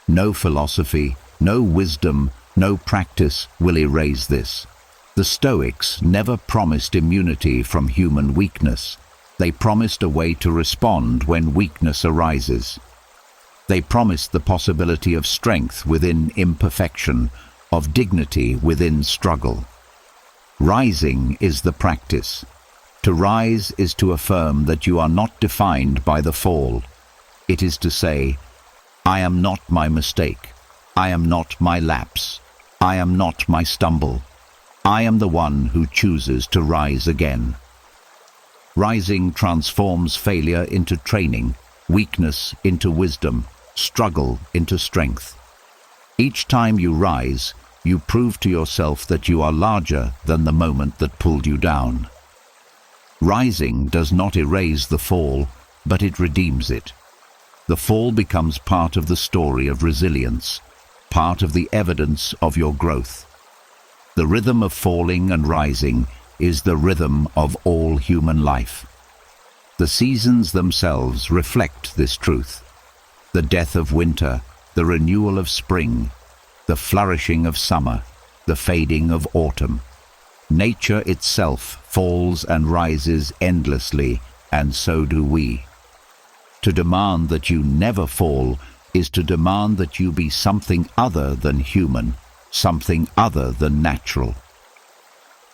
No philosophy, no wisdom, no practice will erase this. The Stoics never promised immunity from human weakness. They promised a way to respond when weakness arises. They promised the possibility of strength within imperfection, of dignity within struggle. Rising is the practice. To rise is to affirm that you are not defined by the fall. It is to say, I am not my mistake. I am not my lapse. I am not my stumble. I am the one who chooses to rise again. Rising transforms failure into training, weakness into wisdom, struggle into strength. Each time you rise, you prove to yourself that you are larger than the moment that pulled you down. Rising does not erase the fall, but it redeems it. The fall becomes part of the story of resilience, part of the evidence of your growth. The rhythm of falling and rising is the rhythm of all human life. The seasons themselves reflect this truth. The death of winter, the renewal of spring, the flourishing of summer, the fading of autumn. Nature itself falls and rises endlessly, and so do we. To demand that you never fall is to demand that you be something other than human, something other than natural.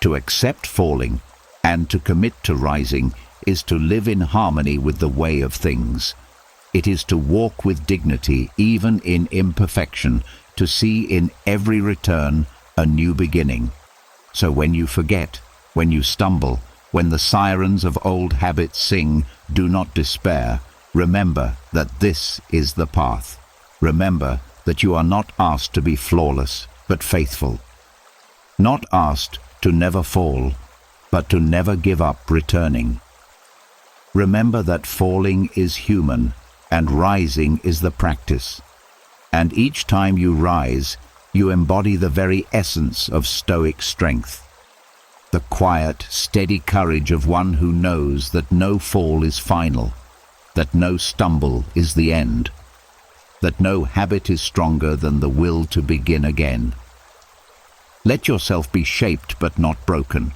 To accept falling and to commit to rising is to live in harmony with the way of things. It is to walk with dignity even in imperfection, to see in every return a new beginning. So when you forget, when you stumble, when the sirens of old habits sing, do not despair. Remember that this is the path. Remember that you are not asked to be flawless, but faithful. Not asked to never fall, but to never give up returning. Remember that falling is human, and rising is the practice. And each time you rise, you embody the very essence of Stoic strength. The quiet, steady courage of one who knows that no fall is final, that no stumble is the end, that no habit is stronger than the will to begin again. Let yourself be shaped but not broken.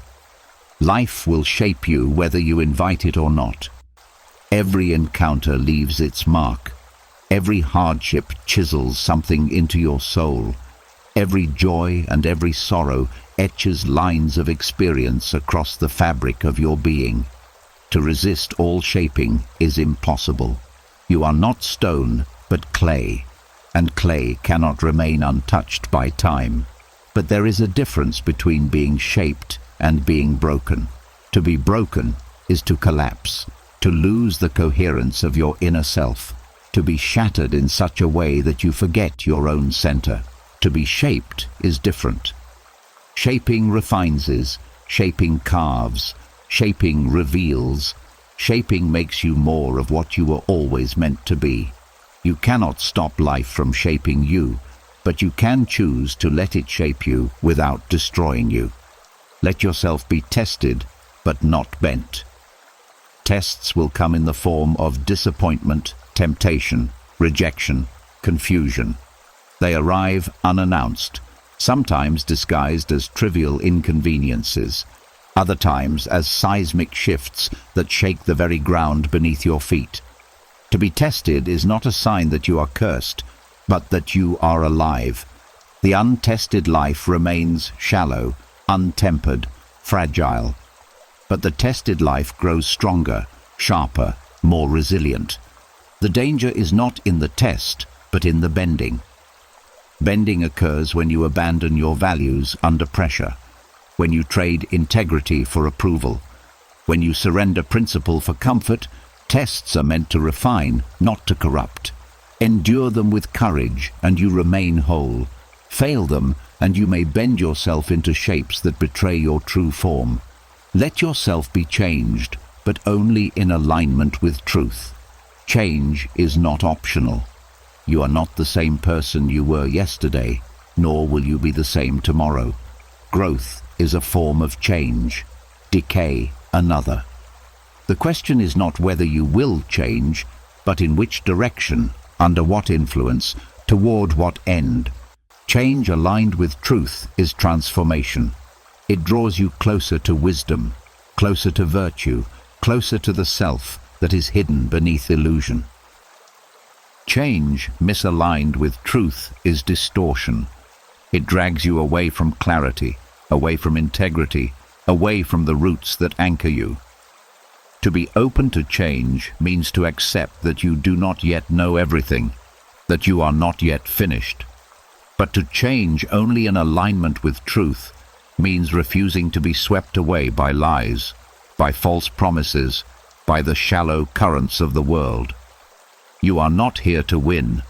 Life will shape you whether you invite it or not. Every encounter leaves its mark. Every hardship chisels something into your soul. Every joy and every sorrow etches lines of experience across the fabric of your being. To resist all shaping is impossible. You are not stone, but clay, and clay cannot remain untouched by time. But there is a difference between being shaped and being broken. To be broken is to collapse, to lose the coherence of your inner self, to be shattered in such a way that you forget your own center. To be shaped is different. Shaping refines, shaping carves, shaping reveals. Shaping makes you more of what you were always meant to be. You cannot stop life from shaping you, but you can choose to let it shape you without destroying you. Let yourself be tested, but not bent. Tests will come in the form of disappointment, temptation, rejection, confusion. They arrive unannounced, sometimes disguised as trivial inconveniences, other times as seismic shifts that shake the very ground beneath your feet. To be tested is not a sign that you are cursed, but that you are alive. The untested life remains shallow, untempered, fragile. But the tested life grows stronger, sharper, more resilient. The danger is not in the test, but in the bending. Bending occurs when you abandon your values under pressure, when you trade integrity for approval, when you surrender principle for comfort. Tests are meant to refine, not to corrupt. Endure them with courage, and you remain whole. Fail them, and you may bend yourself into shapes that betray your true form. Let yourself be changed, but only in alignment with truth. Change is not optional. You are not the same person you were yesterday, nor will you be the same tomorrow. Growth is a form of change, decay another. The question is not whether you will change, but in which direction, under what influence, toward what end. Change aligned with truth is transformation. It draws you closer to wisdom, closer to virtue, closer to the self that is hidden beneath illusion. Change misaligned with truth is distortion. It drags you away from clarity, away from integrity, away from the roots that anchor you. To be open to change means to accept that you do not yet know everything, that you are not yet finished. But to change only in alignment with truth means refusing to be swept away by lies, by false promises, by the shallow currents of the world. You are not here to win.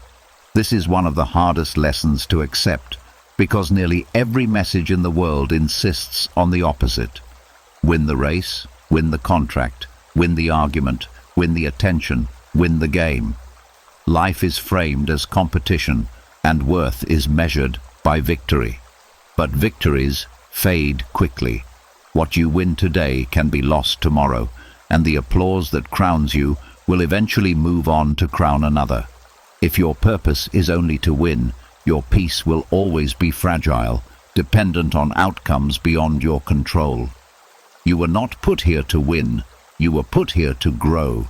This is one of the hardest lessons to accept, because nearly every message in the world insists on the opposite. Win the race, win the contract, win the argument, win the attention, win the game. Life is framed as competition, and worth is measured by victory. But victories fade quickly. What you win today can be lost tomorrow, and the applause that crowns you will eventually move on to crown another. If your purpose is only to win, your peace will always be fragile, dependent on outcomes beyond your control. You were not put here to win, you were put here to grow.